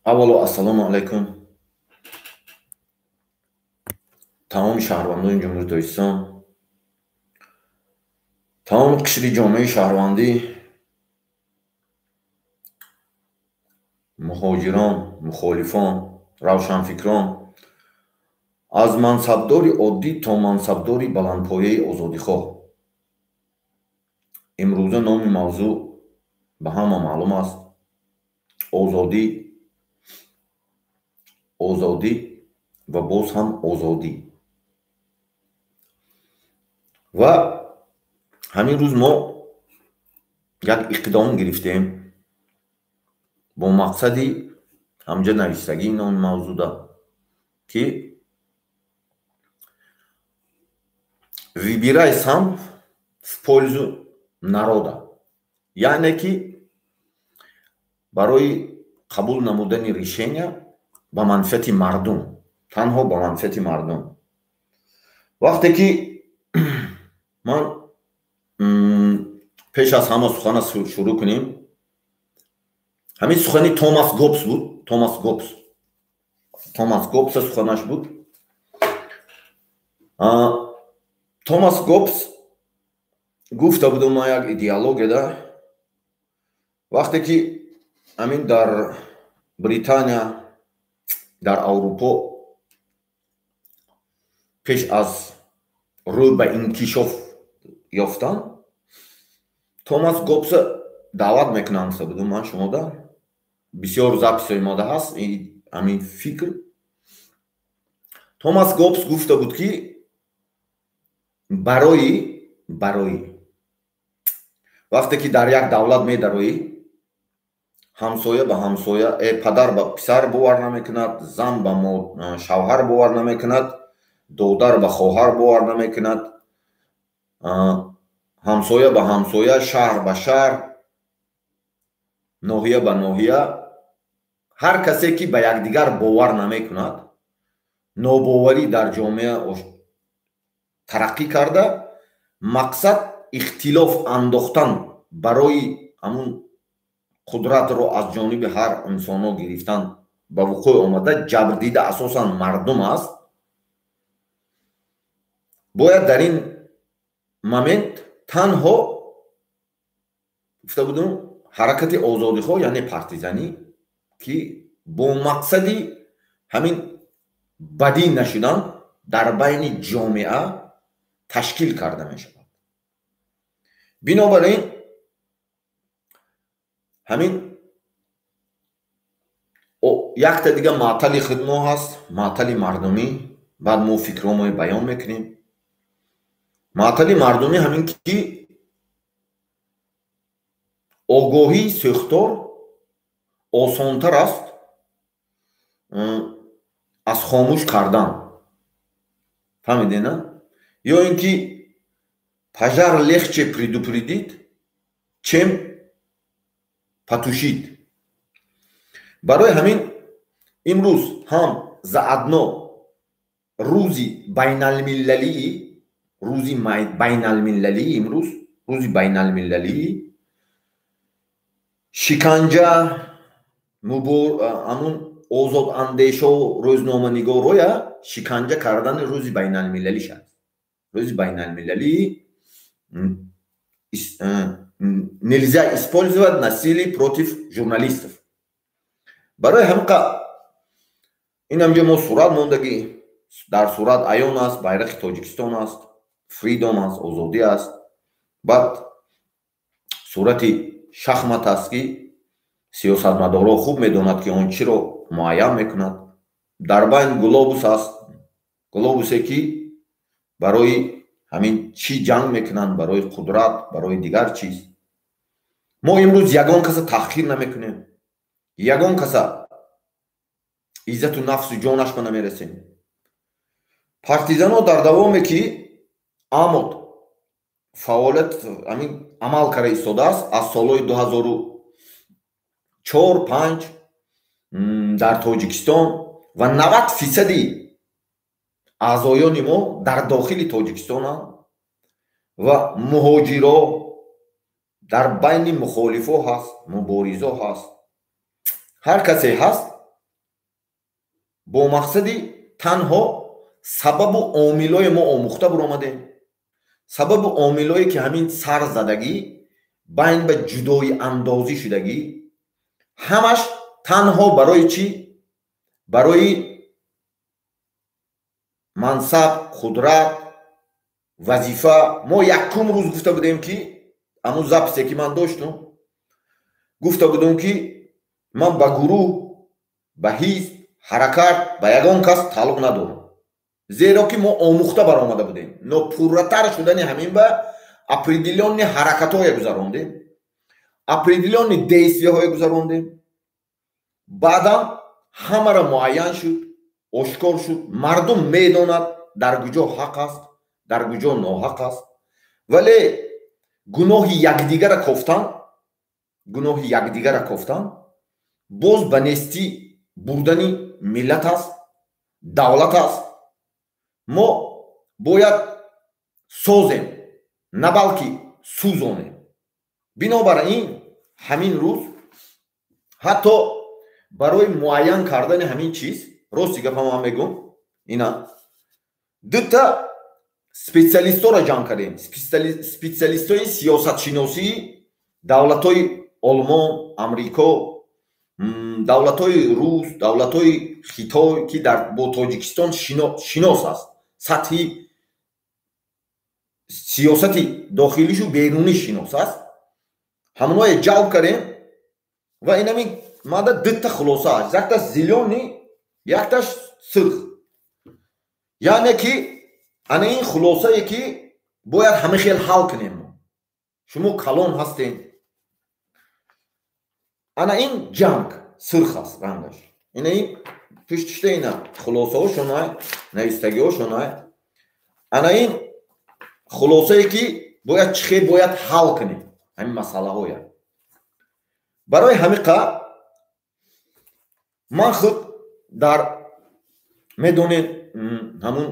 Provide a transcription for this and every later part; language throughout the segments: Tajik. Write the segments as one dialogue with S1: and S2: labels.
S1: аввало ассалому алайкум тамоми шаҳрвандони ҷумҳурии Тоҷикистон, тамоми қишри ҷомеаи шаҳрвандӣ, муҳоҷирон, мухолифон, равшанфикрон, аз мансабдори оддӣ то мансабдори баландпояи озодихоҳ. имрӯза номи мавзӯъ ба ҳама маълум аст. озодӣ ва боз ҳам озодӣ. ва ҳамин рӯз мо як иқдом гирифтем бо мақсади ҳамҷа навистагии номи мавзӯъда ки выбирай сам в пользу народа, яъне ки барои қабул намудани решения ба манфиати мардум, танҳо ба манфиати мардум. вақте ки ман пеш аз ҳама сухана шурӯъ кунем, ҳамин сухани Томас Гоббс буд. Томас Гоббс суханаш буд. Томас Гоббс гуфта буд, ман як идеологияда, вақте ки ҳамин дар Британия, дар Аврупо пеш аз рӯй ба инкишоф ёфтанд, Томас Гоббс даъват мекунанд, гуфта будум ман шумода, бисёр записҳои мода ҳаст ҳамин фикр. Томас Гоббс гуфта буд ки барои вақте ки дар як давлат медароӣ, ҳамсоя ба ҳамсоя, падар ба писар бовар намекунад, зан ба шавҳар бовар намекунад, додар ба хоҳар бовар намекунад, ҳамсоя ба ҳамсоя, шаҳр ба шаҳр, ноҳия ба ноҳия, ҳар касе ки ба якдигар бовар намекунад, нобоварӣ дар ҷомеа тараққӣ карда, мақсад ихтилоф андохтан барои ҳамун қудратро аз ҷониби ҳар инсоно гирифтан ба вуқӯъ омада, ҷабрдида асосан мардум аст. бояд дар ин момент танҳо гуфта будум ҳаракати озодихоҳ, яъне партизанӣ, ки бо мақсади ҳамин бадӣ нашудан дар байни ҷомеа ташкил карда мешавад. бинобар ин ҳамин якта дига маътали худмо ҳаст, маътали мардумӣ. баъд мо фикрҳомо баён мекунем. маътали мардумӣ ҳамин ки огоҳии сӯхтор осонтар аст аз хомӯш кардан. фаҳмидена? ё ин ки пожар легче предупредить, чем потушить. барои ҳамин имрӯз ҳам заадно рӯзи байналмилалии имрӯз рӯзи байналмилалии шиканҷа ҳамун озодандешаҳо рӯзноманигороя шиканҷа кардани рӯзи байналмилалӣ шад. рӯзи байналмилалии нельзя использовать насилие против журналистов. барои ҳамқа ин ҳамҷо мо сурат мондагӣ, дар сурат аён аст, байрақи Тоҷикистон аст, фридом аст, озодӣ аст. баъд сурати шахмат аст ки сиёсатмадорро хуб медонад ки он чиро муайян мекунад. дар байн глобус аст, глобусе ки барои ҳамин чӣ ҷанг мекунанд, барои қудрат, барои дигар чиз. мо имрӯз ягон каса таҳқир намекунем, ягон каса иззату нафсу ҷонашро намерасем. партизанҳо дар давоме ки амод фаъолият ҳамин амал карда истодааст, аз солҳои 2004-5 дар Тоҷикистон ва 90% аъзоёни мо дар дохили Тоҷикистонанд ва муҳоҷиро дар байни мухолифо ҳаст, муборизо ҳаст. ҳар касе ҳаст, бо мақсади танҳо сабабу омилои мо омӯхта буромадем. сабабу омилое ки ҳамин сар задагӣ байн ба ҷудои андозӣ шудагӣ ҳамаш танҳо барои чӣ? барои мансаб, қудрат, вазифа. мо якум рӯз гуфта будем ки амун записе ки ман доштум гуфта будем ки ман ба гурӯҳ, ба ҳизб, ҳаракат, ба ягон кас тааллуқ надорам. зеро ки мо омӯхта баромада будем. Но пурратар шудани ҳамин ба определённи ҳаракатҳое гузарондем, определённи действияҳое гузарондем. баъдан ҳамаро муайян шуд, ошкор шуд. мардум медонад дар куҷо ҳақ аст, дар куҷо ноҳақ аст. вале гуноҳи якдигара кофтан боз ба нестӣ бурдани миллат аст, давлат аст. мо бояд созем, на балки сӯзонем. бинобар ин ҳамин рӯз ҳатто барои муайян кардани ҳамин чиз, рости гапам ҳам мегӯм, ина дута специалистҳоро ҷамъ кардем. специалистҳои сиёсатшиносии давлатҳои олмон, амрико, давлатҳои рус, давлатҳои хитой ки бо тоҷикистон шинос аст. сатҳи сиёсати дохилишу берунӣ шинос аст. ҳамонҳое ҷалб кардем ва инами мада дута хулоса аст. якташ зелёни, якташ сирх. яъне ки ана ин хулосае ки бояд ҳама хел ҳал кунем. шумо калон ҳастем. ана ин ҷанг сирх аст рангаш. ина ин пуштишта ина хулосаҳошонае, навистагиҳошонае. ана ин хулосае ки бояд чӣ хел бояд ҳал кунем ҳамин масъалаҳоя. барои ҳамиқа ман худ дар медонед ҳамун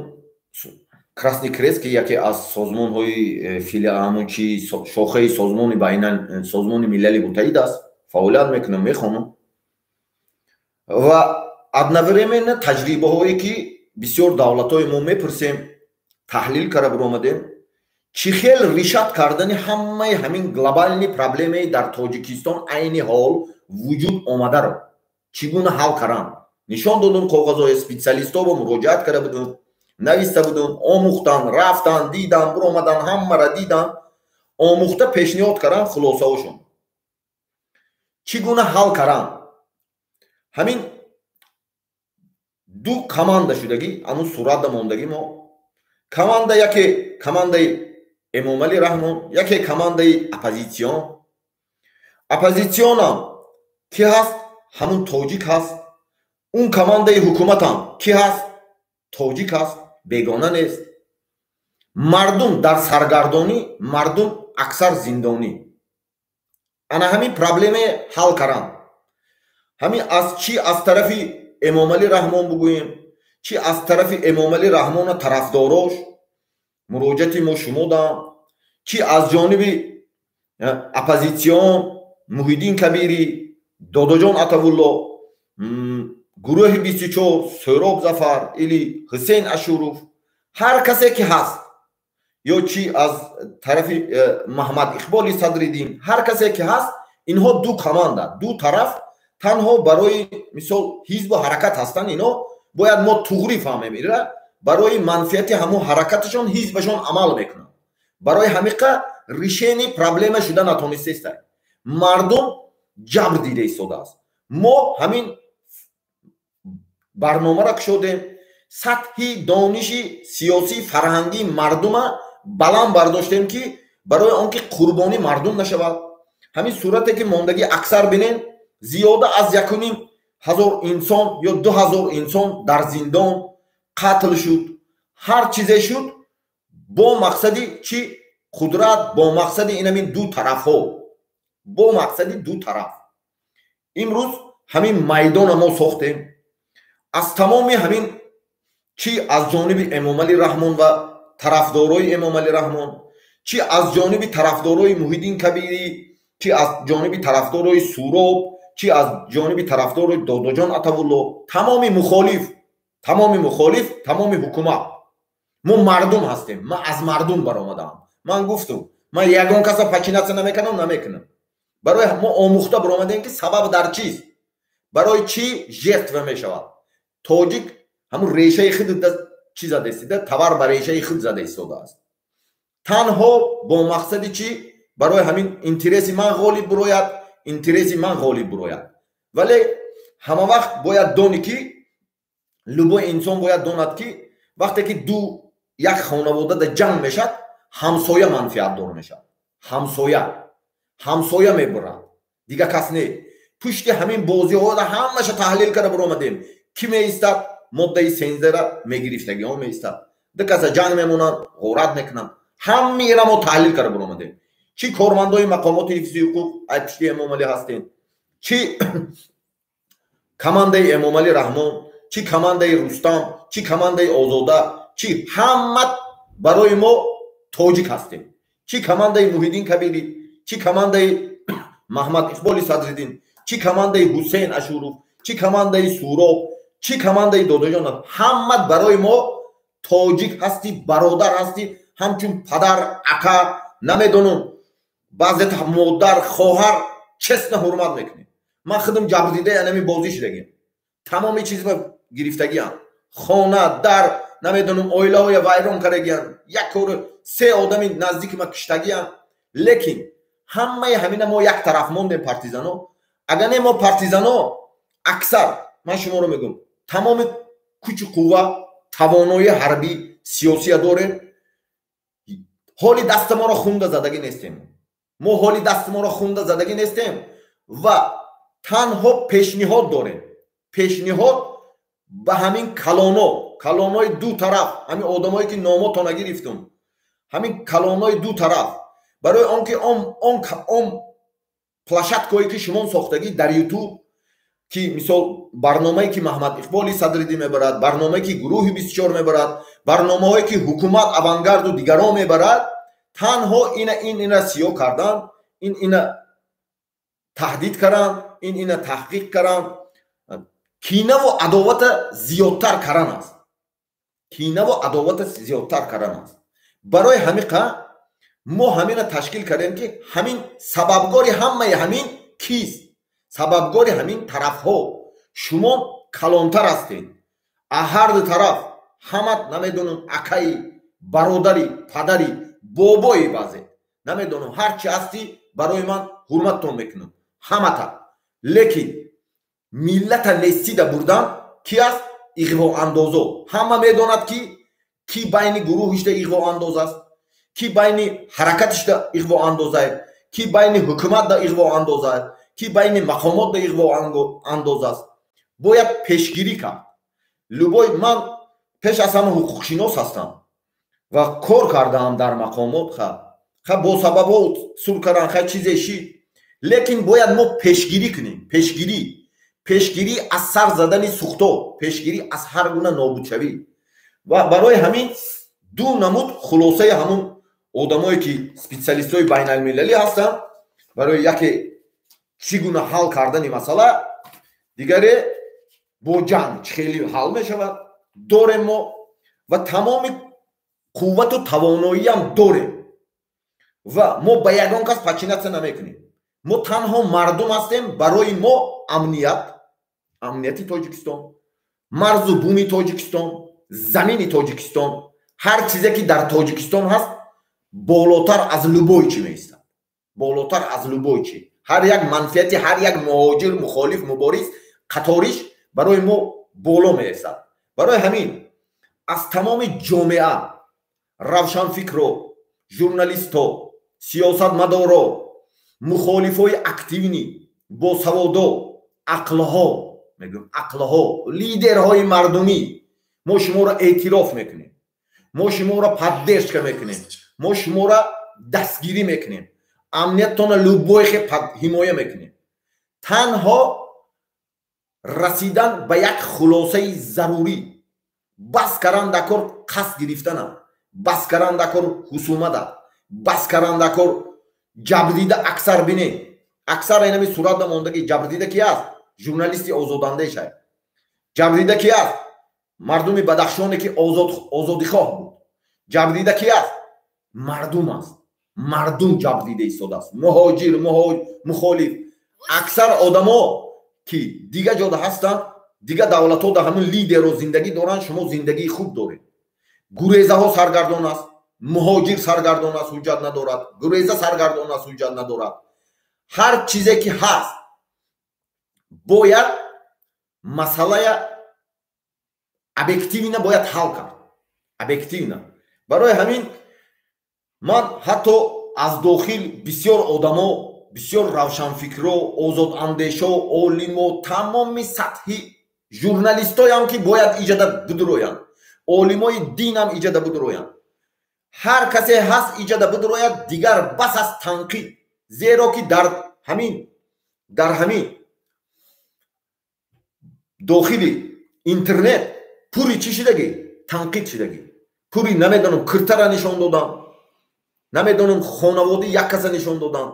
S1: Красный Крест ки яке аз созмонҳои филиамучи шохаи созмони байнал созмони милали муттаҳид аст. фаъолият мекунам, мехонам. ва одновременно таҷрибаҳое ки бисёр давлатҳои мо мепурсем, таҳлил карда буромадем, чӣ хел ришад кардани ҳамаи ҳамин глобални проблемаи дар Тоҷикистон айни ҳол вуҷуд омадаро чӣ гуна ҳал карданд. нишон додум коғазҳои специалистҳо бо муроҷиат карда будем, нависта будем, омӯхтан, рафтан, дидан, буромадан, ҳамаро дидан, омӯхта пешниҳод карданд хулосаҳошон. чӣ гуна ҳал карданд? ҳамин ду команда шудагӣ анӯ суратда мондагӣ мо. команда яке командаи Эмомалӣ Раҳмон, яке командаи оппозитсион. оппозитсионам ки ҳаст? ҳамун тоҷик ҳаст. он командаи ҳукуматам ки ҳаст? тоҷик ҳаст, бегона нест. мардум дар саргардонӣ, мардум аксар зиндонӣ. ана ҳамин проблема ҳал карданд. ҳамин аз чӣ аз тарафи Эмомалӣ Раҳмон бугӯем, чӣ аз тарафи Эмомалӣ Раҳмона тарафдорош муроҷиати мо шумодам, чӣ аз ҷониби оппозитсион Муҳиддин Кабирӣ, Додоҷон Атавулло, гурӯҳи 24, Сӯроб Зафар или Ҳусейн Ашуров, ҳар касе ки ҳаст, ё чӣ аз тарафи Маҳмад Иқболи Садриддин, ҳар касе ки ҳаст, инҳо ду команда, ду тараф танҳо барои мисол ҳизбу ҳаракат ҳастанд. ино бояд мо туғри фаҳмем, ира барои манфиати ҳамон ҳаракаташон ҳизбашон амал мекунанд. барои ҳамиқа ришени проблема шуда натонистеста. мардум ҷабр дида истодааст. мо ҳамин барномаро кушодем, сатҳи дониши сиёсӣ фарҳангии мардума баланд бардоштем ки барои он ки қурбони мардум нашавад. ҳамин сурате ки мондагӣ аксар бинен зиёда аз 1,500 инсон ё 2000 инсон дар зиндон қатл шуд. ҳар чизе шуд бо мақсади чӣ? қудрат, бо мақсади инамин ду тарафҳо, бо мақсади ду тараф. имрӯз ҳамин майдона мо сохтем. аз тамоми ҳамин чӣ аз ҷониби Эмомалӣ Раҳмон ва тарафдорои Эмомалӣ Раҳмон, чӣ аз ҷониби тарафдорои Муҳиддин Кабирӣ, чӣ аз ҷониби тарафдорои Сӯроб, чӣ аз ҷониби тарафдорои Додоҷон Атавулло, тамоми мухолиф тамоми мухолиф, тамоми ҳукумат. мо мардум ҳастем. ман аз мардум баромадаам. ман гуфтам, ман ягон каса ваксинатсия намекунам. барои мо омӯхта баромадем ки сабаб дар чист, барои чӣ жертва мешавад. тоҷик ҳамун решаи худ чӣ зада истода, тавар ба решаи худ зада истодааст. танҳо бо мақсади чӣ? барои ҳамин интереси ман ғолиб бирояд, интереси ман ғолиб бирояд. вале ҳама вақт бояд дони ки любой инсон бояд донад ки вақте ки як хонавода да ҷанг мешад, ҳамсоя манфиатдор мешад. ҳамсоя мебурад, дигар кас не. пушти ҳамин бозиҳода ҳамаша таҳлил карда биромадем. ки меистад моддаи 13 мегирифтагиҳо меистад, дикаса ҷанг мемонанд, ғорат мекунанд. ҳамира мо таҳлил карда биромадем. чӣ кормандои мақомоти ҳифзи ҳуқуқ аз пушти Эмомалӣ ҳастем, чӣ командаи Эмомалӣ Раҳмон, чӣ командаи Рустам, чӣ командаи Озода, чӣ ҳама барои мо тоҷик ҳастем. чӣ командаи Муҳиддин Кабирӣ, чӣ командаи Маҳмад Иқболи Садриддин, чӣ командаи Ҳусейн Ашуров, чӣ командаи Суроб, чӣ командаи Додаҷонов, ҳама барои мо тоҷик ҳастӣ, бародар ҳастӣ, ҳамчун падар, ака, намедонам баъзета модар, хоҳар честна ҳурмат мекунем. ман худам ҷабрдидаи анами бозӣ шудагем. тамоми чизба гирифтагиам. хона, дар, намедонам оилаҳоя вайрон кардагиам. як кори 3 одами наздики ма киштагиам. лекин ҳамаи ҳамина мо як тараф мондем партизано. агар не мо партизано аксар, ман шуморо мегӯм, тамоми кучу қувва, тавонои ҳарбӣ, сиёсия дорем. ҳоли дасти моро хунда задагӣ нестем. мо ҳоли дасти моро хунда задагӣ нестем ва танҳо пешниҳод дорем. пешниҳод ба ҳамин калонои ду тараф, ҳамин одамое ки номото нагирифтум, ҳамин калонои ду тараф, барои он ки он плашаткое ки шумо сохтагӣ дар YouTube, ки мисол барномае ки Маҳмад Иқболи Садриддӣ мебарад, барномае ки гурӯҳи 24 мебарад, барномаҳое ки ҳукумат, авангарду дигарон мебарад, танҳо ина сиё кардан, ина таҳдид кардан, ина таҳқиқ кардан. кинаву адовата зиёдтар кардан аст. барои ҳамиқа мо ҳамина ташкил кардем ки ҳамин сабабгори ҳамаи ҳамин кист? сабабгори ҳамин тарафҳо шумо калонтар ҳастед. ҳар ду тараф ҳамат намедонам акаи, бародари, падари, бобои баъзе, намедонам ҳар чи ҳастӣ, барои ман ҳурматтон мекунам ҳамата. лекин миллата нестида бурдан ки аст? иғвоандозо. ҳама медонад ки байни гурӯҳишда иғвоандоз аст, ки байни ҳаракатишда иғвоандоз аст, ки байни ҳукуматда иғвоандоз аст, ки байни мақомотда иғвоандоз аст. бояд пешгирӣ кард. любой ман пеш аз ҳама ҳуқуқшинос ҳастам ва кор кардаам дар мақомот. ха бо сабабҳо сур кардан, ха чизе шид. лекин бояд мо пешгирӣ кунем. пешгирӣ аз сар задани сухто, пешгирӣ аз ҳар гуна нобудшавӣ. ва барои ҳамин ду намуд хулосаи ҳамун одамое ки специалистои байналмилалӣ ҳастанд барои яке чӣ гуна ҳал кардани масъала, дигаре бо ҷанг чӣ хеле ҳал мешавад дорем мо ва тамоми қуввату тавоноиам дорем ва мо ба ягон кас ваксинатсия намекунем. мо танҳо мардум ҳастем. барои мо амнияти Тоҷикистон, марзу буми Тоҷикистон, замини Тоҷикистон, ҳар чизе ки дар Тоҷикистон ҳаст болотар аз любой чӣ меистад. болотар аз любой чӣ. ҳар як манфиати ҳар як муҳоҷир, мухолиф, муборис, қаториш барои мо боло меистад. барои ҳамин аз тамоми ҷомеа, равшанфикро, журналистҳо, сиёсатмадоро, мухолифои активни, босаводо, ақлҳо, лидерҳои мардумӣ, мо шуморо эътироф мекунем. мо шуморо поддержка мекунем. мо шуморо дастгирӣ мекунем. амнияттона любой хел ҳимоя мекунем. танҳо расидан ба як хулосаи зарурӣ, бас кардан дар кор қасд гирифтана, бас кардан дар кор ҳусумата, бас кардан дар кор ҷабрдида. аксар бинем, аксар инами суратда мондагӣ. ҷабрдида ки аст? журналисти озодандаи шай. ҷабрдида ки аст? мардуми бадахшоне ки озодихоҳ буд. ҷабдида ки аст? Мардум аст. Мардум ҷабдида истодааст. муҳоҷир, мухолиф. аксар одамо ки дига ҷода ҳастанд, дига давлатҳо дар ҳамин лидерро зиндагӣ доранд, шумо зиндагии хуб доред. гурезаҳо саргардон аст, муҳоҷир саргардон аст, ҳуҷҷат надорад, гуреза саргардон аст, ҳуҷҷат надорад. ҳар чизе ки ҳаст бояд масъалая объективна бояд ҳал кард. объективна. барои ҳамин ман ҳатто аз дохил бисёр одамо, бисёр равшанфикро, озодандешо, олимо, тамоми сатҳи журналистоям ки бояд иҷада бидуроянд, олимои динам иҷада бидуроянд. ҳар касе ҳаст иҷада бидурояд, дигар бас аз танқид. зеро ки дар ҳамин дохили интернет пури чӣ шидагӣ? Танқид шидагӣ. пури намедонам киртара нишон додан, намедонам хонаводи як каса нишон додан.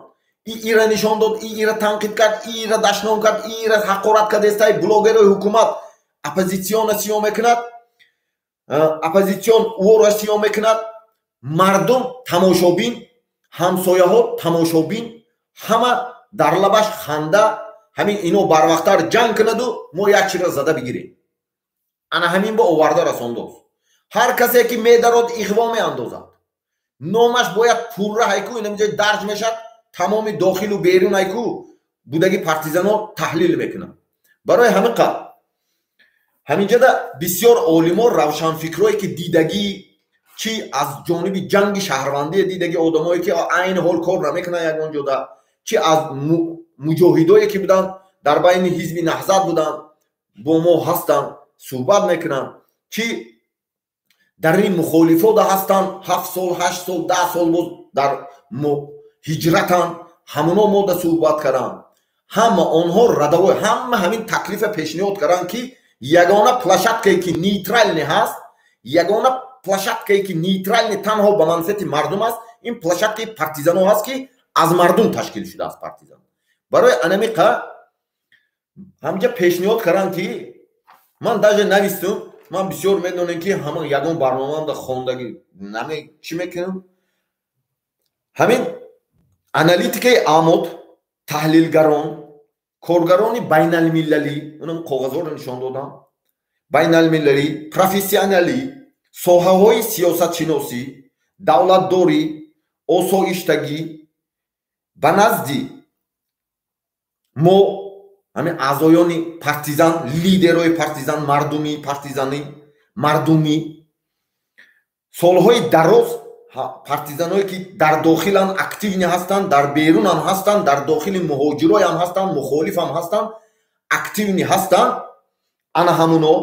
S1: ира нишон дод, ира танқид кард, ира дашном кард, ира ҳақорат кард. Эстай блогерои ҳукумат оппозитсиона сиё мекунад, оппозитсион уора сиё мекунад. мардум тамошобин, ҳамсояҳо тамошобин, ҳама дар лабаш ханда. ҳамин ино барвақттар ҷанг кунаду мо як чира зада бигирем. ана ҳамин бо оварда расондоз. ҳар касе ки медарод иғво меандозад. номаш бояд пурра ҳайку инамҷои дарҷ мешад. тамоми дохилу берун ҳайку будаги партизанҳо таҳлил мекунад. барои ҳамин қад ҳаминҷода бисёр олимо, равшанфикрое ки дидагӣ чи аз ҷониби ҷанги шаҳрвандие дидаги одамое ки айни ҳол кор намекунанд ягон ҷода, чи аз муҷоҳидое ки буданд дар байни ҳизби наҳзат буданд, бо мо ҳастанд, суҳбат мекунанд, чи дар ин мухолифода ҳастанд, 7 сол, 8 сол, 10 сол боз дар ҳиҷратанд, ҳамуно мода суҳбат карданд. ҳама онҳо радавои ҳама ҳамин таклифа пешниҳод карданд ки ягона площадкае ки нейтралне ҳаст, ягона площадкае ки нейтралне танҳо ба манфиати мардум аст, ин площадкаи партизанҳо ҳаст ки аз мардум ташкил шудааст партизан. барои анамиқа ҳамҷа пешниҳод карданд ки ман даже навистум. ман бисёр медонем ки ҳама ягон барномаамда хондагӣ наме чӣ мекунам. ҳамин аналитикаи амод, таҳлилгарон, коргарони байналмилалӣ, онам коғазҳоро нишон додам, байналмилалӣ, профессионалӣ, соҳаҳои сиёсатшиносӣ, давлатдорӣ, осоиштагӣ ба назди мо ҳамин аъзоёни партизан, лидерои партизан, мардумӣ солҳои дароз партизаное ки дар дохилан активни ҳастанд, дар берунам ҳастанд, дар дохили муҳоҷироям ҳастанд, мухолифам ҳастанд, активни ҳастанд. ана ҳамуно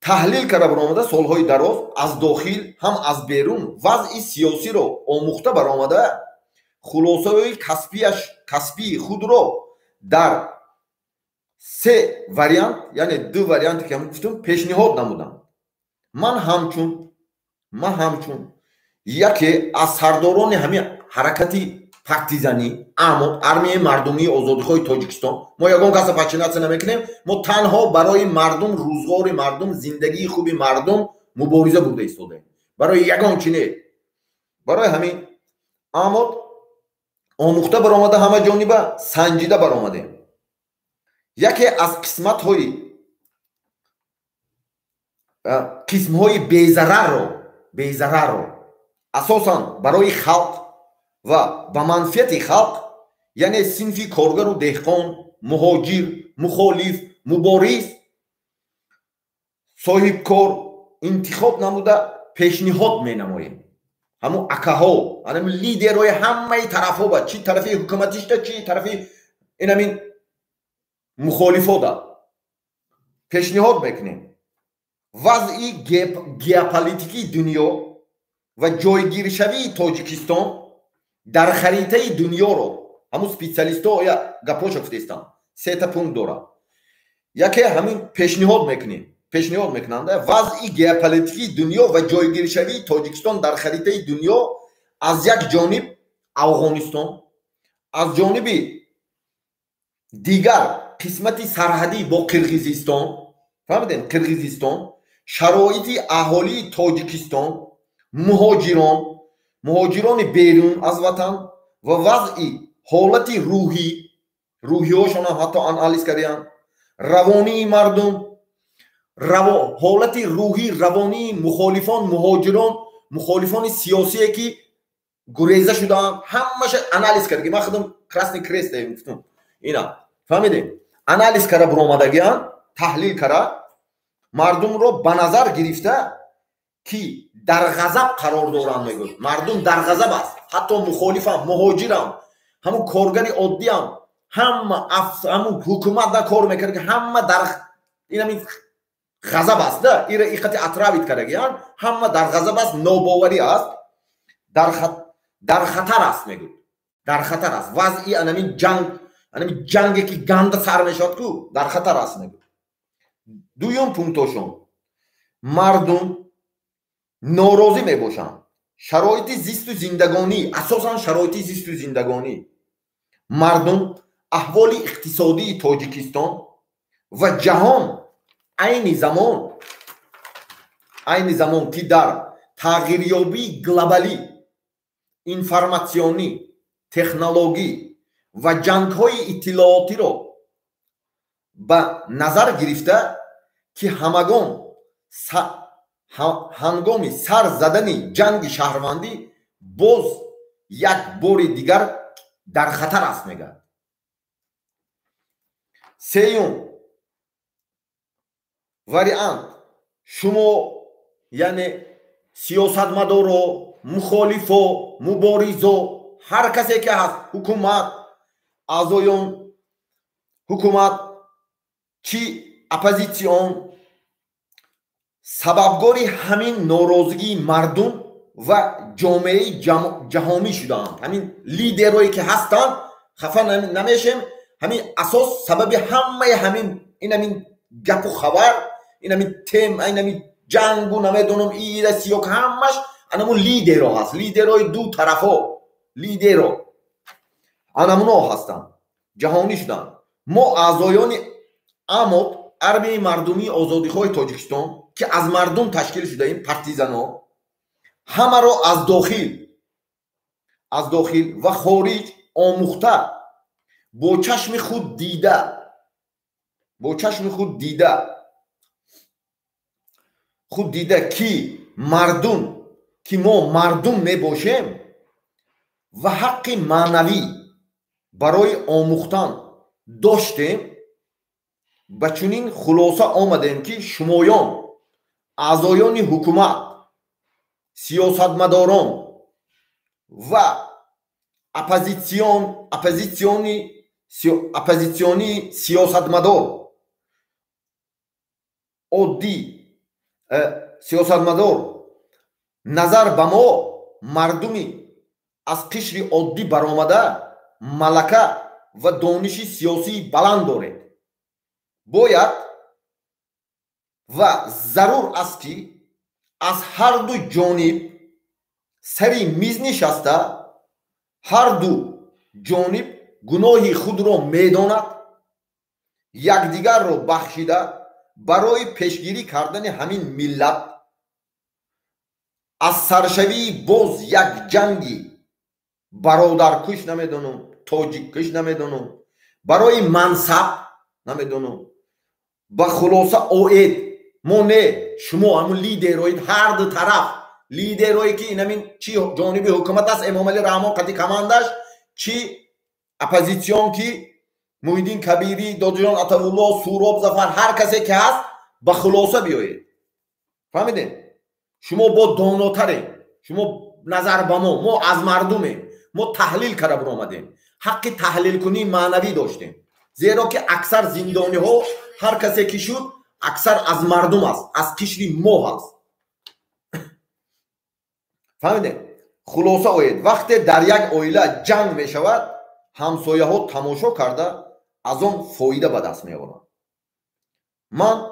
S1: таҳлил карда баромада солҳои дароз аз дохил ҳам аз берун вазъи сиёсиро омӯхта баромада хулосаҳои касбии худро дар се вариант, яъне ду варианте ки ҳам гуфтум пешниҳод намудам. ман ҳамчун яке аз сардорони ҳамин ҳаракати партизанӣ, аммо армияи мардумии озодихоҳи Тоҷикистон, мо ягон каса пачинатсия намекунем, мо танҳо барои мардум, рӯзгори мардум, зиндагии хуби мардум мубориза бурда истодаем. барои ягон чӣ не. барои ҳамин аммо омӯхта баромада ҳама ҷониба санҷида баромадем. яке аз қисмҳои безарарро асосан барои халқ ва ба манфиати халқ, яъне синфи коргару деҳқон, муҳоҷир, мухолиф, мубориз, соҳибкор интихоб намуда пешниҳод менамоем. ҳамун акаҳо, ҳамун лидерои ҳамаи тарафҳо ба чӣ тарафи ҳукуматишда, чӣ тарафи инамин мухолифода пешниҳод мекунем. вазъи геополитикии дунё ва ҷойгиршавии Тоҷикистон дар харитаи дунёро ҳамун специалистҳо гапоша гуфтестанд. сета пункт дорад. яке ҳамин пешниҳод мекунанд вазъи геополитикии дунё ва ҷойгиршавии Тоҷикистон дар харитаи дунё аз як ҷониб Афғонистон, аз ҷониби дигар қисмати сарҳадӣ бо Қирғизистон, фаҳмидем, Қирғизистон شرایط اهالی تاجیکستان مهاجران بیرون از وطن و وضع حالت روحی هاشون هم حتی آنالیز کردن، روانی مردم، حالت روحی روانی مخالفان سیاسی که گریزه شدن، همش آنالیز کرد. من خودم کراسنی کریست گفتم اینا فهمیدین، آنالیز کرده برآمدگیان، تحلیل کرده، مردم رو به نظر گرفته که در غضب قرار دارند. میگه مردم در غضب است، حتی مخالفم، مهاجرم، همون کارگر عادی هم، همون حکومت در کار میکنه که همه در این غضب است. ده این خط اطرافیت کردگیان همه در غضب است، نوباوری است، در خطر است. میگه در خطر است، وضعی انمی جنگی که گند سر میشد کو در خطر است. میگه دویم پونکتشون مردم ناراضی میباشند. شرایط زیست و زندگانی، اساسا شرایط زیست و زندگانی مردم، احوال اقتصادی تاجیکستان و جهان عین زمان که در تغییریابی گلوبالی، اینفورماسیونی، تکنولوژی و جنگ‌های اطلاعاتی را به نظر گرفته که هنگام سر زدن جنگ شهروندی باز یک بار دیگر در خطر است. میگه سیوم وریانت، شما یعنی سیاستمدار و مخالف و مبارز و هر کسی که هست، حکومت، اعضایان حکومت چی اپوزیسیون، سببگاری همین ناراضگی مردم و جامعه جهانی شدند. همین لیدرایی که هستند خفه نمیشیم، همین اساس سبب همین گپ و خبر، این تیم، این جنگ و نمیدونم این سیاق، همش انمون لیدرها هست، لیدرهای دو طرفا، لیدرها انمون هستند، جهانی شدن. ما اعضایان عمد ارمیه مردمی آزادیخواه تاجیکستان که از مردم تشکیل شده این پارتیزان ها، همه را از داخل و خارج آموخته، با چشم خود دیده که ما مردم میباشیم و حق معنوی برای آموختن داشتیم. با چنین خلاصه آمدیم که شمایان اعضایان حکومت، سیاستمداران و اپوزیسیونی سیاستمدار عادی، سیاستمدار نظر به ما مردمی از قشر عادی برآمده ملکه و دانش سیاسی بلند دارید. باید و ضرور است که از هر دو جانب سری میز نشسته، هر دو جانب گناه خود را میداند، یکدیگر را بخشیده برای پیشگیری کردن همین ملت از سرشوی باز یک جنگی برادرکش نمیدونم، تاجیککش نمیدونم، برای منصب نمیدونم، با خلاصه اوید ما نه شما همون لیدرهایید، هر دو طرف لیدرهایی که این همین چی جانبی حکومت است، امام علی رحمان قطعی کماندش، چی اپوزیسیون که محیدین کبیری، دادجان عطاالله، سوراب ظفر، هر کسی که هست با خلاصه بیایید. فهمیدین؟ شما با داناترین، شما نظر به ما از مردمیم، ما تحلیل کرده برآمدیم، حق تحلیل کنی معنوی داشتیم، زیرا که اکثر زندانی ها هر کسی که شد اکثر از مردم است، از قشر ما هست. فهمیدین؟ خلاصه آید وقتی در یک عائله جنگ می شود، همسایه ها تماشا کرده از آن فایده به دست می آورند. من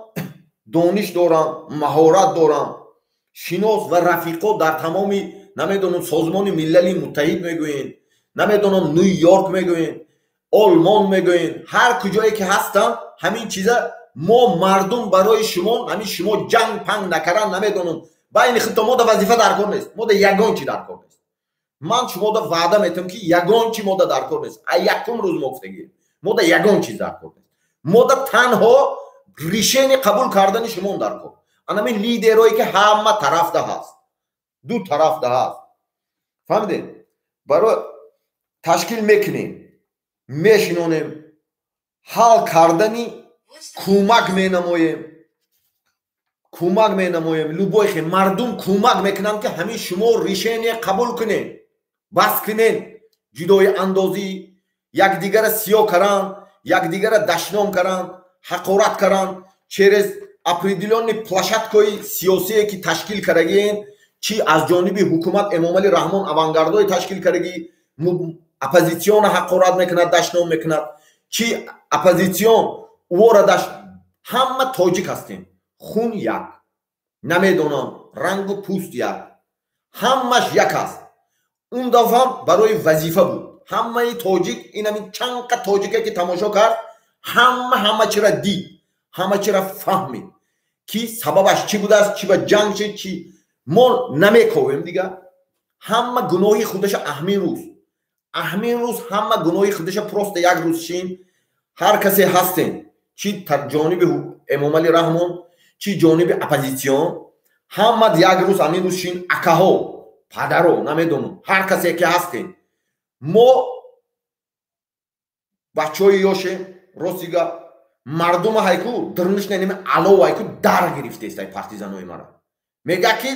S1: دانش دارم، مهارت دارم، شناس و رفیقا در تمام نمیدونم سازمان ملل متحد میگوین، نمیدونم نیویورک میگوین، آلمان میگوین، هر کجایی که هستن همین چیزا ما مردم برای شما همین شما جنگ پنگ نکردن نمیدونم بین خود ما دا وظیفه در کار نیست ما دا یگان چی در کار نیست من شما دا وعده میتونم که یگان چی ما دا در کار نیست یکم روز مفتگی ما دا یگان چیز در کار نیست ما دا تنها ریشه قبول کردن شما در کار همین لیدرایی که همه طرف ده هست دو طرف ده هست فهمیدین برای تشکیل میکنیم میشینونیم حال کردنی کمک مینمویم لوبای خیلی مردم کمک میکنن که همین شما ریشه قبول کنین بس کنین جدای اندازی یک دیگر سیاه کرن یک دیگر دشنام کرن حقارت کرن через определенный площадкой сиёсие ки ташкил карагин чи аз ҷониби ҳукумат эмомали раҳмон авангардои ташкил караги оппозитсиона ҳақорат мекунад дашном мекунад чи оппозитсион вора дашт ҳама тоҷик ҳастем хун як намедонам рангу пӯст як ҳамаш як аст он дафъам барои вазифа буд ҳамаи тоҷик ин ҳамин чанд қад тоҷике ки тамошо кард ҳама чира дид ҳама чира фаҳмид ки сабабаш чӣ будааст чӣ ба ҷанг шид чӣ мо намековем дига ҳама гуноҳи худаша аҳмин рӯз ҳама гуноҳи худаша просто як рӯз шин ҳар касе ҳастем чӣ ҷониби эмомали раҳмон чӣ ҷониби оппозитсион ҳама як рӯз ҳамин рӯз шин акаҳо падаро намедонам ҳар касе ки ҳастем мо бачаҳои ёше ростига мардума ҳайку дурнишненими алов ҳайку дар гирифтест партизанои мара мега ки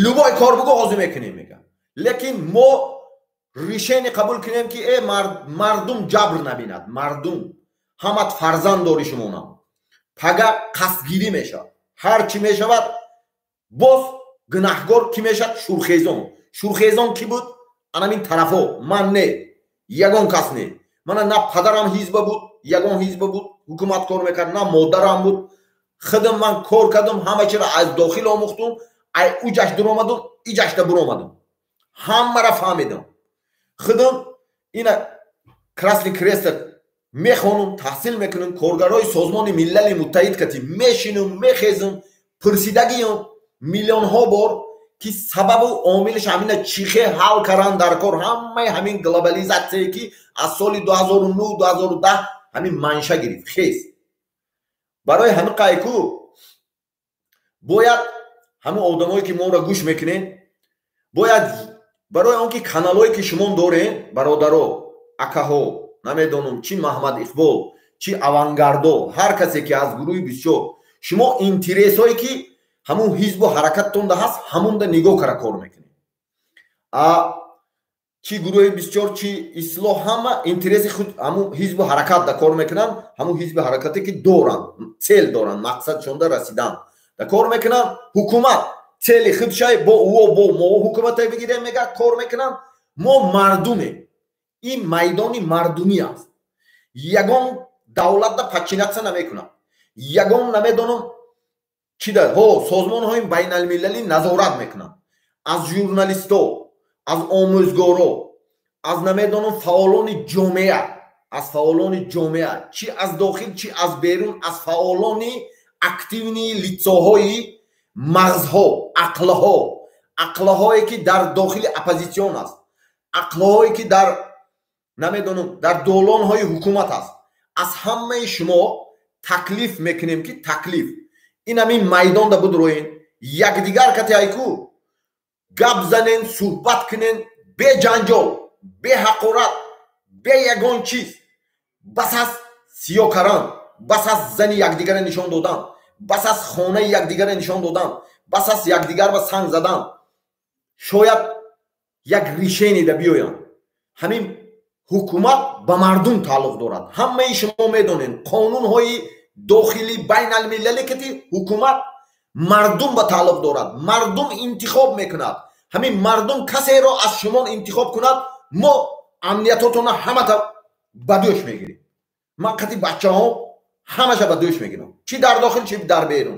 S1: любой кор буго ҳозир мекунем мега лекин мо ришени қабул кунем ки мардум ҷабр набинад мардум ҳамат фарзанд дори шумонам пага қасдгирӣ мешавад ҳар чӣ мешавад боз гунаҳгор кӣ мешавад шурхезон кӣ буд анамин тарафо ман не ягон кас не мана на падарам ҳизба буд ягон ҳизба буд ҳукумат кор мекард на модарам буд худам ман кор кардам ҳама чиро аз дохил омӯхтум ай уҷаш дуромадум иҷашда буромадум ҳамаро фаҳмидам худам ина красный крест мехонум таҳсил мекунам коргарои созмони миллали муттаҳид кати мешинум мехезум пурсидагиём миллионҳо бор ки сабабу омилиш ҳамина чихе ҳал кардан дар кор ҳамаи ҳамин глобализатсие ки аз соли 2009-2010 ҳамин манша гирифт хез барои ҳамин қайку бояд ҳамин одамое ки моро гӯш мекунен бояд барои он ки каналҳое ки шумо дорен бародаро акаҳо намедонам чӣ маҳмад иқбол чӣ авангардо ҳар касе ки аз гурӯҳи бисёр шумо интересҳое ки ҳамун ҳизбу ҳаракаттонда ҳаст ҳамунда нигоҳ кара кор мекунед чӣ гурӯҳи бисёр чӣ ислоҳ ҳама интереси худ ҳамун ҳизбу ҳаракатда кор мекунанд ҳамун ҳизби ҳаракате ки доранд цел доранд мақсадшонда расидан да кор мекунанд ҳукумат цели худшай бо мо ҳукумате бигирем мега кор мекунанд мо мардуме ин майдони мардумӣ аст ягон давлатда подчиняться намекунад ягон намедонам чида созмонҳои байналмилалӣ назорат мекунанд аз журналисто аз омӯзгоро аз намедонам фаъолони ҷомеа чӣ аз дохил чӣ аз берун аз фаъолони активни лицоҳои мағзҳо ақлҳое ки дар дохили оппозитсион аст ақлҳое ки дар намедонам дар долонҳои ҳукумат аст аз ҳамаи шумо таклиф мекунем ки таклиф ин ҳамин майдонда будроен якдигар кате айку гап занен суҳбат кунен беҷанҷол беҳақорат бе ягон чиз бас аз сиёҳ кардан бас аз зани якдигара нишон додан бас аз хонаи якдигара нишон додан бас аз якдигар ба санг задан шояд як ришенида биёянд ҳамин ҳукумат ба мардум тааллуқ дорад ҳамаи шумо медонед қонунҳои дохили байналмилалӣ ки ҳукумат мардум ба тааллуқ дорад мардум интихоб мекунад ҳамин мардум касеро аз шумо интихоб кунад мо амниятотона ҳамата ба дӯш мегирем ман қати бачаҳо ҳамаша ба дӯш мегирам чӣ дар дохил чӣ дар берун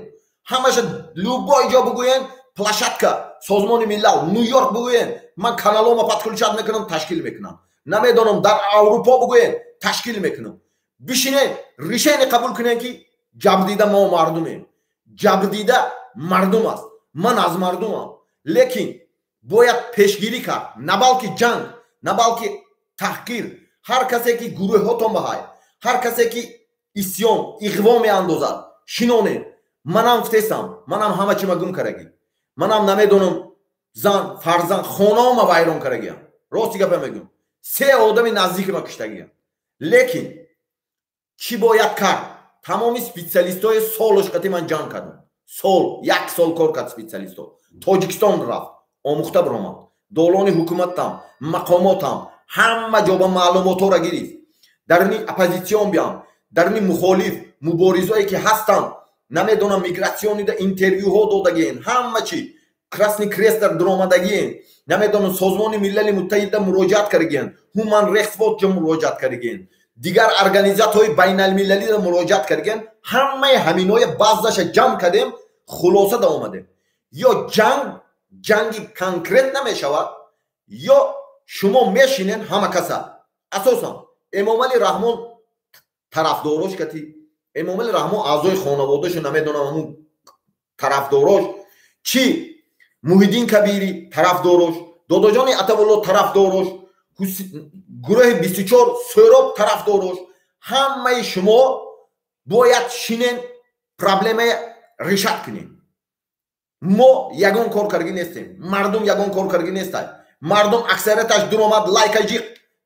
S1: ҳамаша любой ҷо бигӯянд площадка созмони миллал нью-йорк бигӯянд ман каналома подключат мекунам ташкил мекунам намедонам дар аврупо бигӯянд ташкил мекунам бишинен ришене қабул кунем ки ҷабдида мо мардумем, ҷабдида мардум аст, ман аз мардумам. лекин бояд пешгирӣ кард, на балки ҷанг, на балки таҳқир. ҳар касе ки гурӯҳҳотон баҳай, ҳар касе ки исьён иғво меандозад, шинонед. манам фтесам, манам ҳама чима гум карагӣ, манам намедонам зан фарзанд хонаома вайрон карагиям. рости гапа мегӯям, се одами наздикима куштагиям. лекин чӣ бояд кард? тамоми специалистҳои солошкати ман ҷанг кардам. сол 1 сол кор кард специалистҳо. тоҷикистон рафт, омӯхта биромад. долони ҳукуматам, мақомотам ҳама ҷоба маълумотҳоро гирифт. дар ини оппозитсион биям, дар ини мухолиф муборизое ки ҳастанд, намедонам мигратсионида интервюҳо додагиен, ҳама чӣ красни крестар диромадагиен, намедонам созмони милали муттаҳида муроҷиат кардагиен, ҳуман рехсвотҷо муроҷиат кардагиен, дигар организатҳои байналмилалиро муроҷиат кардагиен. ҳамаи ҳаминоя баъзаша ҷамъ кардем, хулоса да омадем. ё ҷанги конкрет намешавад, ё шумо мешинен ҳама каса. асосан эмомалӣ раҳмон тарафдорош кати, эмомалӣ раҳмон аъзои хонаводашу намедонам ҳамун тарафдорош, чӣ муҳиддин кабирӣ тарафдорош, додоҷони атавалло тарафдорош, гурӯҳи 24 сӯроб тарафдорош. ҳамаи шумо бояд шинен проблемаи решат кунем. мо ягон кор каргӣ нестем, мардум ягон кор каргӣ нестай. мардум аксарияташ дуромад лайка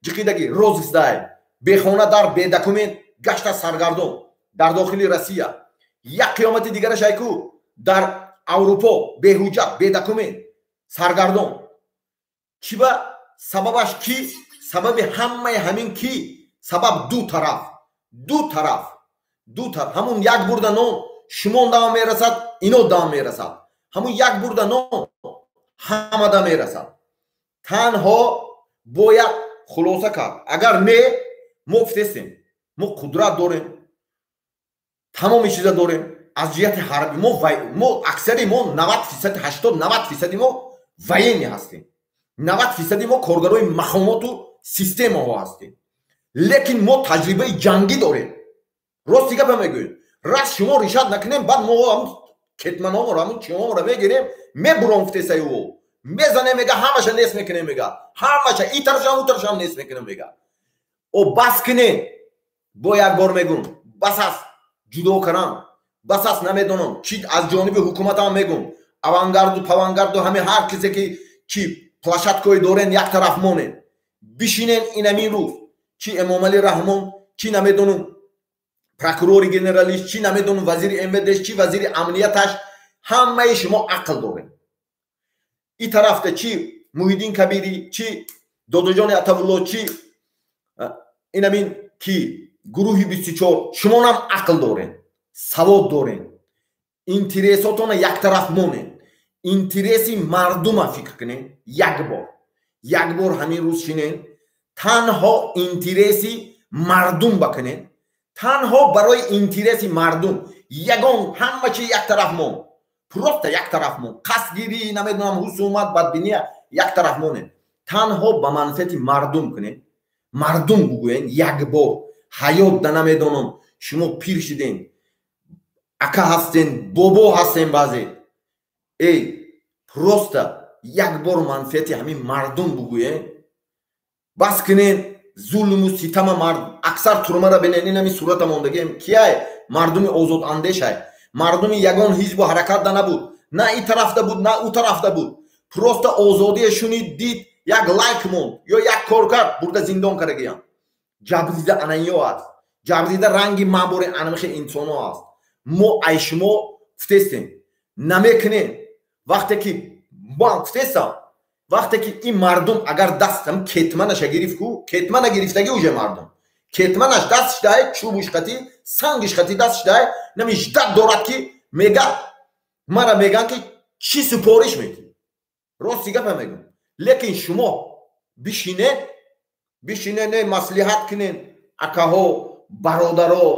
S1: ҷиқидагӣ розистай, бехона дар бедокумент гашта саргардон дар дохили Россия. як қиёмати дигараш айку дар Аврупо беҳуҷҷат бедокумент саргардон. чӣ ба сабабаш ки? сабаби ҳамаи ҳамин ки? сабаб ду тараф. ҳамун як бурда нон шумо дам мерасад, ино дам мерасад. ҳамун як бурда нон ҳама дам мерасад. танҳо бояд хулоса кард. агар не мо фтесем, мо қудрат дорем, тамоми чиза дорем. аз ҷиҳати ҳарбӣ мо аксари мо 90%, 80-90% мо военӣ ҳастем. 90% мо коргарои махомоту системаҳо ҳастем. лекин мо таҷрибаи ҷангӣ дорем. рости гапа мегӯем. раз шумо ришат накунем, баъд мо кетманомро ҳамун чиёмро мегирем, мебуром фтесаиво, мезанем, мега ҳамаша нест мекунем, мега ҳамаша итаршам утаршам нест мекунем, мега о бас кунем. бо як бор мегӯм, бас аст ҷудо карам, бас аст намедонам чӣ аз ҷониби ҳукуматам мегӯм, авангарду павангарду ҳамин ҳар кисе ки чӣ площадкаҳое дорен як тараф монем, бишинен инамин рӯз чӣ эмомалӣ раҳмон, чӣ намедонам прокурори генералист, чӣ намедонам вазири МВДш, чӣ вазири амнияташ, ҳамаи шумо ақл дорем. ин тарафта чӣ муҳиддин кабирӣ, чӣ додоҷони атавулло, чӣ инамин ки гурӯҳи 24, шумонам ақл дорен, савод дорен. интересотона як тараф монен, интереси мардума фикр кунен. як бор ҳамин рӯз шинен, танҳо интереси мардум бакунен, танҳо барои интереси мардум ягон ҳама чи як тараф мон, просто як тараф мон, қасдгирӣ намедонам ҳусумат бадбиния як тараф монен. танҳо ба манфиати мардум кунен, мардум бугӯен як бор. ҳаёт да намедонам шумо пир шиден, ака ҳастен, бобо ҳастен, баъзе эй просто як бор манфиати ҳамин мардум бугӯен. бас кунен зулму ситама мардум. аксар турмара бинен ин ҳамин сурата мондагием кияй мардуми озодандешай, мардуми ягон ҳизбу ҳаракатда набуд, на ин тарафда буд, на у тарафда буд. просто озодия шунид, дид, як лайк монд ё як кор кард, бурда зиндон карагиям. ҷабрида анайё аст, ҷабрида ранги мабори анмихи инсоно аст. мо ай шумо фтестем намекунем. вақте ки мо фтестам, вақте ки ин мардум агар дастам кетманаша гирифтку, кетмана гирифтаги уже мардум, кетманаш дастш дай, чӯбуш қати, сангиш қати дастш дай, нами ждат дорад ки мега мара меган ки чӣ супориш метӣ. рости гапа мегӯм. лекин шумо бишинен маслиҳат кунен, акаҳо бародаро,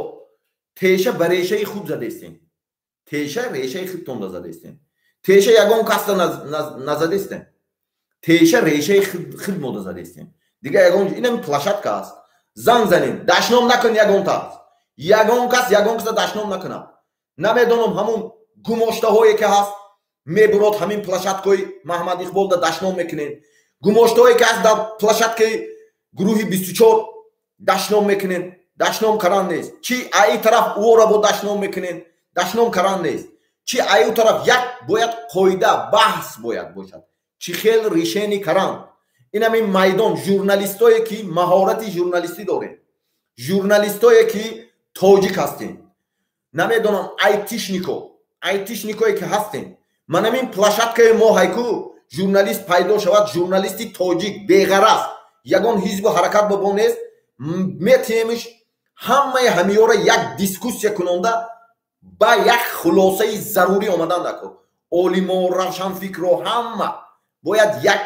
S1: теша ба решаи худ задестем, теша решаи худтон задестем, теша ягон каста назадестем, теша решаи худ мода задестем. дига ягон инам площадка аст, занг занем, дашном накун ягон таст, ягон кас дашном накунад. Намедонам ҳамун гумоштаҳое ки ҳаст мебурод ҳамин площадкаи Маҳмад Иқболда дашном мекунен. Гумоштаҳое ки ҳаст дар площадкаи гурӯҳи 24 дашном мекунен. Дашном каран нест. Чи аи тараф уора бо дашном мекунен. Дашном каран нест. Чи аи тараф як бояд қоида баҳс бояд бошад. Чи хел решени каран. ин ҳамин майдон журналистое ки маҳорати журналистӣ дорем. Журналистое ки тоҷик ҳастем. намедонам айтишникое ки ҳастем. ман ҳамин площадкаи мо ҳайку журналист пайдо шавад, журналисти тоҷик беғараз ягон ҳизбу ҳаракат бобо нест, метиемиш ҳамаи ҳамиёра як дискуссия кунонда ба як хулосаи зарурӣ омадан дакор. олимо, равшанфикро ҳама бояд як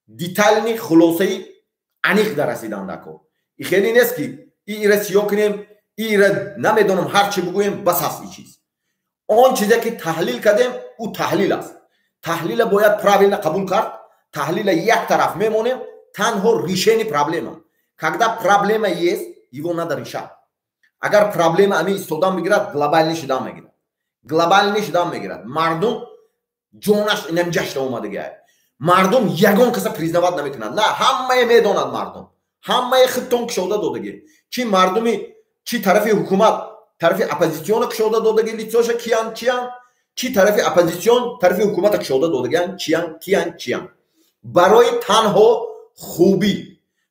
S1: детальни хулосаи аниқ дарасидан дакор. ихели нест ки ира сиё кунем, ира намедонам ҳарчи бигӯем бас аст и чиз. он чизе ки таҳлил кардем ӯ таҳлил аст. таҳлила бояд правилно қабул кард. таҳлила як тараф мемонем, танҳо решени проблема. Когда проблема есть, его надо решать. Агар проблема ами истодан мегирад, глобальный шудан мегирад. Глобальный шудан мегирад. Мардум ҷонаш намҷашта омадагай. Мардум ягон каса признават наметонад. На, ҳамае медонад мардум. ҳамае хиттон кушода додаги. Чи мардуми чи тарафи ҳукумат, тарафи оппозициона кушода додаги лицоша киян чиян, чи тарафи оппозицион, тарафи ҳукумата кушода додаган чиян. Барои танҳо хубӣ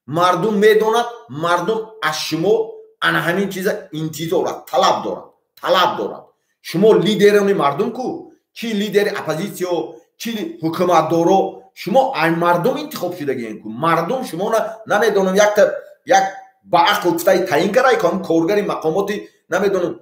S1: мардум медонад, мардум аз шумо ана ҳамин чиза интизорат, талаб дорад. шумо лидерони мардум ку, чи лидери оппозитсиё, чи ҳукуматдоро, шумо ай мардум интихоб шудагиен ку. мардум шумо намедонам як ба ақл гуфтаи таъин карай ку коргари мақомоти намедонам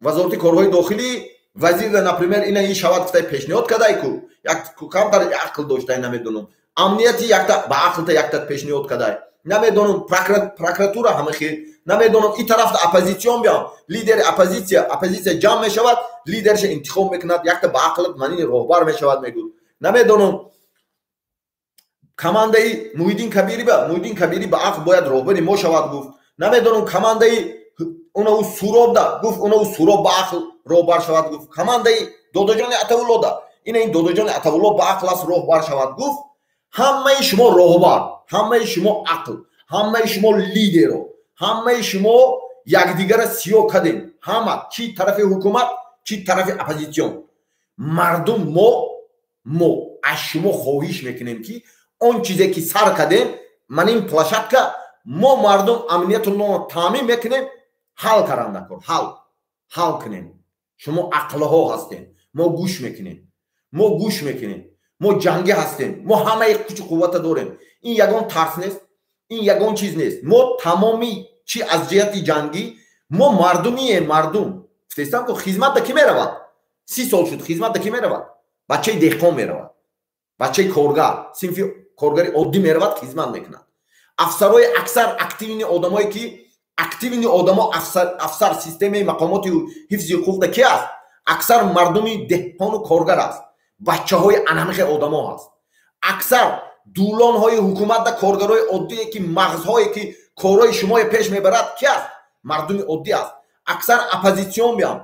S1: вазорати корҳои дохилӣ вазир например ина ин шавад гуфтаи пешниҳод кадай ку. як камтар ақл доштай намедонам. амнияти якта ба ақлта якта пешниҳод кадай. намедонам прокуратура ҳама хел. намедонам ин тарафта оппозитсион биям. лидери оппозитсия ҷамъ мешавад, лидерша интихоб мекунад, якта ба ақлат манини роҳбар мешавад мегӯд. намедонам командаи Муҳиддин Кабирӣ ба ақл бояд роҳбари мо шавад гуфт. намедонам командаи унау Суроб да гуфт, унау Суроб ба ақл роҳбар шавад гуфт. командаи Додоҷони Атавулло да ин Додоҷони Атавулло ба ақл аст роҳбар шавад гуфт. ҳамаи шумо роҳбар, ҳамаи шумо ақл, ҳамаи шумо лидеро, ҳамаи шумо якдигара сиё кардем. ҳама чи тарафи ҳукумат, чи тарафи оппозитсион. мардум мо аз шумо хоҳиш мекунем ки он чизе ки сар кардем, ман ин площадка мо мардум амниятро таъмин мекунем, ҳал каранда кор, ҳал кунем. шумо ақлҳо ҳастем, мо гӯш мекунем. мо ҷангӣ ҳастем, мо ҳамаи кучу қуввата дорем. ин ягон тарс нест, ин ягон чиз нест. мо тамоми чи аз ҷиҳати ҷангӣ мо мардумием. мардум фитестам ку хизмат да ки меравад? 30 сол шуд хизмат да ки меравад? бачаи деҳқон меравад, бачаи коргар, синфи коргари оддӣ меравад, хизмат мекунад. афсарои аксар активни одамое ки активни одамо афсар системаи мақомоти ҳифзи ҳуқуқда ки аст? аксар мардуми деҳқону коргар аст. бачаҳои анамиқи одамо ҳаст. аксар дулонҳои ҳукуматда коргарои оддие ки мағзҳое ки корҳои шумое пеш мебарад ки аст? мардуми оддӣ аст. аксар оппозитсион биям,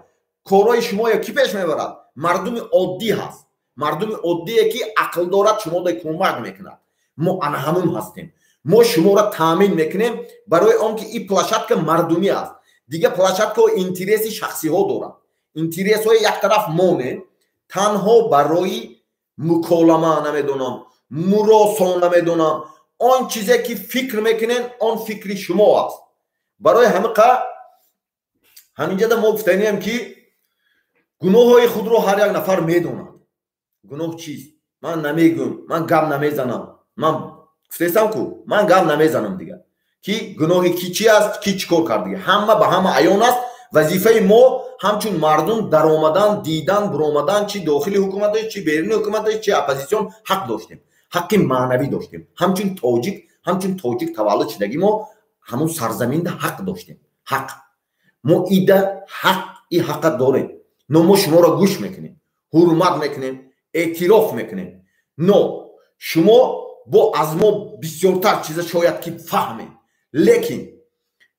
S1: корҳои шумое ки пеш мебарад? мардуми оддӣ ҳаст. мардуми оддие ки ақл дорад, шумода кӯмак мекунад. мо ана ҳамун ҳастем. мо шуморо таъмин мекунем барои он ки ин площадка мардумӣ аст. дига площадкаҳо интереси шахсиҳо дорад. интересҳои як тараф монем. танҳо барои муколама намедонам, муросон намедонам, он чизе ки фикр мекунен, он фикри шумо аст. барои ҳамиқа ҳаминҷада мо гуфтаем ки гуноҳҳои худро ҳар як нафар медонад. гуноҳ чист? ман намегӯм, ман гап намезанам. ман гуфтесам ку ман гап намезанам дига. ки гуноҳи ки чи аст, ки чӣ кор кард дига. ҳама ба ҳама аён аст. вазифаи мо ҳамчун мардум даромадан, дидан, буромадан, чи дохили ҳукумат дошт, чи беруни ҳукумат дошт, чи оппозитсион ҳақ доштем. ҳаққи маънавӣ доштем. ҳамчун тоҷик таваллуд шудаги мо ҳамун сарзаминда ҳақ доштем. ҳақ. мо ида ҳақ, и ҳақqa дорем. но мо шуморо гӯш мекунем, ҳурмат мекунем, эътироф мекунем. но шумо бо аз мо бисёртар чиза шояд ки фаҳмем. лекин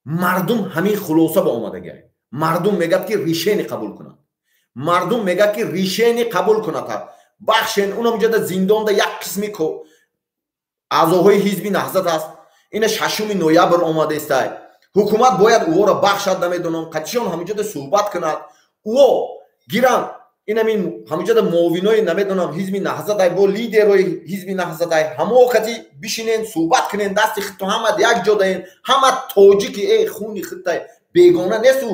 S1: мардум ҳамин хулоса ба омадагӣ мардум мегӯяд ки решение қабул кунад мардум мегӯяд ки решение қабул кунад бахшен унамҷода зиндонда як қисми аъзоҳои ҳизби наҳзат аст ина 6 ноябр омадааст ҳукумат бояд ӯро бахшад намедонам қатишон ҳамҷода суҳбат кунад ӯ гиранд инамин ҳамҷода муовинои намедонам ҳизби наҳзатай бо лидерои ҳизби наҳзатай ҳамо кати бишинен суҳбат кунен дасти хитто ҳама як ҷо даен ҳама тоҷики хуни хиттай бегона нест ӯ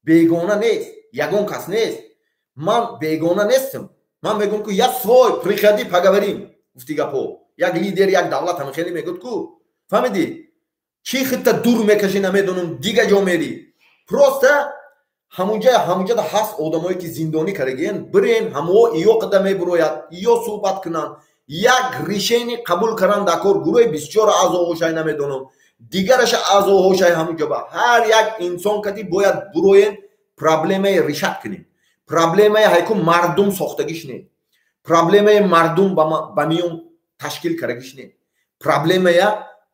S1: бегона нест ягон кас нест ман бегона нестам ман мегӯям ки я свой приходи поговорим гуфти гапо як лидер як давлат ҳамихели мегӯд ку фаҳмидӣ чӣ хитта дур мекашӣ намедонам дига ҷо мери просто ҳамунҷода ҳаст одамое ки зиндонӣ карагиен бирен ҳамо иё қида мебирояд иё суҳбат кунанд як решение қабул кардан дар кор гурӯҳи 24 аъзоҳошай намедонам дигараша аъзоҳошай ҳамунҷо ба ҳар як инсон кади бояд бироен проблемаи решат кунем проблемаи ҳайку мардум сохтагиш не проблемаи мардум ба миён ташкил карагиш не проблемая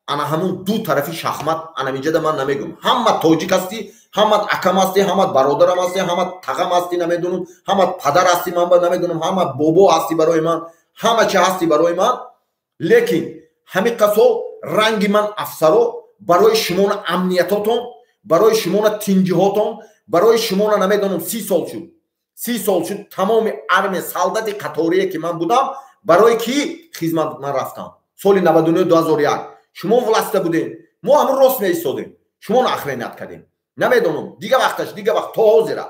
S1: ана ҳамун ду тарафи шахмат анаминҷода ман намегӯям ҳама тоҷик ҳастӣ ҳамат акам ҳастӣ ҳамат бародарам ҳастӣ ҳамат тағам ҳастӣ намедонам ҳамат падар ҳастӣ ман намедонам ҳамат бобо ҳастӣ барои ман ҳама чӣ ҳастӣ барои ман лекин ҳамин қасо ранги ман афсаро барои шумона амниятотон барои шумона тинҷиҳотон барои шумона намедонам 30 сол шуд тамоми армия солдати қаторие ки ман будам барои ки хизмат ман рафтам соли 99 2001 шумо властда будем мо ҳамун рост меистодем шумоно ахранiyat кардем намедонам дига вақташ дига вақт то ҳозира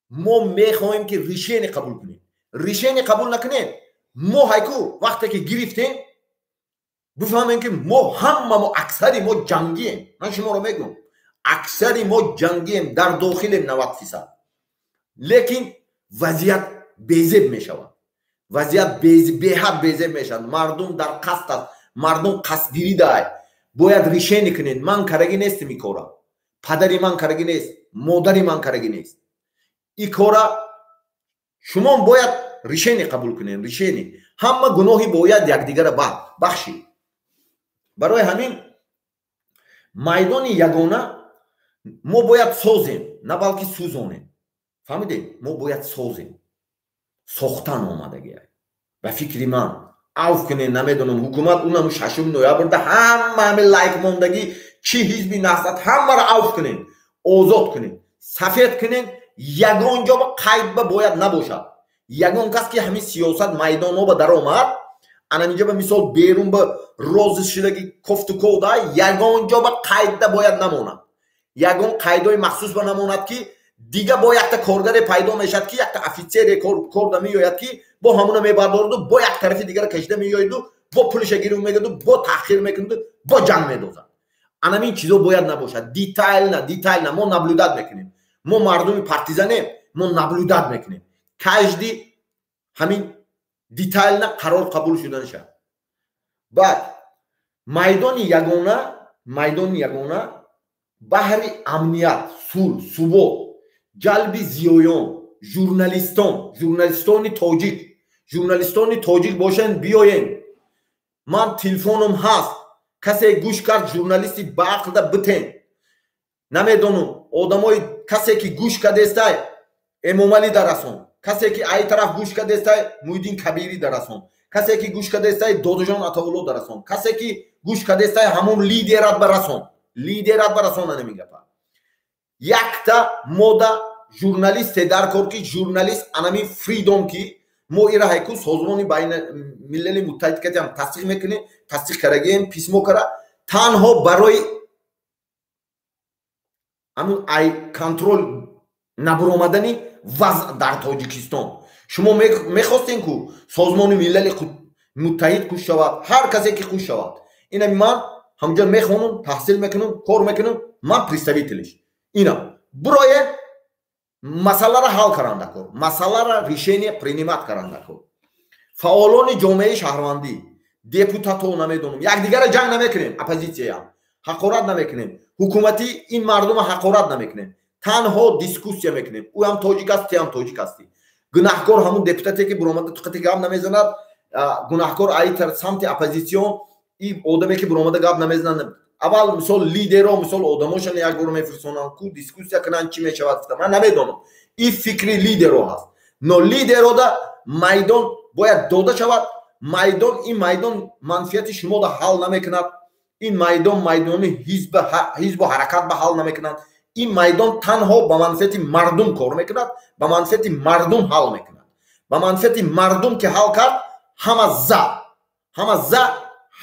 S1: мо мехоҳем ки решение қабул кунем решение қабул накунем мо ҳайку вақте ки гирифтем бифаҳмем ки мо ҳамамо аксари мо ҷангием ман шуморо мегӯям аксари мо ҷангием дар дохилем 90%. лекин вазият безеб мешавад вазият беҳад безеб мешавад мардум дар қасд аст мардум қасдгирӣ дай бояд решение кунед ман карагӣ нестам и кора падари ман карагӣ нест модари ман карагӣ нест и кора шумо бояд решение қабул кунед решение ҳама гуноҳи бояд якдигара бахшед барои ҳамин майдони ягона мо бояд созем на балки сӯзонем фаҳмидем мо бояд созем сохтан омадагӣ ба фикри ман авф кунен намедонам ҳукумат унам 6 ноябрда ҳамаи лайк мондагӣ чӣ ҳизби наҳзат ҳамаро авф кунен озод кунен сафед кунен ягон ҷо қайдба бояд набошад ягон кас ки ҳамин сиёсат майдоноба даромад анаминҷа ба мисол берун ба розишидаги кофту кода ягон ҷо ба қайдда бояд намонад ягон қайдои махсус ба намонад ки дига бо якта коргаре пайдо мешад ки якта офитсере корда меояд ки бо ҳамуна мебардораду бо як тарафи дигара кашида меояду бо пулиша гириф мегаду бо таъхир мекунду бо ҷанг медозад анамин чизо бояд набошад детайлна мо наблюдат мекунем мо мардуми партизанем мо наблюдат мекунем кажди ҳамин детайлна қарор қабул шуданаша баъд майдони ягона баҳри амният сулҳ субот ҷалби зиёён журналистони тоҷик бошанд биёен ман телефонам ҳаст касе гӯш кард журналисти баақлда битен намедонам одамои касе ки гӯш кардестай эмомалӣ дарасон касе ки ай тараф гӯш кардестай муҳиддин кабирӣ дарасон касе ки гӯш кардестай додуҷон атаулло дарасон касе ки гӯш кардестай ҳамон лидерат барасон анамигапа якта мода журналисте дар кор ки журналист анами фридом ки мо ира ҳайку созмони байналмилали муттаҳид кардем тасдиқ мекунем тасдиқ карагем писмо кара танҳо барои ҳамин ай контрол набуромадани вазъ дар тоҷикистон шумо мехостем ку созмони милали муттаҳид куш шавад ҳар касе ки куш шавад инами ман ҳамҷо мехонам таҳсил мекунам кор мекунам ман представителиш ина бурое масъаларо ҳал каранда кор масъаларо решение принимат каранда кор фаъолони ҷомеаи шаҳрвандӣ депутатҳо намедонам якдигара ҷанг намекунем оппозитсияам ҳақорат намекунем ҳукумати ин мардума ҳақорат намекунем танҳо дискуссия мекунем ӯ ҳам тоҷик аст ти ҳам тоҷик ҳастӣ гунаҳкор ҳамун депутате ки биромада туқати гап намезанад гунаҳкор аитар самти оппозитсион и одаме ки биромада гап намезанад аввал мисол лидерҳо мисол одамошон як бор мефирсонанд ку дискуссия кунанд чӣ мешавад гуфта ман намедонам ин фикри лидерҳо ҳаст но лидерҳода майдон бояд дода шавад майдон ин майдон манфиати шуморо ҳал намекунад ин майдон майдони ҳизбу ҳаракат ба ҳал намекунад ин майдон танҳо ба манфиати мардум кор мекунад ба манфиати мардум ҳал мекунад ба манфиати мардум ки ҳал кард ҳама за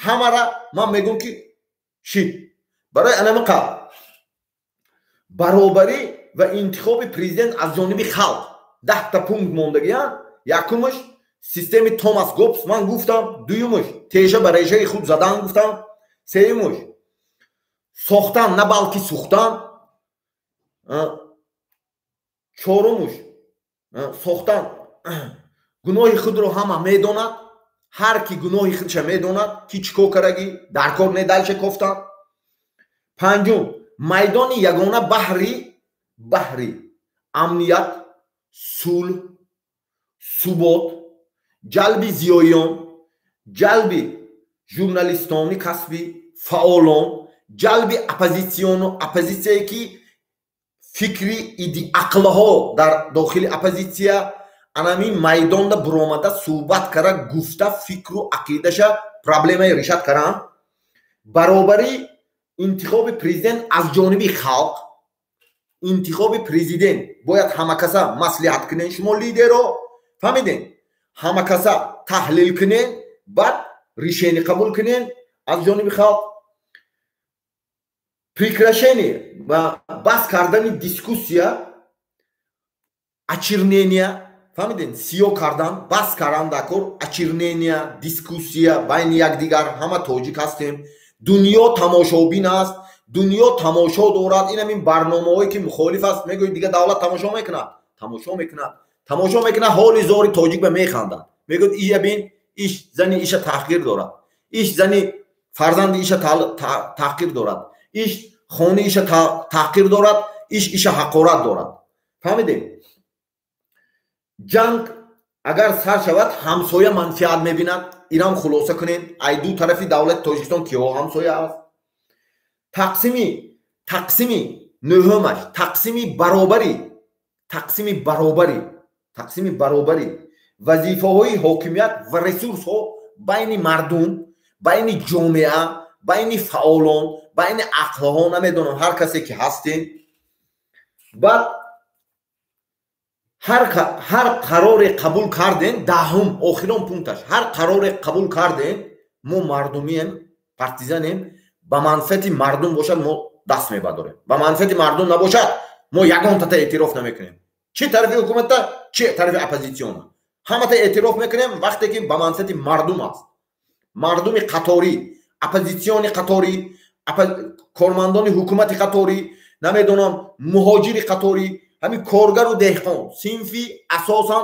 S1: ҳамара ман мегӯм ки шид барои анамиқа баробарӣ ва интихоби президент аз ҷониби халқ 10 пункт мондагиянд якумаш системи Томас Гоббс ман гуфтам дуюмаш теша ба решаи худ задан гуфтам сеюмаш сохтан на балки сухтан чорумаш сохтан гуноҳи худро ҳама медонад ҳар ки гуноҳи худша медонад ки чӣ кор карагӣ дар кор недал шекофтан панҷум майдони ягона баҳри амният сулҳ субот ҷалби зиёиён ҷалби журналистони касбӣ фаъолон ҷалби оппозитсияе ки фикри идиақлҳо дар дохили оппозитсия анамин майдонда буромада суҳбат кара гуфта фикру ақидаша проблемаи решат каранд баробари интихоби президент аз ҷониби халқ интихоби президент бояд ҳамакаса маслиҳат кунен шумо лидерҳо фаҳмиден ҳамакаса таҳлил кунен баъд решение қабул кунен аз ҷониби халқ прекращение ва баҳс кардани дискуссия очернения фаҳмиден сиё кардан баҳс кардан дар кор очернения дискуссия байни якдигар ҳама тоҷик ҳастем дунё тамошобин аст дунё тамошо дорад ин ҳамин барномаҳое ки мухолиф аст мегӯяд дига давлат тамошо мекунад ҳоли зори тоҷик ба механдад мегӯяд ия бин иш зани иша таҳқир дорад иш зани фарзанди иша таҳқир дорад иш хони иша таҳқир дорад иша ҳақорат дорад фаҳмидем ҷанг агар сар шавад ҳамсоя манфиат мебинад инам хулоса кунем ай ду тарафи давлати тоҷикистон киҳо ҳамсоя аст тақсими нӯҳумаш тақсими баробари вазифаҳои ҳокимият ва ресурсҳо байни мардум байни ҷомеа байни фаъолон байни ақлҳо намедонам ҳар касе ки ҳастем баъд ҳар қароре қабул кардем даҳум охирон пункташ ҳар қароре қабул кардем мо мардумием партизанем ба манфиати мардум бошад мо даст мебардорем ба манфиати мардум набошад мо ягонтата эътироф намекунем чӣ тарафи ҳукумата чӣ тарафи оппозитсиона ҳамата эътироф мекунем вақте ки ба манфиати мардум аст мардуми қаторӣ оппозитсиони қаторӣ кормандони ҳукумати қаторӣ намедонам муҳоҷири қаторӣ ҳамин коргару деҳқон синфи асосан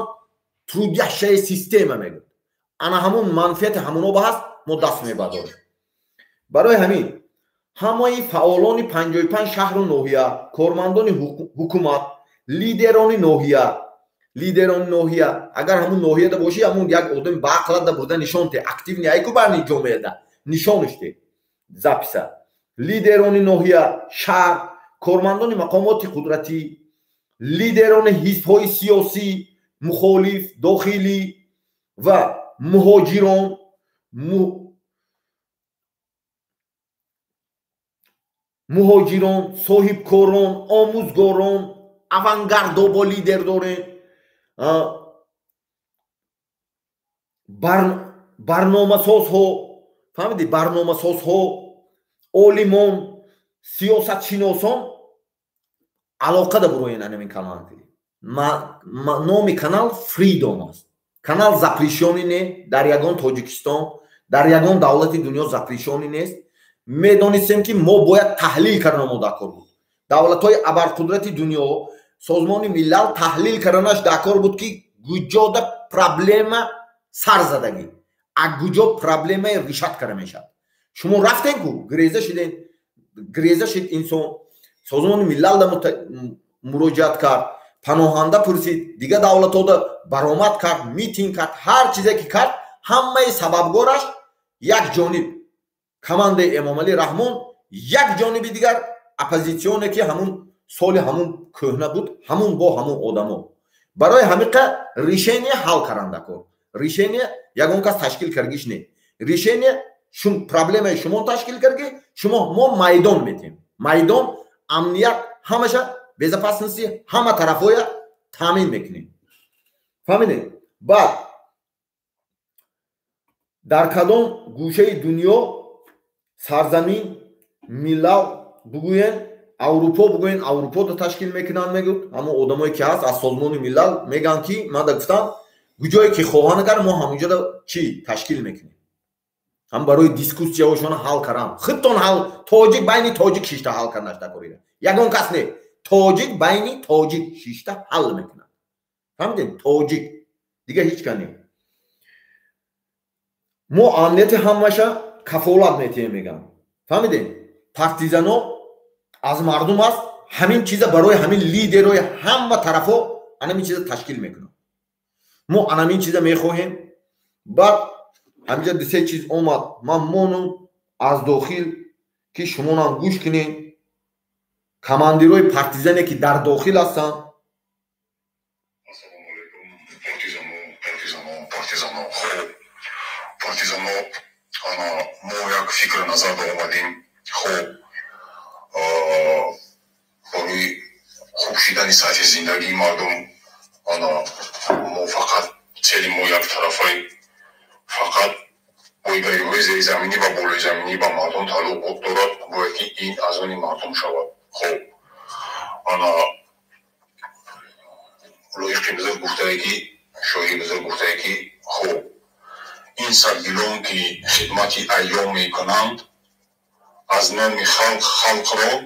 S1: трудящаи система мегӯяд ана ҳамун манфиати ҳамуноба ҳаст мо даст мебардорем барои ҳамин ҳамаи фаъолони 55 шаҳру ноҳия кормандони ҳукумат лидерони ноҳия агар ҳамун ноҳияда бошӣ ҳамун як одами баақлада бурда нишонте активни айку барни ҷомеада нишониште записа лидерони ноҳия шаҳр кормандони мақомоти қудратӣ лидерони ҳизбҳои сиёсӣ мухолиф дохилӣ ва муҳоҷирон соҳибкорон омӯзгорон авангардо бо лидер дорем барномасозҳо фаҳмиди барномасозҳо олимон сиёсатшиносон алоқа да буроен анамин канал номи канал фридом аст канал запрещёнӣ не дар ягон тоҷикистон дар ягон давлати дунё запрещёнӣ нест медонистем ки мо бояд таҳлил кардан мо дар кор буд давлатҳои абарқудрати дунё созмони милал таҳлил карданаш дар кор буд ки куҷода проблема сар задагӣ аз куҷо проблемаи решат кара мешавад шумо рафтен ку гиреза шид инсон созмони милал да муроҷиат кард паноҳанда пурсид дига давлатҳода баромад кард митинг кард ҳар чизе ки кард ҳамаи сабабгораш як ҷониб командаи Эмомалӣ Раҳмон یک جانب دیگر اپوزیسیونه که همون سال همون کهنه بود، همون با همون آدما برای همین ریشینی حل کرنده کن. ریشینی یگان کس تشکیل کرگیش نه. ریشینی شما پرابلم شما تشکیل کرگی، شما ما میدان میتیم. میدان امنیت همشه безопасности همه طرفای تامین میکنیم. فهمیدین؟ بعد در کدام گوشه دنیا سرزمین ملل بگوین اروپا بگوین اروپا رو تشکیل میکنن میگوید اما آدمایی که هست از سازمان ملل میگن که من گفتم کجایی که خواهان اگر ما همونجا رو چی تشکیل میکنیم. هم برای دیسکوسیاشون حل کردن. خودتون حل تاجیک بین تاجیک شیشتا حل کردنش نکردید. یگان کس نه. تاجیک بین تاجیک شیشتا حل میکنن. فهمیدین؟ تاجیک دیگه هیچ کنی. ما امنیت همشه کفالت میتیم میگم. فهمیدین؟ پارتیزانا از مردم است، همین چیزا برای همین لیدرای همه طرفا همین چیزا تشکیل میکنن. ما همین چیزا میخواهیم. بعد همینجا سه چیز اومد. من مونم از داخل که شما هم گوش کنین. کماندیروی پارتیزانی که در داخل هستن.
S2: پارتیزانو ما یک فکر نظر اومدیم. خب برای خوب شدن سطح زندگی مردم ما فقط цели ما یک طرفای فقط بایگاهی‌های زیر زمینی و بالای زمینی با مردم تعلق دارد، باید که این از آن مردم شود. خب لایق بزرگ گفته که شاعر بزرگ گفته که خب این سرگیران که خدمت ایام میکنند از نام خلق را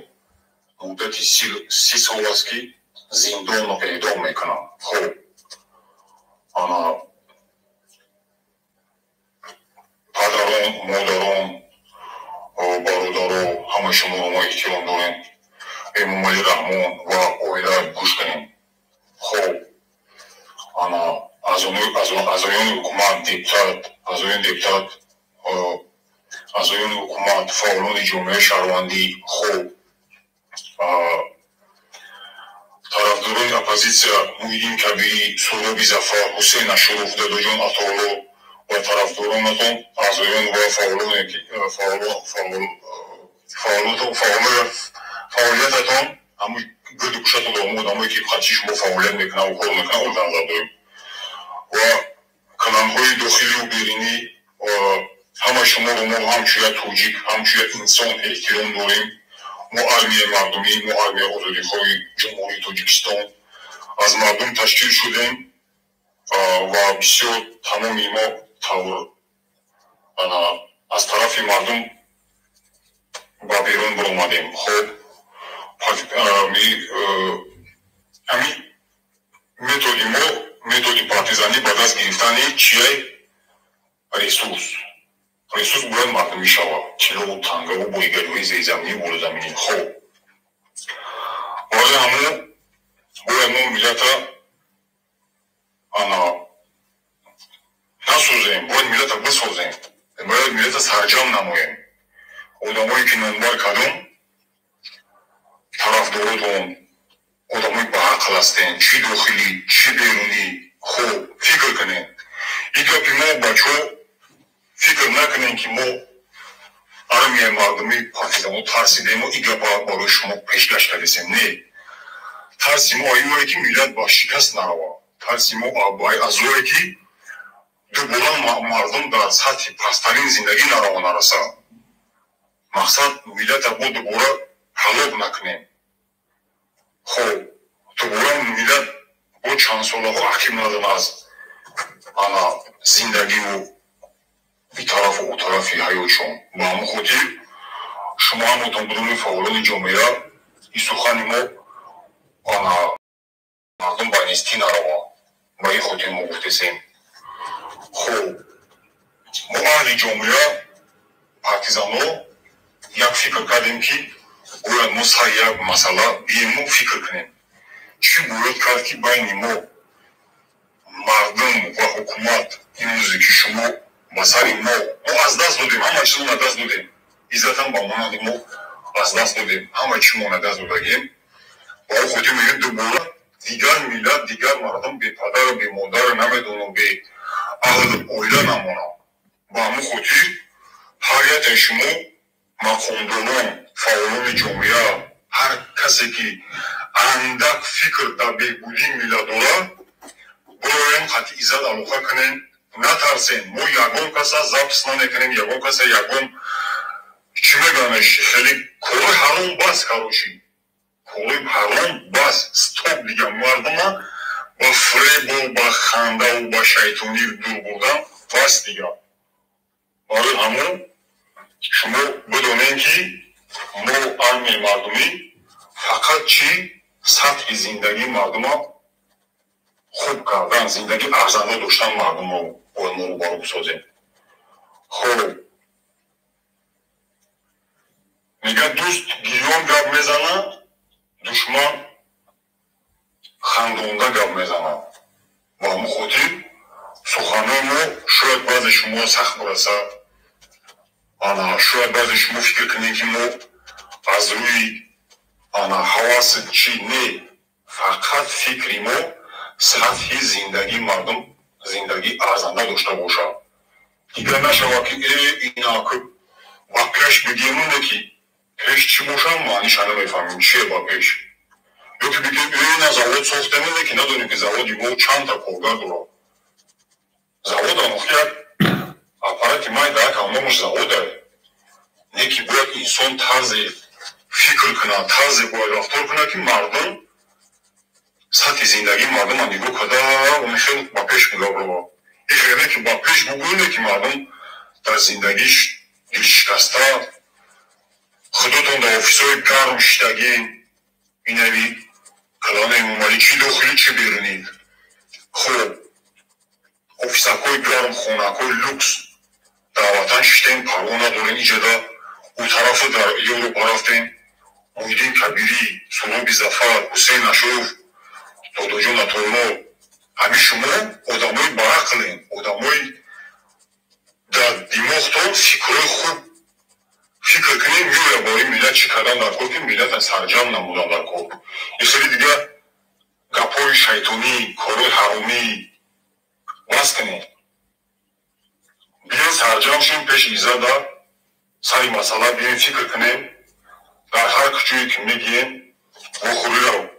S2: مدت 30 سال است که زندان را اعدام میکنند. خب پدران، مادران، برادران همه شما را ما احترام داریم. امام علی رحمان و اویده گوش کنیم. خب از آیان حکومت دیپتات از آیان حکومت فعالان جامعه شهروندی خب طرفداران اپوزیسیا محیدین کبیری، سهراب ظفر، حسین اشرف، داداجان عطاالله و طرفدارانتان اعضایان و فعالیتتان همون گرد گوشت و دامو آدمایی که خدشی شما فعالیت میکنن و کار میکنن اون نظر داریم و کلمهای داخلی و بیرونی و همه شما رو ما همچوی توجیک همچوی انسان احترام داریم. ما آرمیه مردمی، ما آرمیه آزادیخواه جمهوری تاجیکستان از مردم تشکیل شدیم و بسیار تمامی ما از طرف مردم با بیرون برآمدیم. خب همین متدی ما متدی پارتیزانی با دست گرفتن چیه؟ ریسورس باید مردمی شود. تیلا و تنگه و بایگاهی‌های زیر زمینی و بالا زمینی. خب برای همون باید ما ملت نسوزیم، باید ملت بسازیم، باید ملت سرجم نماییم. آدمایی که نمبر کدام طرفداراتون آدمای با عقل هستین، چی داخلی چی بیرونی. خب فکر کنین. این گپی ما بچه‌ها فکر نکنین که ما آرمیه مردمی پارتیزانو ترسیدیم و این گپا برای شما پیشکش کردیم. نه، ترسیم آیوری که ملت با شکست نرود، ترسیم ازوری که دوباره مردم در سطح پسترین زندگی نرسد. مقصد ملت با دوباره هلاک نکنیم. خب دوباره ملت با چند ساله ها حکیم ندن از زندگی و بی طرف و او طرفی حیاتشون. با همون خاطر شما همونتان بدون فعالان جامعه این سخن ما مردم با نیستی نروا با این خاطر ما گفتیم. خب ما اهل جامعه پارتیزانا یک فکر کردیم که باید ما سر یک مسئله بیاییم فکر کنیم. چی باید کرد که بین ما مردم و حکومت امروزی که شما با سر ما از دست دادیم، همه چیز از دست دادیم. عزت هم با مانند ما از دست دادیم، همه چی مانده از دادیم. با خودی میگه دوباره دیگر میلت، دیگر مردم بی پدر و بی مادر نمیدونم، بی اهل اویله نمونم. با همون خودی حقیقت شما مقامدانان، فعالان جامعه، هر کسی که اندک فکر در بهبودی میلت داره برایم قطعی ایزد علاقه کنین، نترسین. ما یگان کس ضبط نکنیم، یگان کس یگان چی میگنش خیلی کار حرام بس کارشی، کار حرام بس ستوب دیگه. مردم با فریب و با خنده و با شیطانی دور بردن بس دیگه. برای همون شما بدونین که ما ارمی مردمی فقط چی سطح زندگی مردم خوب کردن، زندگی ارزنده داشتن مردم رو باید ما رو بارو بسازیم. خب میگه دوست گیران گپ میزنه، دشمن خندونده گپ میزنه. با همون خودی سخنهای ما شاید بعض شما سخت برسه، شاید بعض شما فکر کنید که ما از روی حواس چی نه، فقط فکری ما سطح زندگی مردم زندگی ارزنده داشته باشه. دیگر نشوه که اینا که با پیش بگیمونه که پیش چی باشه معنیش نمیفهمیم چیه با پیش. یا که بگیم این زواد ساخته میده که نداریم که زوادی ما چند تا کارگر داره. زواد آموخی یک اپاراتی مای در کاملمش زواد داره. نه که باید انسان طرز فکر کنه، طرز باید رفتار کنه که مردم سطح زندگی مردم هم نگاه کده و خیلی با پیش میگاه رو. این خیلی که با پیش بگوینه که مردم در زندگیش دل شکسته، خودتون در آفیسای گرم شدگین، اینوی کلان امومالی چی داخلی چی بیرونید. خب آفیساکای گرم، خوناکای لوکس در وطن شدین، پروا ندارین. اینجا در اون طرف در یوروپا رفتین، محیدین کبیری، سروبی زفر، حسین اشرف، دادا جان اتورنو، همین شما آدمای بعقلین، آدمای در دماغتان فکرهای خوب فکر کنیم میره برای ملت چی کردن در کار که ملت از سرجم نمودن در کار. یه سری دیگه گپای شیطانی، کارهای حرامی بس کنیم. بیاین سرجم شیم پیش ایزد در سری مسئله بیاین فکر کنیم، در هر کجایی که میگیم بخوری رو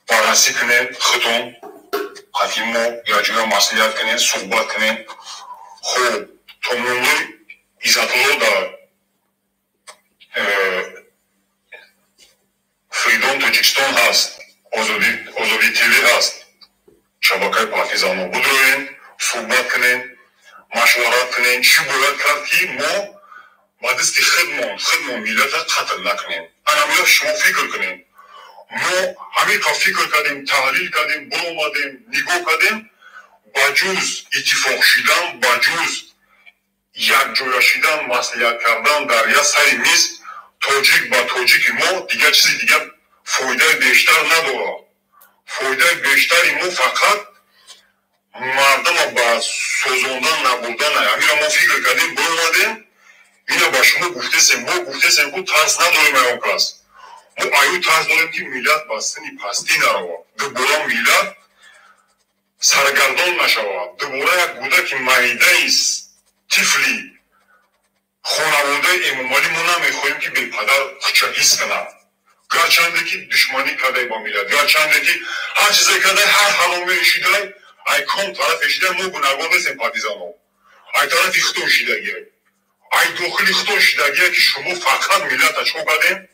S2: بررسی کنیم، خودتون حتیم ما یا جویا مسئولیت کنیم، صحبت کنیم. خب تمامی ایزدها در فریدون تاجیکستان هست، آزادی تیوی هست، شبکه پارتیزان ها بدروین، صحبت کنین، مشورت کنین، چی باید کرد که ما بعد از که خدمون ملت قتل نکنیم. همین شما فکر کنین. ما همین که فکر کردیم، تحلیل کردیم، برآمدیم، نگاه کردیم، بجز اتفاق شدن، بجز یک جای شدن، مصلحت کردن در یک سری میز تاجیک با تاجیک ما دیگه چیزی دیگه فایده بیشتر نداره. فایده بیشتری ما فقط مردم با سوزوندن نبودن. همین ما فکر کردیم برآمدیم، اینو با شما گفتیم، ما گفتیم که ترس نداریم ایون کس. ما ایو ترس داریم که ملت بستنی پستی نرود، دوباره ملت سرگردان نشود، دوباره یک کودک معیده است طفلی خانواده امومالی ما نمیخواهیم که به پدر خچگیز کنند. گرچنده که دشمنی کرده با ملت، گرچنده که هر چیزی کرده، هر حرامی شده، ای کام طرف شده، ما گناهگار نیستیم پارتیزان ها. ای طرف اختون شدگیه، ای داخل اختون شدگیه که شما فقط ملت چو کردیم.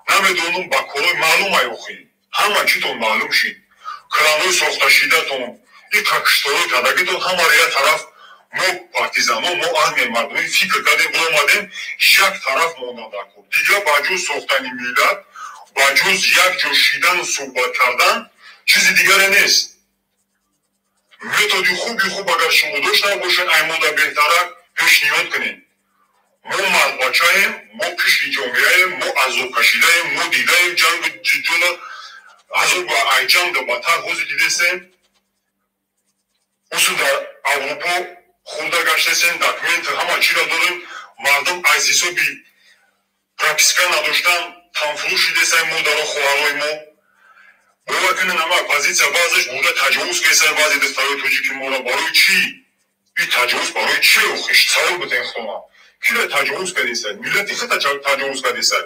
S2: نمیدونم با کارای معلوم ایوخی، همه چیتون معلوم شید. کرانوی ساخته شده تون، این ککشتارای کدگیتون همه یک طرف ما پارتیزان ها، ما ارمی مردمی فکر کردیم برآمدیم یک طرف ماندن در کار. دیگه بجز ساختن ملت، بجز یک جا شیدن و صحبت کردن چیزی دیگری نیست. متدی خوب اگر شما داشته باشین ای مدت بهتره پیشنهاد کنین. ما مرد بچه ایم، ما پیش جامعه ایم، ما عذاب کشیده ایم، ما دیده ایم جنگ جدول عذاب و ای جنگ در بدتر حوضی دیده سیم. اصول در اروپا خورده گشته سیم، دکمنت همه چی را داریم. مردم از حسابی прописка надоштан танфурӯши десай мо дар хоҳарои мо бовар кунед ама позиция баъзеш буда таҷовуз кесай баъзе дастарои тоҷики мора барои чӣ и таҷовуз барои чӣ охиш савол битен худома кира таҷовуз кардесай миллати хита таҷовуз кардесай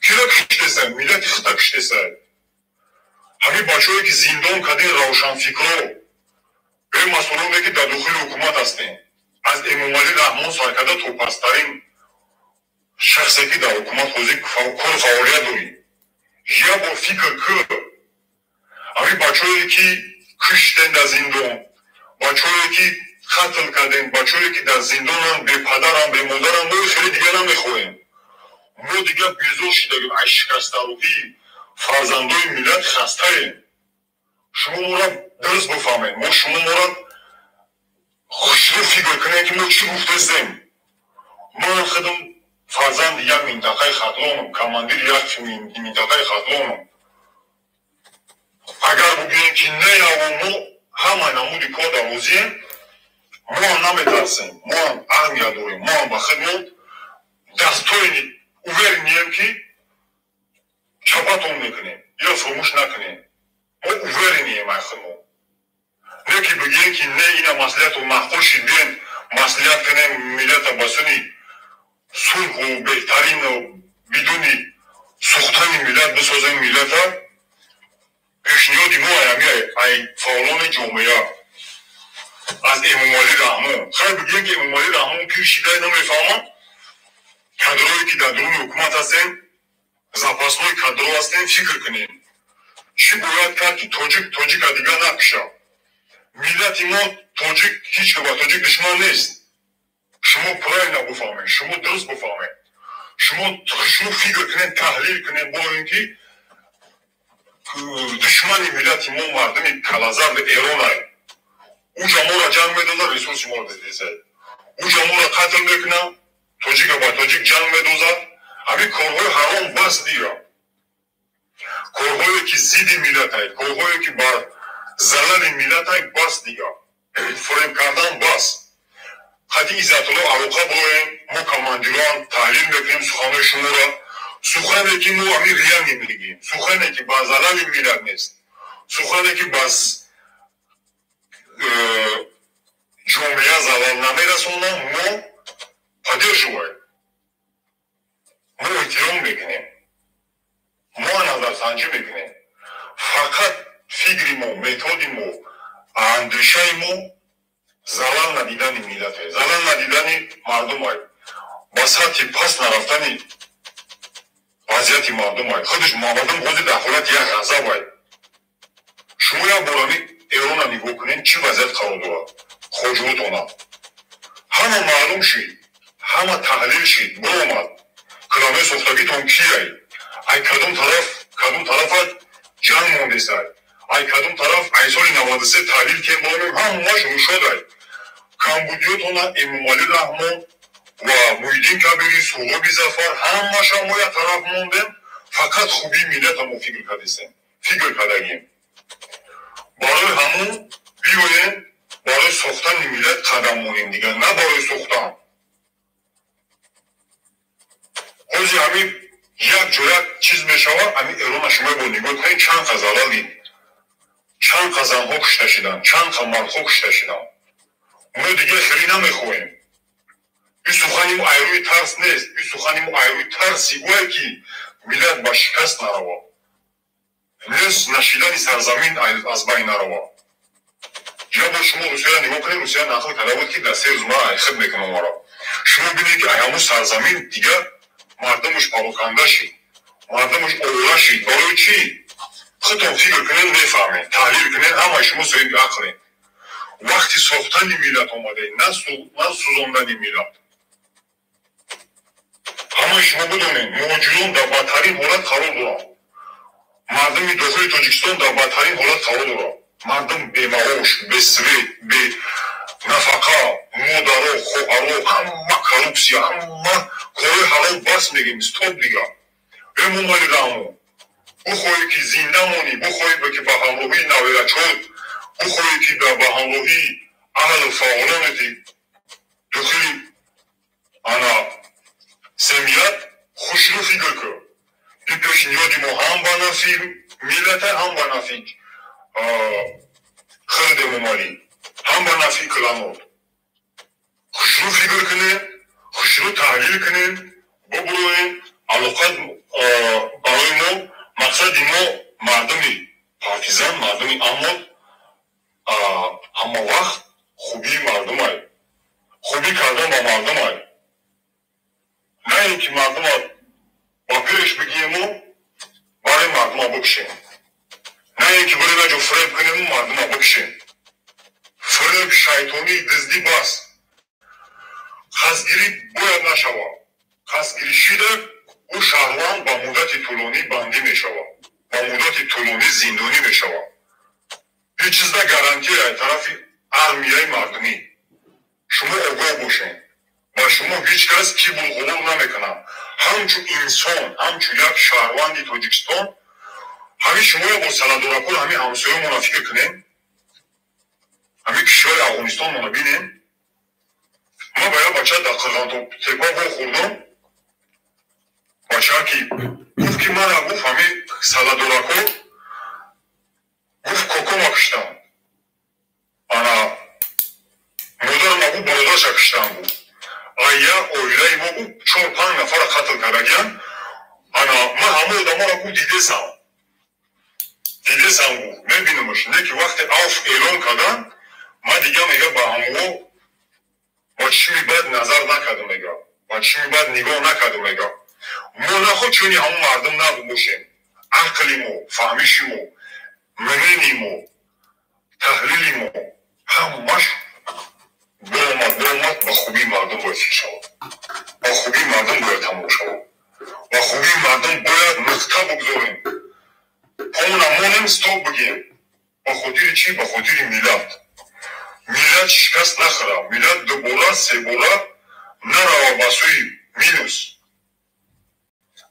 S2: кира киштесай миллати хита киштесай ҳамин бачаҳое ки зиндон кардин равшанфикро бе масъулоне ки дар дохили ҳукумат ҳастем аз эмомалӣ раҳмон сар карда то пасттарин шахсе ки дар ҳукумат ҳозир кор фаъолият дорӣ я бор фикр кӯ ҳамин бачаҳое ки киштен дар зиндон бачаҳое ки қатл кардем бачаҳое ки дар зиндонанд бепадаранд бемодаранд мо хеле дигар намехоҳем мо дигар безор шудагем аз шикастароҳии фарзандои миллат хастаем шумо моро дуруст бифаҳмед мо шумо моро хушрӯ фикр кунем ки мо чӣ гуфтастем ман худам фарзанди як минтақаи хатлонам командири як минтақаи хатлонам агар бигӯем ки не мо ҳамаи намуди кор дар ҳозием мо ҳам наметарсем мо ҳам армия дорем мо ҳам ба хидмат дастҳои уверением ки чапатон мекунем ё фурӯмӯш накунем мо уверением ай худмо не ки бигӯем ки не ина маслиҳату маъқул шид бием маслиҳат кунем миллата ба суни сулҳу беҳтарину бидуни сӯхтани миллат бисозем миллата пешниҳоди мо ай фаъолони ҷомеа аз эмомалӣ раҳмон хай бигӯем ки эмомалӣ раҳмон пиршидай намефаҳмад кадрое ки дар дуруни ҳукумат ҳастем запасҳои кадро ҳастем фикр кунем чӣ бояд кард ки тоҷика дигар накушад миллати мо тоҷик ҳеҷ ки ба тоҷик душман нест шумо правильно бифаҳмед шумо дуруст бифаҳмед шумо фикр кунед таҳлил кунед боем ки душмани миллати мо мардуми калазарди эронай ӯ ҷаморо ҷанг медозад ресурси моро дезад ӯ ҷаморо қатл мекунад тоҷика ба тоҷик ҷанг медозад ҳамин корҳои ҳаром бас дигар корҳое ки зидди миллатай корҳое ки бар залали миллатай бас дигар фурем кардан бас хати иззатулло алоқа боем мо командирон таҳлил мекунем суханои шуморо сухане ки мо ҳамин реалне мегӯем сухане ки ба залали миллат нест сухане ки ба ҷомеа залал намерасонам мо поддерживаем мо эҳтиром мекунем мо назарсанҷӣ мекунем фақат фикри мо методи мо андешаи мо залал надидани миллате залал надидани мардумай ба сатҳи паст нарафтани вазъияти мардумай худаш мардум ҳозир дар ҳолати як ғазабай шумо як борами эрона нигоҳ кунед чӣ вазъият қарор дорад хоҷиотона ҳама маълум шид ҳама таҳлил шид биромад кӯламе сохтагитон кияй ай кадом тарафа ҷанг мондесай ай кадом тараф ай соли 93 таҳлил кен боремем ҳамааш рӯшодай камбудиётона эмомалӣ раҳмон ва муҳиддин кабири соҳиби зафар ҳамаша мо як тараф мондем фақат хубии миллата мо фикр кардесем фикр кардагем барои ҳамон биёем барои сохтани миллат қадам монем дигар на барои сохтан ҳозир ҳамин як ҷояк чиз мешавад ҳамин эрона шумо бо нигоҳ кунед чанд қа залали чанд қа занҳо кушта шиданд чанд қа мардҳо кушта шиданд мо дигар хеле намехоҳем ин сухани мо айрӯи тарс нест ин сухани мо айрӯи тарси гӯе ки миллат ба шикаст наравад нест нашидани сарзамин аз байн наравад ҷа бо шумо русияро нигоҳ кунед русия нақл карда буд ки дар се рӯз ман айхид мекунам маро шумо бинед ки ай ҳамун сарзамин дигар мардумаш пароканда шид мардумаш овора шид барои чӣ худтон фикр кунед мефаҳмед таҳлил кунед ҳамаи шумо соҳиби ақлед вақти сохтани миллат омадаед на сӯзондани миллат ҳамаи шумо бидонед муҳоҷирон дар бадтарин ҳолат қарор доранд мардуми дохили тоҷикистон дар бадтарин ҳолат қарор доранд мардум бемаош бесвед бенафақа модаро хоҳаро ҳама коррупсия ҳама кори ҳаром бас мегӯем стоп дигар эмомалӣ раҳмон бихоҳӣ ки зинда монӣ бихоҳӣ ки ба ҳамроҳии наварачот бихоҳӣ ки ба ҳамроҳии аҳлу фаъолонати дохили ана семият хуш нафи хирд эмомалӣ, ҳам ба нафи каланот. хушрӯ фикр кунед, хушрӯ таҳлил кунед, бубуроед. алоқат барои мо, мақсади мо мардуми партизан, мардуми амол ҳама вақт хубии мардумай, хубӣ кардан ба мардумай. На ин ки мардума ба пеш бигиему барои мардума бикушем. На ин ки барои наҷо фреб кунему мардума бикушем. фреб, шайтонӣ, диздӣ бас. қасдгирӣ бояд нашавад. қасдгирӣ шуда ӯ шаҳрванд ба муддати тӯлонӣ бандӣ мешавад, ба муддати тӯлонӣ зиндонӣ мешавад. ҳеҷ чиз на гарантияи тарафи армияи мардумӣ. шумо огоҳ бошед. ба шумо ҳеҷ кас кибру ғурур намекунад. ҳамчун инсон, ҳамчун як шаҳрванди Тоҷикистон, ҳамин шуморо бо саладоракон ҳамин ҳамсоямона фикр кунем, ҳамин кишвари Афғонистонмона бинем. ман ба як бача дар Қирғантепа вохӯрдам. бача ки гуфт ки мана гуфт ҳамин саладорако гуфт кокома киштанд. ана модарма гуфт бародарша киштанд гуфт. ая оилаи мо гуфт 4-5 нафара қатл кардагиянд. ана ман ҳама одаморо гуфт дидесам гуфт. мебинамаш не ки вақте авф эълон карданд, ман дига мега ба ҳамао ба чишми бад назар накардам, мега ба чишми бад нигоҳ накардам, мега мо наход чуни ҳама мардум набошем. ақли мо, фаҳмиши мо, мнени мо, таҳлили мо ҳамаш боомад ба хубии мардум бояд фикр шавад. ба хубии мардум бояд ҳамоҳ шавад. ба хубии мардум бояд нуқта бигзорем. ҳамон намонем стоп бигем. ба хотири чӣ? ба хотири миллат. миллат шикаст нахӯрад. миллат дубора себора нарава ба сӯи минус.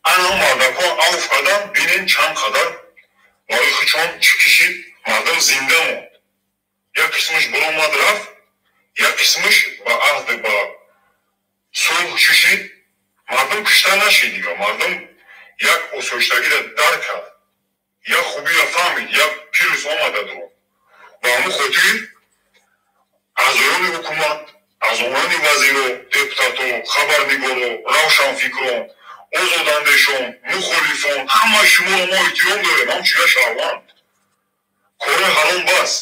S2: ана мардакон авф кардан, бинем чанд қадар барои хучон чӣ кишид, мардум зинда монд. як қисмаш баромад рафт, як қисмаш ба аҳд ба сулҳ чӯшид. мардум кушта нашид дига. мардум як осоиштагиро дарк кард, як хубиро фаҳмид, як пирӯз омада дурод. ба ҳамон хотир аъзоёни ҳукумат, аъзоёни вазиро, депутатҳо, хабарнигоро, равшанфикрон, озодандешон, мухолифон, ҳама шуморо мо эҳтиром дорем. ҳамчун як шаҳрванд. кори ҳаром бас.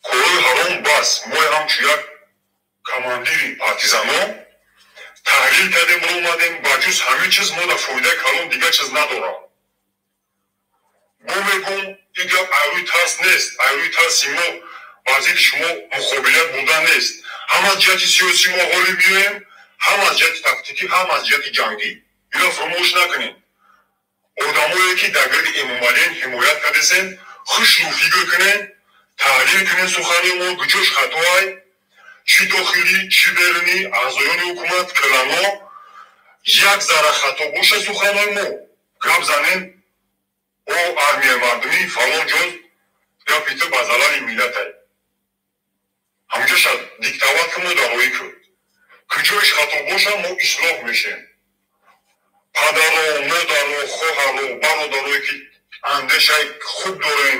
S2: кори ҳаром бас. мо ҳамчун як командири партизанон таҳлил кардем, омадем. ба ҷуз ҳамин чиз мо дар фоидаи калон дига чиз надорам. бо мегӯм ин гап айрӯи тарс нест. айрӯи тарси мо бар зидди шумо муқобилат бурда нест. ҳам аз ҷиҳати сиёсӣ мо ҳолӣ биёем, ҳам аз ҷиҳати тактикӣ, ҳам аз ҷиҳати ҷангӣ. ино фаромӯш накунем. одамое ки дар гирди эмомалиен ҳимоят кардесен, хушрӯ фикр кунен, таҳлил кунен сухани мо, куҷош хатоай, чӣ дохилӣ, чӣ берунӣ, аъзоёни ҳукумат, клано, як зара хато боша суханои мо, гап занем о армияи мардумӣ фалон ҷоз гапи ту ба залали миллатай. ҳамҷоша диктоватка мо дароӣ курд. куҷоиш хато боша мо ислоҳ мешем. падаро, модаро, хоҳаро, бародарое ки андешаи хуб дорем,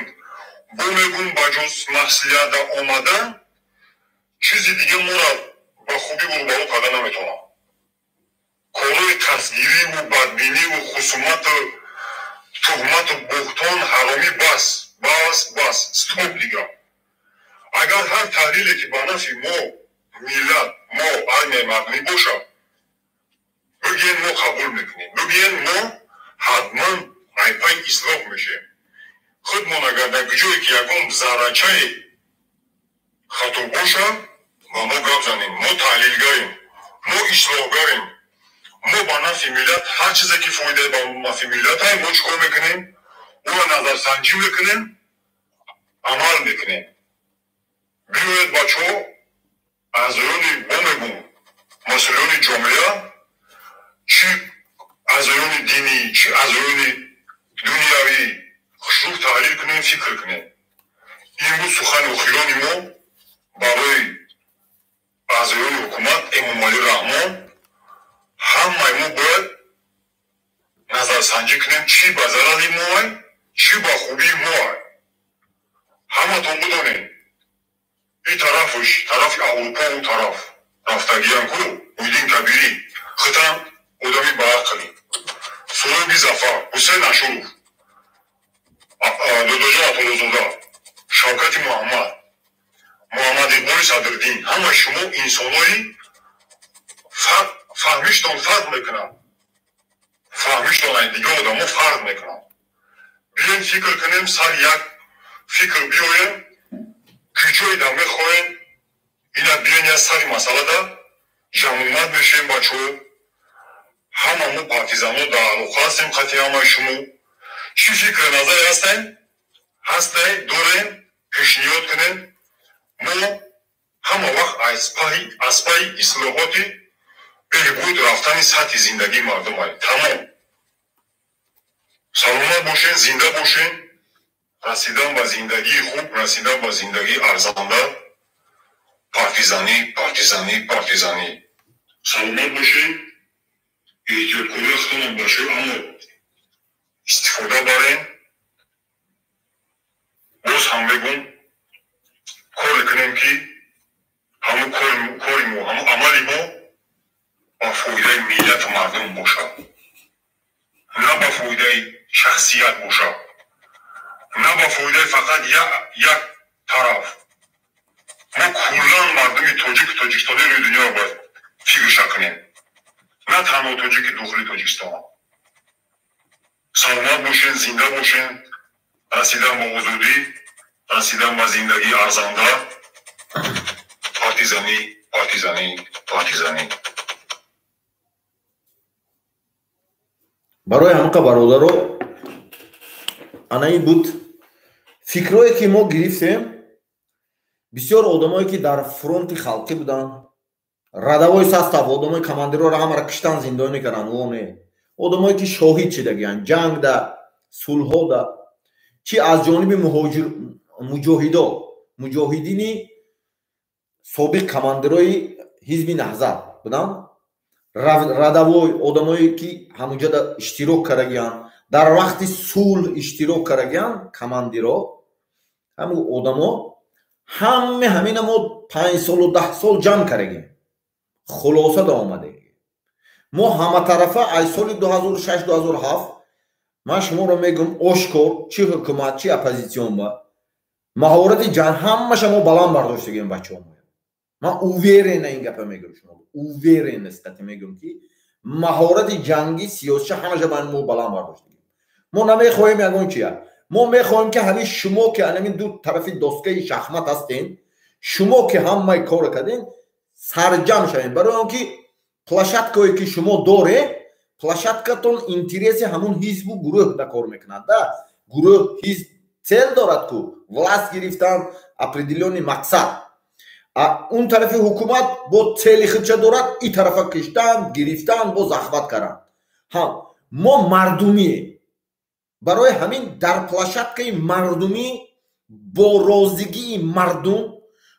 S2: бо мегӯм ба ҷуз маслиҳата омадан чизи дига моро ба хубӣ рӯбарӯ карда наметавонам. корои қасдгириву бадбиниву хусумату туҳмату бӯҳтон ҳаромӣ бас. стоп дига. агар ҳар таҳлиле ки ба нафи мо миллат, мо армияи мардумӣ бошад, бигӯем мо қабул мекунем. бигӯем мо ҳатман айпай ислоҳ мешем. худмон агар дар куҷое ки ягон заррачае хато бошад, ба мо гап занем. мо таҳлилгарем, мо ислоҳгарем. мо ба нафи миллат ҳар чизе ки фоидаи ба нафи миллатай, мо чӣ кор мекунем? ӯро назарсанҷӣ мекунем, амал мекунем. биёед бачаҳо аъзоёни бо мегӯм масъулони ҷомеа, чӣ аъзоёни динӣ, чӣ аъзоёни дунявӣ хушрӯ таҳлил кунем, фикр кунем. имрӯз сухани охирони мо барои аъзоёни ҳукумат Эмомалӣ Раҳмон, ҳамаи мо бояд назарсанҷӣ кунем, чӣ ба зарали мо, چی با خوبی ما همه تون بدونین این طرفش طرف اروپا و طرف رفتگیان کو بودین کبیری خطم ادامی باید کنیم سلوی زفر حسین اشروف دودوجا اطولوزودا شوکت محمد اقبال صدردین همه شما انسانایی فهمیشتان فرق میکنن فهمیشتان این دیگه آدم فرق میکنن بیاین فکر کنیم سر یک فکر بیایم کجای دمه خواهیم اینا بیاین یک سری مسئله دا جمعیت بشیم بچه همه مو پارتیزانو دا علاقه هستیم خطی همه شما چی فکر نظر هستیم دوریم پیشنیاد کنیم ما همه وقت اسپای اصلاحاتی بهبود رفتن سطح زندگی مردم های تمام سلامت باشین زنده باشین رسیدن به زندگی خوب رسیدن به زندگی ارزنده پارتیزانی سلامت باشین احتیاط کنی اختنم باشه اما استفاده برین باز هم بگم کار کنیم که همون کاری ما همون عملی ما با فایده ملت مردم باشه نه با فایده شخصیت باشه نه با فایده فقط یک طرف ما کلان مردم تاجیکستانی روی دنیا باید فکرش کنیم نه تنها تاجیک داخلی تاجیکستان سلامت باشین زنده باشین رسیدن با آزادی رسیدن به زندگی ارزنده پارتیزانی
S1: برای همه برادرو анай буд фикрое ки мо гирифтем бисёр одамое ки дар фронти халқӣ буданд радавои састав одамои командироро ҳамаро киштан зиндонӣ карданд воне одамое ки шоҳид шидагиянд ҷангда сулҳода чи аз ҷониби муҷоҳидини собиқ командирои ҳизби наҳзат буданд радавои одамое ки ҳамуҷада иштирок кардагиянд дар вақти сулҳ иштирок кардагиянд командиро ҳамун одамо ҳамина мо 5 солу 10 сол ҷамъ кардагем хулоса да омадем мо ҳаматарафа аз соли 2006-2007 ман шуморо мегӯм ошкор чи ҳукумат чи оппозитсион ба маҳорати ҷанг ҳамаша мо баланд бардоштагем бачаҳо ман уверена ин гапа мегӯм шумо уверена стати мегӯм ки маҳорати ҷанги сиёсиша ҳамаша ба мо баланд бардоштагем мо намехоҳем ягон чия мо мехоҳем ки ҳамин шумо ки ҳамин ду тарафи доскаи шахмат ҳастен шумо ки ҳамаи кора карден сарҷамъ шавем барои он ки площадкое ки шумо доре площадкатон интереси ҳамун ҳизбу гурӯҳ да кор мекунад да гурӯҳ ҳизб цел дорад ку власт гирифтан определённый мақсад اون طرف حکومت با цели خودش دارد این طرف کشتن گرفتن با زحمت کردن ما مردمی برای همین در پلاشتکه مردمی با رازگی مردم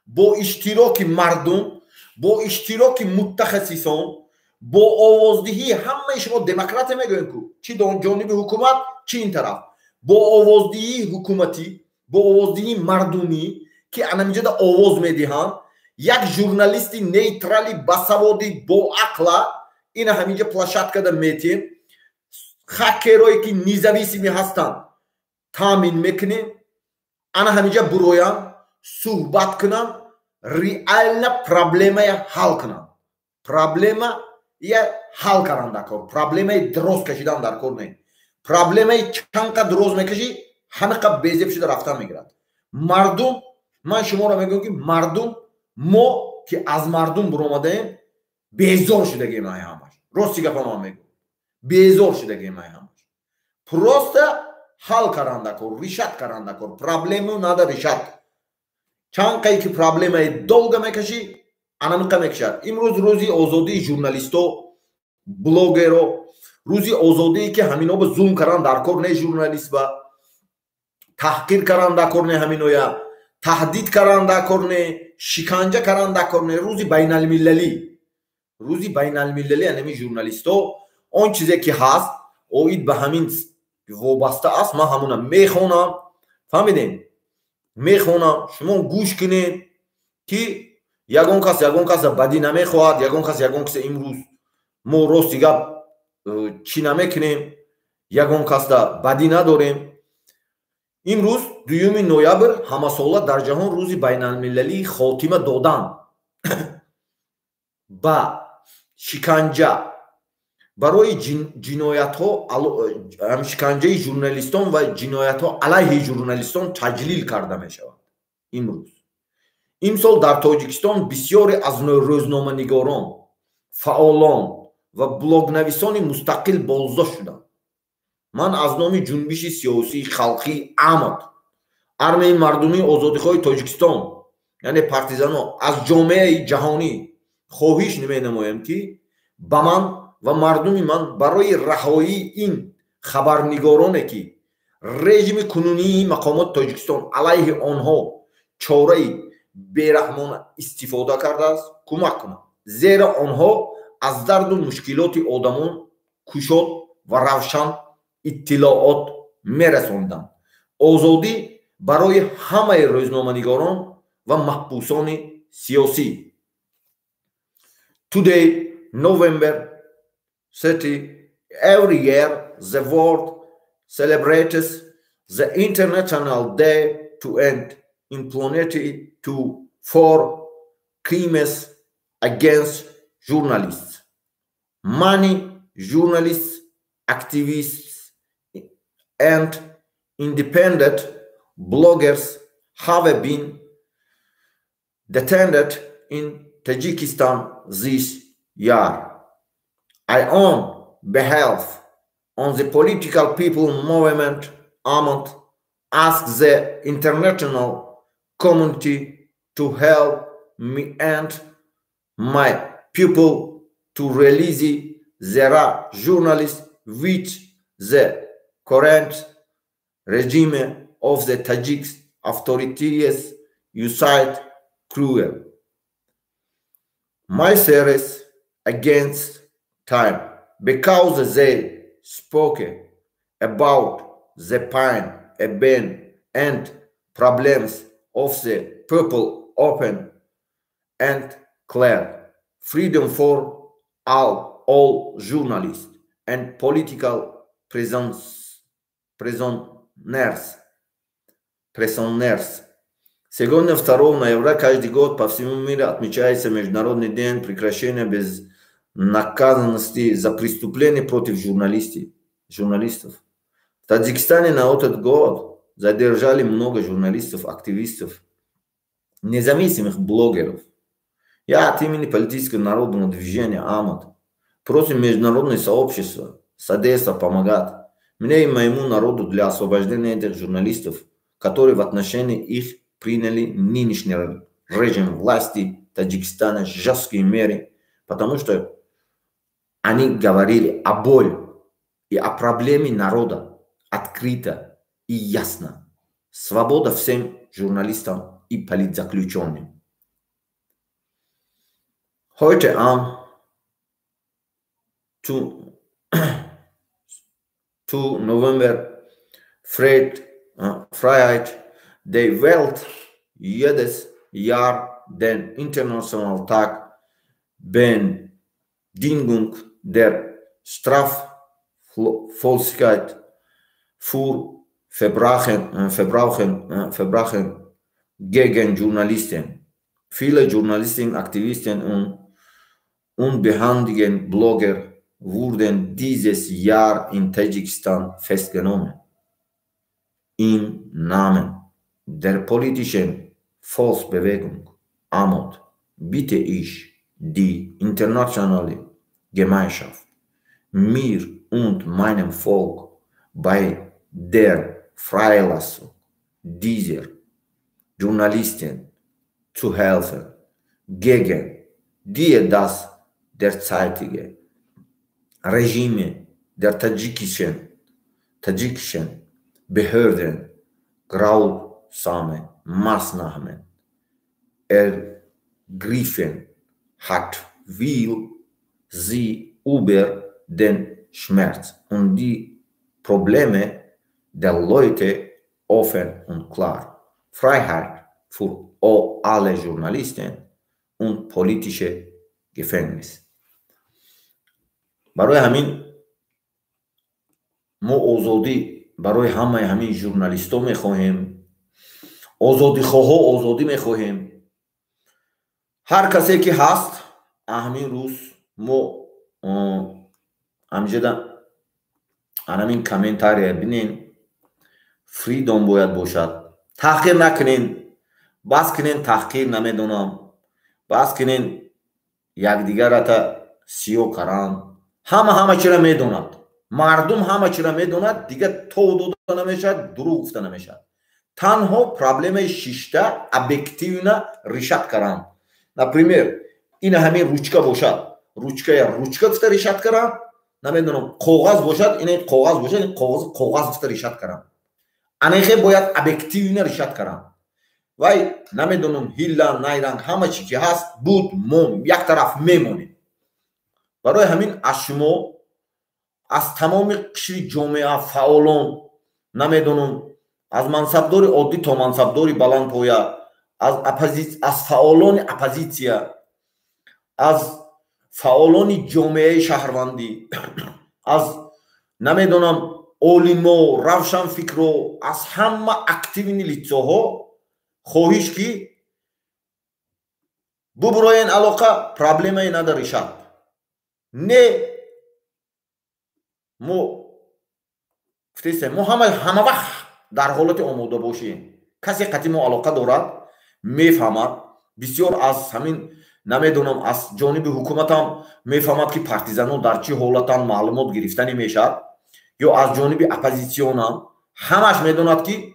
S1: با اشتراک مردم با اشتراک متخصصان با آوازدهی همه شما دموکرات میگوین کو چی دون جانب حکومت چی این طرف با آوازدهی حکومتی با آوازدهی مردمی که انمیجه دا آواز میدهند یک ژورنالیستی نیترالی باسوادی با عقل این همینجا площадка да метем хакерое ки независими ҳастанд таъмин мекунем ана ҳаминҷа буроян суҳбат кунанд реально проблемая ҳал кунанд проблема я ҳал кардан дар кор проблемаи дроз кашидан дар кор не проблемаи чанқа дроз мекаши ҳамиқа безеб шуда рафтан мегирад мардум ман шуморо мегӯям ки мардум мо ки аз мардум буромадаем безор шудагем ай ҳамаш рости гапа ман мегӯям безор шудагем ай ҳамаш просто ҳал каранда кор ришат каранда кор проблему нада ришат чанқае ки проблемаи долга мекашӣ анамиқа мекашад имрӯз рӯзи озодии журналисто блогеро рӯзи озодие ки ҳаминоба зулм кардан дар кор не журналист ба таҳқир кардан дар кор не ҳаминоя таҳдид кардан дар кор не шиканҷа кардан дар кор не рӯзи байналмилалӣ анами журналисто он чизе ки ҳаст оид ба ҳамин وابسته است من همونه میخونم فهمیدین میخونم شما گوش کنین که یگان کس بدی نمیخواهد یگان کس امروز ما راستی گپ چی نمیکنیم یگان کس بدی نداریم امروز 2 نوامبر همساله در جهان روز بین المللی خاتمه دادن با شکنجه برای جنایت ها شکنجه ژورنالیستان و جنایت ها علیه ژورنالیستان تجلیل کرده می شود امروز امسال در تاجیکستان بسیاری از روزنامه‌نگاران فعالان و بلاگ نویسان مستقل بازداشت شدند من از نام جنبش سیاسی خلقی احمد ارمه مردمی آزادیخواه تاجیکستان یعنی پارتیزان‌ها از جامعه جهانی خواهش نمی نمایم که به من و مردم من برای رهایی این خبرنگارانی که رژیم کنونی مقامات تاجیکستان علیه آنها چاره بیرحمانه استفاده کرده است کمک کنند زیرا آنها از درد و مشکلات آدمان کشاد و روشن اطلاعات میرساندند آزادی برای همه روزنامه‌نگاران و محبوسان سیاسی Today, November 30, every year the world celebrates the International Day to End Impunity for crimes against journalists. Many journalists, activists, and independent bloggers have been detained in Tajikistan this year. I on behalf of the political people movement Ahmad ask the international community to help me and my people to release the journalists which the current regime of the Tajik authorities used cruel. My series against time because they spoke about the pain and problems of the people open and clear freedom for all journalists and political prisoners. Сегодня 2 ноября каждый год по всему миру отмечается Международный день прекращения безнаказанности за преступления против журналистов. В Таджикистане на этот год задержали много журналистов, активистов, независимых блогеров. Я от имени политического народного движения Ахмад просим международное сообщество содействовать, помогать мне и моему народу для освобождения этих журналистов, которые в отношении их приняли нынешний режим власти Таджикистана жесткие меры, потому что они говорили о боли и о проблеме народа открыто и ясно. Свобода всем журналистам и политзаключенным. Heute am 2 November Freiheit der Welt jedes Jahr den Internationalen Tag Beendigung der Strafvollständigkeit für Verbrechen gegen Journalisten. Viele Journalisten, Aktivisten und unbehandelte Blogger wurden dieses Jahr in Tadschikistan festgenommen. Im Namen der politischen Volksbewegung Ahmad bitte ich die internationale Gemeinschaft, mir und meinem Volk bei der Freilassung dieser Journalisten zu helfen, gegen die das derzeitige Regime der tadschikischen Behörden grausame Maßnahmen ergriffen hat, will sie über den Schmerz und die Probleme der Leute offen und klar. Freiheit für alle Journalisten und politische Gefängnis. برای همین ما آزادی برای همه همین ژورنالیست‌ها می‌خواهیم، آزادی خواه آزادی می‌خواهیم. هر کسی که هست همین روز ما همینجا همین کامنتاری ببینین، فریدم باید باشد. تحقیر نکنین، بس کنین تحقیر نمیدونم، بس کنین یکدیگر را تا سیو کران. همه چرا میدوند، مردم همه چرا میدوند، دیگه تو داده نمیشد، دروغ گفته نمیشد. تنها پرابلم شیشته ابجکتیو ریشت کردن. نپریمیر این همین روچکا باشد، روچکا گفته ریشت کردن، نمیدونم کاغذ باشد، این کاغذ باشد، این کاغذ گفته ریشت کردن. انیخه باید ابجکتیو ریشت کردن. وای نمیدونم هیلا نایرنگ همه چی که هست بود مون یک طرف میمونیم. برای همین از شما از تمام قشر جامعه فعالان، نمیدونم از منصبدار عادی تا منصبدار بلندپایه، از فعالان اپوزیسیا، از فعالان جامعه شهروندی، از نمیدونم علما، روشن فکرو، از همه اکتیوین لیتساها خواهیش که ببرای این علاقه پرابلمی نداری شد. نه ما همه وقت در حالت آماده باشیم. کسی قطعی ما علاقه دارد میفهمد، بسیار از همین نمیدونم از جانب حکومت هم میفهمد که پارتیزانو در چه حالتان معلومات گرفتنی میشد، یا از جانب اپوزیسیون هم همش میدوند که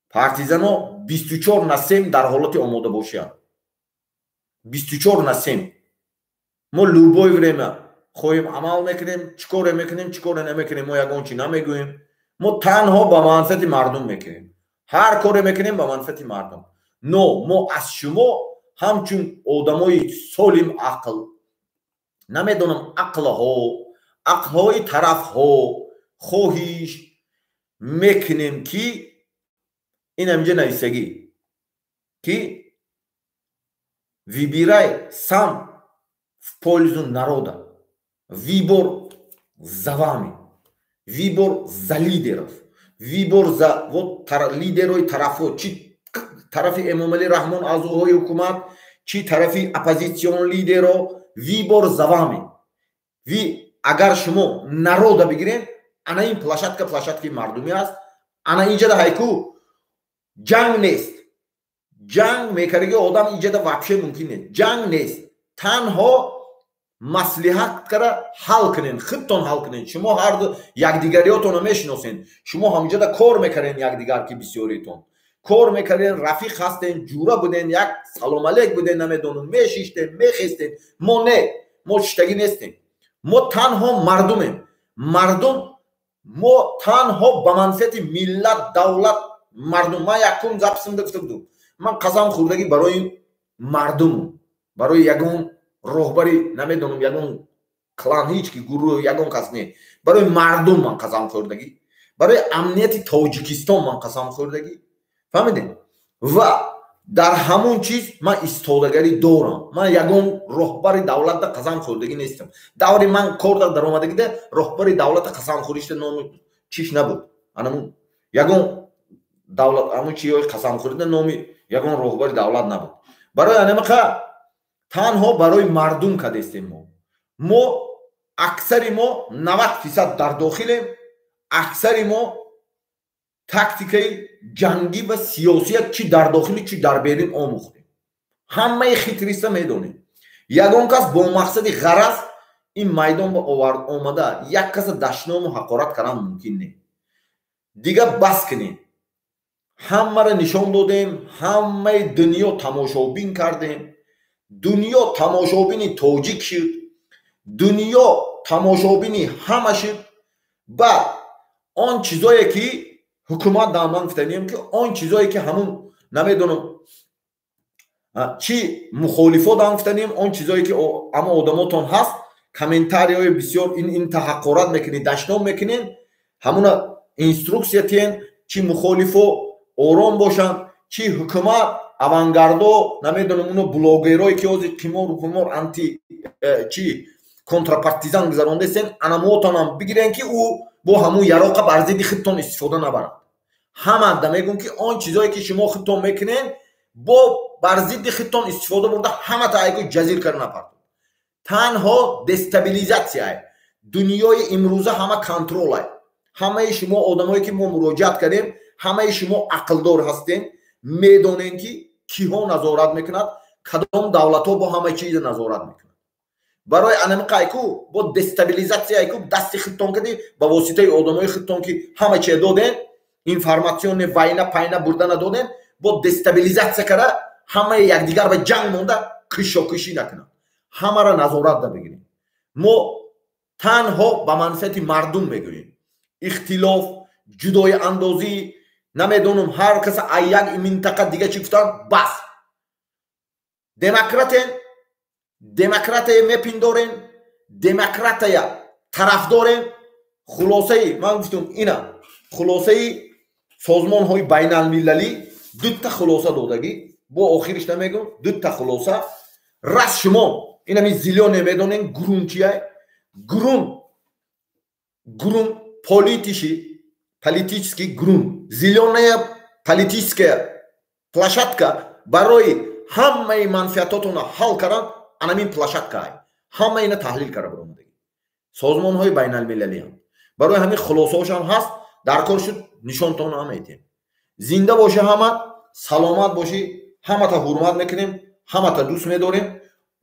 S1: پارتیزانو 24/7 در حالت آماده باشند. 24/7 ما لوبای وریم خواهیم عمل میکنیم، چیکار میکنیم چیکار نمیکنیم، ما یگان چی نمیگوییم، ما تنها به منفعت مردم میکنیم، هر کاری میکنیم به منفعت مردم. ما از شما همچون آدمای سالم عقل، نمیدونم عقلهای طرف ها خواهیش میکنیم که این همجه نیستگی که выбирай сам в пользу народа. Выбор за вами. Выбор за лидеров. Выбор за вот лидеров тарафов. Чи тарафи Эмомали Рахмон азуҳои ҳукумат, чи тарафи оппозитсион лидеров. Выбор за вами. агар шумо народа бигирен, ана ин площадкаи мардумӣ аст. Ана инҷа да ҳайку ҷанг нест. جنگ میکردگی آدم ایجاد وحشه ممکن نیست. جنگ نیست، تنها مصلحت کرده حل کنین، خودتون حل کنین. شما هر دو یکدیگریاتون میشناسین، شما همینجا کار میکنین، یکدیگر که بسیاریتون کار میکنین، رفیق هستین، جورا بودین، یک سلام علیک بودین، نمیدونم میشیشتین میخیستین. ما نه، ما شتگی نیستیم، ما تنها مردم، ما تنها به منفعت ملت، دولت، مردم. ما یکم زبسم گفته بودم، من قسم خوردگی برای مردم، برای یگون راهبری نمیدونم یگون کلان هیچ کی گروه یگون کس نه، برای مردم من قسم خوردگی، برای امنیت تاجیکستان من قسم خوردگی. فهمیدین؟ و در همون چیز من استادگری دارم. من یگون راهبری دولت قسم خوردگی نیستم. دوری من کار در اومدگی ده راهبری دولت قسم خوریشت نام چیش نبود. انمون یگون دولت همون چیه قسم خورده نامی یگون راهبر دولت نبود. برای انمقه تنها برای مردم کدستیم. ما اکثر ما 90% در داخلیم، اکثر ما تاکتیکای جنگی و سیاسی چی در داخلی چی در بیرون آموختیم. همه خطریسته میدونیم. یگون کس با مقصد غرض این میدان با آمده یک کس دشنام و حقارت کردن ممکن نه. دیگه بس کنیم. همه را نشان دادیم، همه دنیا تماشابین کردیم. دنیا تماشابین تاجیک شد، دنیا تماشابین همه شد. بعد آن چیزایی که حکومت دامن فتنیم که آن چیزایی که همون نمیدونم چی مخالفات دامن فتنیم، آن چیزایی که اما آدماتون هست کامنتاری های بسیار این تحقیرات میکنین، دشنام میکنین. ҳамуна инструксия тиен чи мухолифо ором бошанд чи ҳукумат авангардо намедонам уно блогерое ки ҳозир қимор анти чи контрапартизан гузарондесен анамотонам бигирен ки ӯ бо ҳамун яроқа бар зидди худтон истифода набарад. ҳама да мегӯм ки он чизое ки шумо худтон мекунен бо бар зидди худтон истифода бурда ҳамата айку ҷазир кард напард. танҳо дестабилизатсия дунёи имрӯза ҳама контролай. ҳамаи шумо одамое ки мо муроҷиат кардем, ҳамаи шумо ақлдор ҳастем, медонем ки киҳо назорат мекунад, кадом давлатҳо бо ҳамаи чиз назорат мекунад. барои анамиқа айку бо дестабилизатсия айку дасти худтон кади ба воситаи одамои худтон ки ҳама че доден, информатсиони вайна пайна бурдана доден, бо дестабилизатсия кара ҳамаи якдигар ба ҷанг монда кушокушӣ накунад. ҳамаро назорат да бигирем. мо танҳо ба манфиати мардум мегӯем. ихтилоф, ҷудои андозӣ, намедонам ҳар каса як минтақа дига чӣ гуфтан, бас. демократия мепиндорем, демократия тарафдорем. хулосаи ман гуфтам ина хулосаи созмонҳои байналмилалӣ дутта хулоса додагӣ, бо охириш намегӯм, дутта хулоса. рас шумо инами зилёне медонен гурум чияй? Гурум политический гурум. Зелёная политическая площадка барои ҳамаи манфиатотона ҳал кардан анамин площадка ай. ҳама ина таҳлил кара баромадаги. Созмонҳои байналмилалиам. барои ҳамин хулосаҳошам ҳаст, дар кор шуд нишонтон ҳам метем. Зинда боши ҳама, саломат боши, ҳамата ҳурмат мекунем, ҳамата дӯст медорем.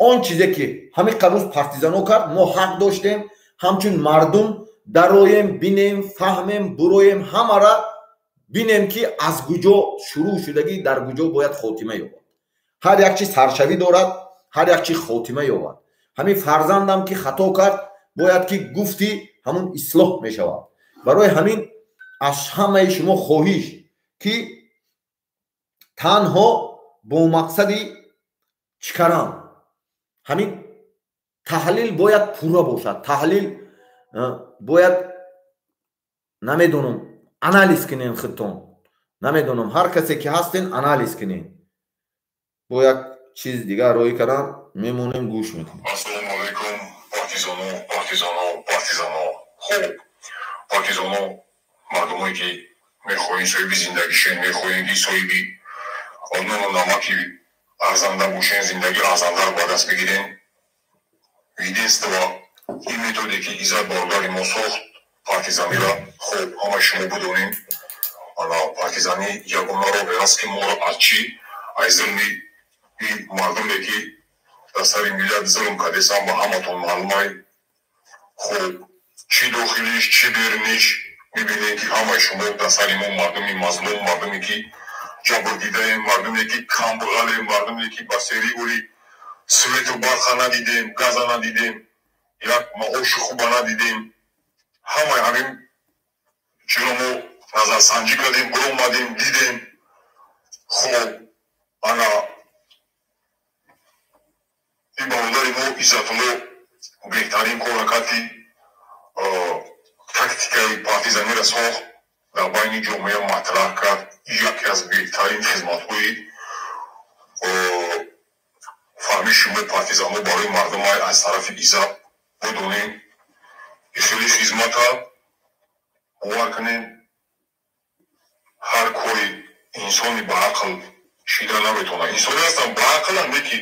S1: он чизе ки ҳамин қабрӯз партизано кард, мо ҳақ доштем ҳамчун мардум дароем, бинем, фаҳмем, буроем, ҳамара бинем ки аз куҷо шурӯъ шудагӣ дар куҷо бояд хотима ёбад. ҳар як чи саршавӣ дорад, ҳар як чи хотима ёбад. ҳамин фарзандам ки хато кард бояд ки гуфти ҳамун ислоҳ мешавад. барои ҳамин аз ҳамаи шумо хоҳиш ки танҳо бо мақсади чӣ карам ҳамин таҳлил бояд пурра бошад. таҳлил бояд намедонам анализ кунен худтон. намедонам ҳар касе ки ҳастен анализ кунен. бо як чиз дигар роӣ карам мемонем гӯш мекунем.
S2: Ассалому алайкум партизано. Хуб, партизано мардумое ки мехоҳем соҳиби зиндагӣ шен, мехоҳем ки соҳиби однону намаки арзанда бошен, зиндагӣ арзандаро ба даст бигирен. Единство ин методе ки иззат боргари мо сохт партизанира. хуб, ҳамаи шумо бидонем партизанӣ ягона роҳе аст ки моро аз чӣ аз зулми мардуме ки дар сари миллат зулм кардесам ба ҳаматон маълумай. хуб, чӣ дохилиш чӣ беруниш мебинем ки ҳамаи шумо дар сари мо мардуми мазлум, мардуме ки ҷабрдидаем, мардуме ки камбағалем, мардуме ки ба сериули свету барха надидем, газа надидем, як маоши хуба надидем. ҳамаи ҳамин чиро мо назарсанҷӣ кардем, биромадем, дидем. хуб, ана ин бародари мо иззатулло беҳтарин кора кард ки тактикаи партизанира сохт, дар байни ҷомеа матраҳ кард. яке аз беҳтарин хизматҳои фаҳми шумо партизано барои мардумай аз тарафи иззат будонем. хеле хизмата бовар кунем ҳар кори инсони баақл шида наметавонад. инсони ҳастам баақлам, леки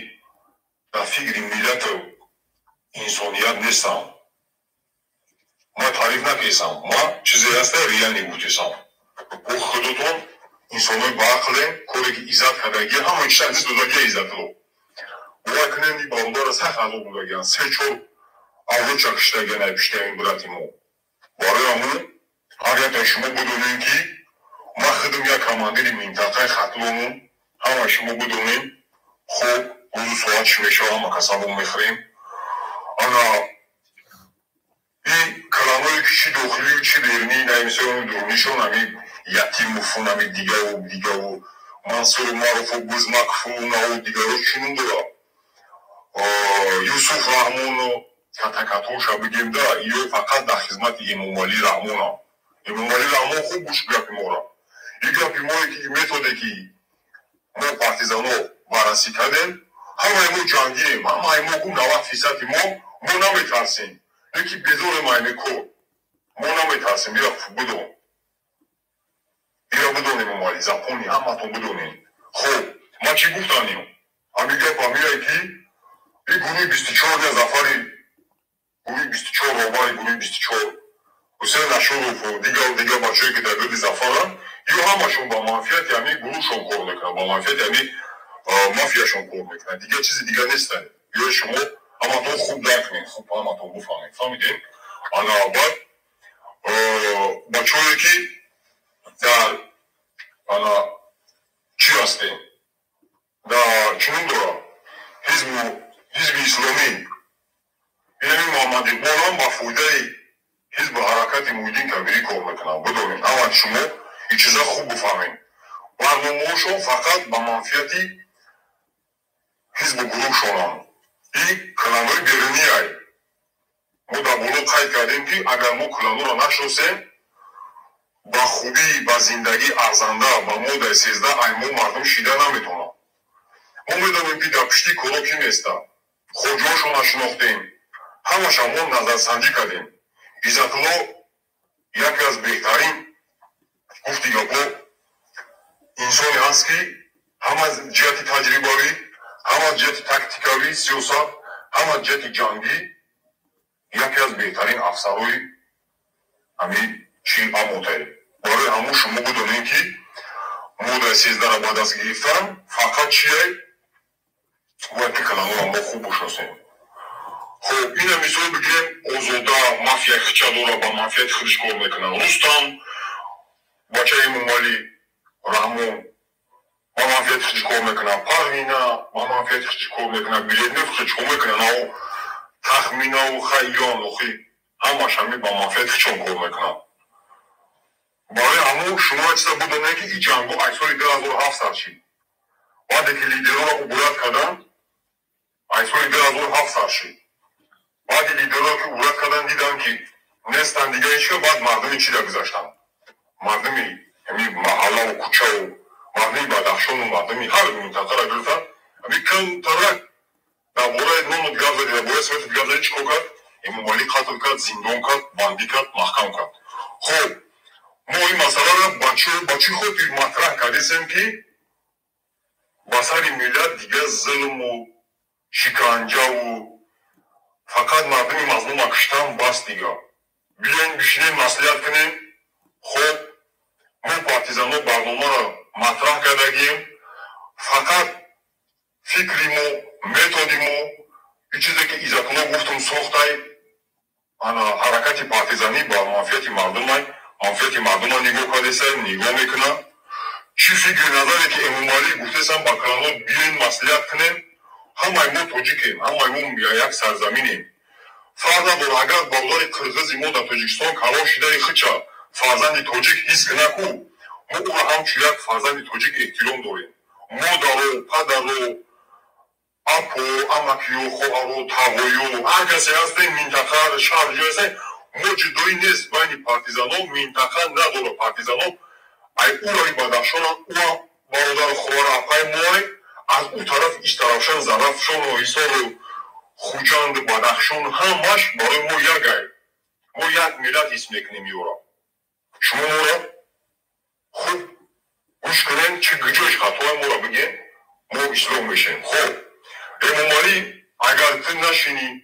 S2: дар фикри миллату инсоният нестам. ма таъриф накесам, ма чизе ҳаста реални гуфтесам. бо худотон инсонои баақлем, коре ки иззат кардагӣ ҳама чиз додагӣ иззатло бовар кунем ин бародара сахт азоб будагиан 3-4 авлод чакшидагиан пиштаи миллати мо. барои ҳамун ҳар яктон шумо бидонем ки ма худам як командири минтақаи хатломум, ҳама шумо бидонем. хуб, рӯзу соат чӣ мешава, ҳама касамо мехӯрем. ана ин каломое ки чӣ дохилию чӣ берунӣ намисони дурнишон ами ятимуфун ами дигаву мансуру маруфу бузмакфу наву дигаро чунун дора юсуф раҳмону катакатоша бигем да ё фақат дар хизмати эмомалӣ раҳмона. امامالی رحمان خوب گوش گپی ما را این گپی مایی که متوده که ما پارتیزانو بررسی کردیم همه ما جنگیم همه ما کو 90% ما نمیترسیم یکی بدون معنی کو ما نمیترسیم بیا بدونیم امامالی زبونی همتون بدونیم خب ما چی گفتانیم همین گپ همیه که این گروه 24 زفری گروه 24 رومانی گروه 24 حسین نشروف و دیگه بچه‌ای که در گرد زفرن یا همشون با منفیت یعنی گروهشون کار میکنن با منفیت یعنی مافیاشون کار میکنن دیگه چیزی دیگه نیستن یا شما همتون خوب درک کنین خوب همتون بفهمین فهمیدین انا بعد بچه‌ای که در انا چی هستین در چنین دورا حزب اسلامی یعنی محمد اقبال با فایده حزب حرکت محیدین کبیری کار میکنن بدونین اما شما این چیزا خوب بفهمین برنامه‌هاشون فقط با منفیتی حزب گروهشونن این کلمه بیرونی های ما در بالا قید کردیم که اگر ما کلمه را نشناسیم با خوبی با زندگی ارزنده با ماده 13 ای ما مردم شیده نمیتونن ما میدونیم که در پشتی کلا کی نیسته خودجوهاشون را شناختیم همش ما نظرسنجی کردیم عزت‌الله یکی از بهترین گفتی گپا انسانی هست که هم از جهت تجربوی هم از جهت تاکتیکوی سیاست هم از جهت جنگی یکی از بهترین افسرهای همین چین آموده برای همون شما بدونین که ماده 13 را بعد از گرفتن فقط چیه باید که کلمه را ما خوب بشناسیم خب این مثال بگیم آزاده مافیا خچه داره با مافیا خودش کار میکنن رستم بچه امامالی رحمان با مافیا خودش کار میکنن پروینا با مافیا خودش کار میکنن بیلیدنف خودش کار میکنن او تخمینا و خیلیان و خی همش همی با مافیا خودش کار میکنن برای همون شما چیزا بدونه که این جنگو ایسال 2007 سال شد بعد که لیدرها را عبورت کردن ایسال 2007 سال شد بعد لیدرها که عبورت کردن دیدن که نیستن دیگه ایشو بعد مردمی چی را گذاشتن مردمی همی محله و کوچه و مردمی بدخشان و مردمی هر منطقه را گرفتن همی کن ترک در باره نون گاز زدی در باره سویت گاز زدی چکو کرد امامالی قتل کرد زندان کرد بندی کرد محکم کرد خب ما این مسئله را بچه خود مطرح کردیم که بسر ملت دیگه ظلم و شکنجه و فقط مردم مظلوم کشتن بس دیگه بیاین بشینیم مصلحت کنیم خب ما پارتیزانو برنامه را مطرح کردگیم فقط فکری ما متدی ما این چیزی که عزت‌الله گفتم ساخته حرکت پارتیزانی با منفیت مردم های منفیت مردم ها نگاه کرده سر نگاه میکنه چی فکر نظری که امامالی گفته سن با کلمات بیاین مصلحت کنیم همه ما توجیکیم همه ما یک سرزمینیم فرض نداره اگر بازار قرغز ما در توجیکستان کلا شده خچه فرزند توجیک حس کنه کو ما او را همچو یک فرزند توجیک احترام داریم مادر و پدر و اپ و امکی و خواهر و تقوی و هر کسی هست این منطقه شهر جایسته ما جدایی نیست بین پارتیزانو منطقه نداره پارتیزانو ای او رای بدخشان او برادر خوار اپای موی از او طرف اشترافشان زرفشان و حسار و خوجند بدخشان همش برای ما یک ای ما یک ملت اسم میکنیم یورا شما ما را خوب گوش کنین چه گجاش خطای ما را بگین ما اسلام میشیم خب امامالی اگر تن نشینی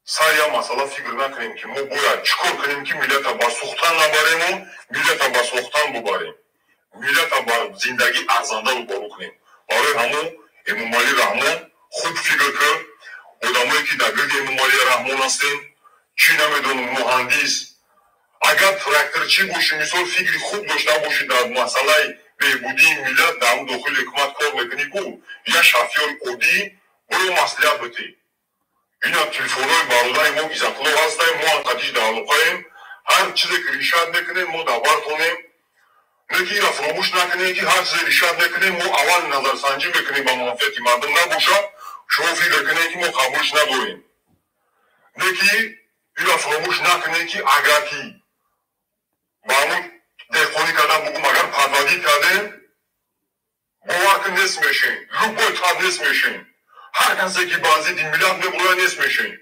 S2: سر یا مسئله فکر نکنیم که ما باید چکار کنیم که ملت با سوختن نبریم و ملت با سوختن ببریم ملت با زندگی ارزنده رو بارو کنیم برای همون امامالی رحمان خوب فکر کرد آدمایی که در گرد امامالی رحمان هستین چی نمیدونم مهندس اگر تراکتورچی باشی مثال فکری خوب داشته باشی در مسئله بهبودی ملت در اون داخل حکومت کار میکنی کو یا شفیار عادی برو مصلحت بتی اینا تلفن‌های برادر ما عزت‌الله هستیم ما انقدیش در علاقه‌ایم هر چیزی که ریشت میکنیم ما دعوت کنیم نه که اینا فراموش نکنیم که هر چیزی ریشت میکنیم ما اول نظرسنجی میکنیم با منفعت مردم نباشه شما فکر کنید که ما قبولش نداریم نه که اینا فراموش نکنیم که اگر که با همون دهقانی کردن بگم اگر پروردی کردن باور نیست میشین لوبوی تر نیست میشین هر کسی که بازی دی میلاد نبروی نیست میشین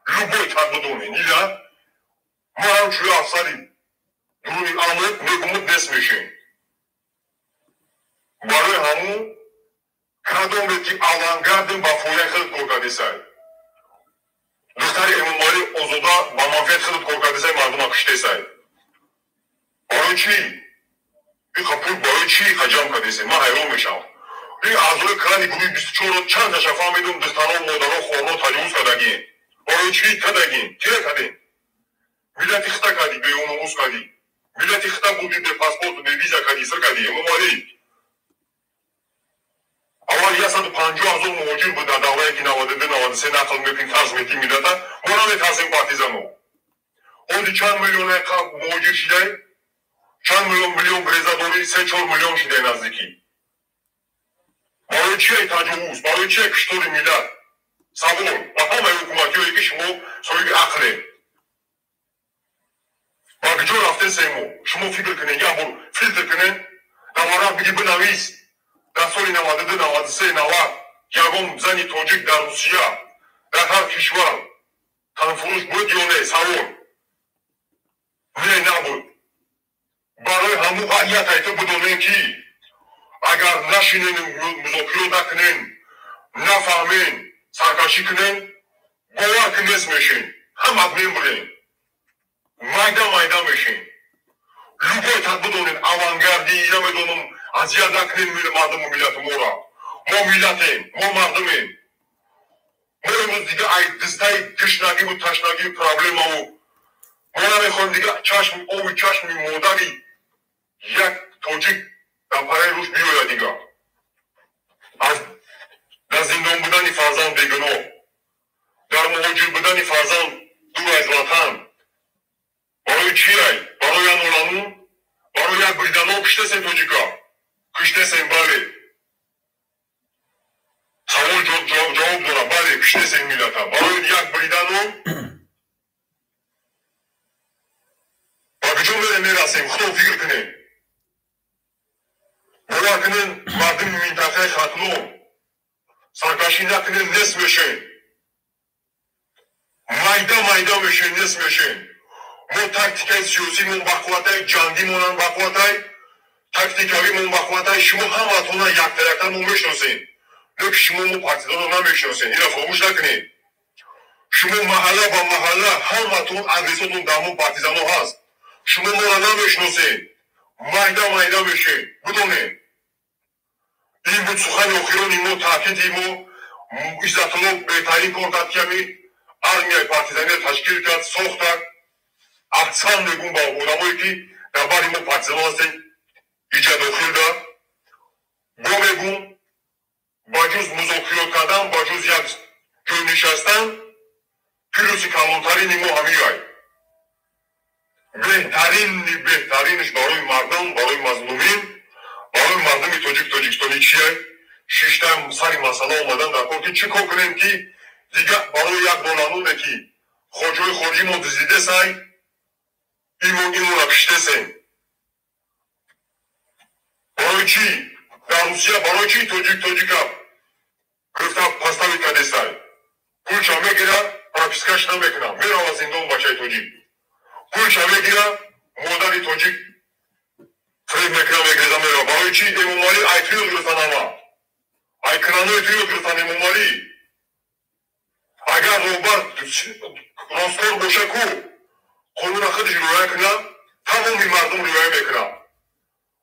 S2: لوبوی تر بدونین ایلا ما هم چوی افسری درونی آمد نگمت نیست میشین برای همون کدوم که آوانگاردن با فویای خیلی کورکادی سای دختر امامالی اوزودا با منفیت خیلی کورکادی سای مردم ها کشته سای برای چی؟ این خپول برای چی خجام کدیسه ما حیران میشم این اعضای کرانی گروه 24 رو چند تشفا میدون دختران مادران خواران تجاوز کدگین برای چی کدگین؟ چی کدین؟ ملت خطا کدی به اونموز کدی ملت خطا بودی به پاسپورت و به ویزا کدی سر کدی امامالی اول 150,000 مهاجر بود در دوره‌ای که 92-93 نقل میکنیم ترس میکنیم ملت ما نمیترسیم پارتیزانو اون چند میلیون مهاجر شده چند میلیون بریزادوری 3-4 میلیون شده نزدیکی برای چی تجاوز برای چی کشتار ملت سوال و همه حکومتی هایی که شما صاحب عقله با کجا رفتن سیمو شما فکر کنین یا بر فیلتر کنین نوارا بگی بنویس در سال 92-93 یگم زنی توجیک در روسیه در هر کشور تنفروش بود یا نه سوال نه نبود برای همون قضیت ایتو بدونین که اگر نشینین مذاکره نکنین نفهمین سرکشی کنین باور که نیست میشین هم ادمین بودین مایدا میشین لوگوی تد بدونین اوانگردی یا میدونم اذیت نکنین مردم و ملت ما را ما ملتیم ما مردمیم ما امروز دیگه ای دستای تشنگی و تشنگی پرابلم و ما نمیخوایم دیگه چشم اوی چشم مادری یک توجیک در پای روش بیاید دیگه از در زندان بودن فرزند بیگناه در مهاجر بودن فرزند دور از وطن برای چی ای؟ برای انولانون برای یک بریدنو کشته سین توجیکا کشته سین بله سوال جواب دارم بله کشته سین ملتا برای یک بریدنو با کجا میرسیم خدا فکر کنیم باور کنین مردم منطقه ختلون سرکشی نکنین نصف میشین مایدا میشین نصف میشین ما تکتیکای سیاسی مون بقوتای جنگی مونن بقوتای تکتیکاوی مون بقوتای شما همتون یک طرفه مون میشناسین لیکن شما مو پارتیزان رو نمیشناسین اینا فراموش نکنین شما محله با محله همتون ادرساتون در مون پارتیزان هست شما ما رو نمیشناسین مایدا میشین بدونین این بود سخن آخران ما تاکید ما عزت الله بهترین کار کرد که همی армияй партизанӣ ташкил кард сохтад аксан мегӯм ба одамое ки дар бари мо партизанон ҳастем иҷа дохил дад бо мегӯм ба ҷуз музокирот кардан ба ҷуз як ҷой нишастан пирӯси калонтарини мо ҳамиай беҳтаринаш барои мардам барои мазлумин барои мардами тоҷикистонӣ чияй шиштам сари масъала омадан дар кор ки чӣ кор кунем ки دیگه برای یک دولانونه که خوجوی خوجی ما دزدیده سای ایمون را کشته سیم برای چی؟ در روسیه برای چی توجیکا گفتا پستاوی کده سای پولچا میگیره پراپیسکاش نمیکنه میره و زندان بچه توجیک پولچا میگیره مادری توجیک فریب میکنه میگیره میره برای چی؟ ایمومالی ایتویو گرفتن اما ایکرانو ایتویو گرفتن ایمومالی اگر روبر راستور باشه کو قانون خودش رعایت کنه تمامی مردم رعایت میکنه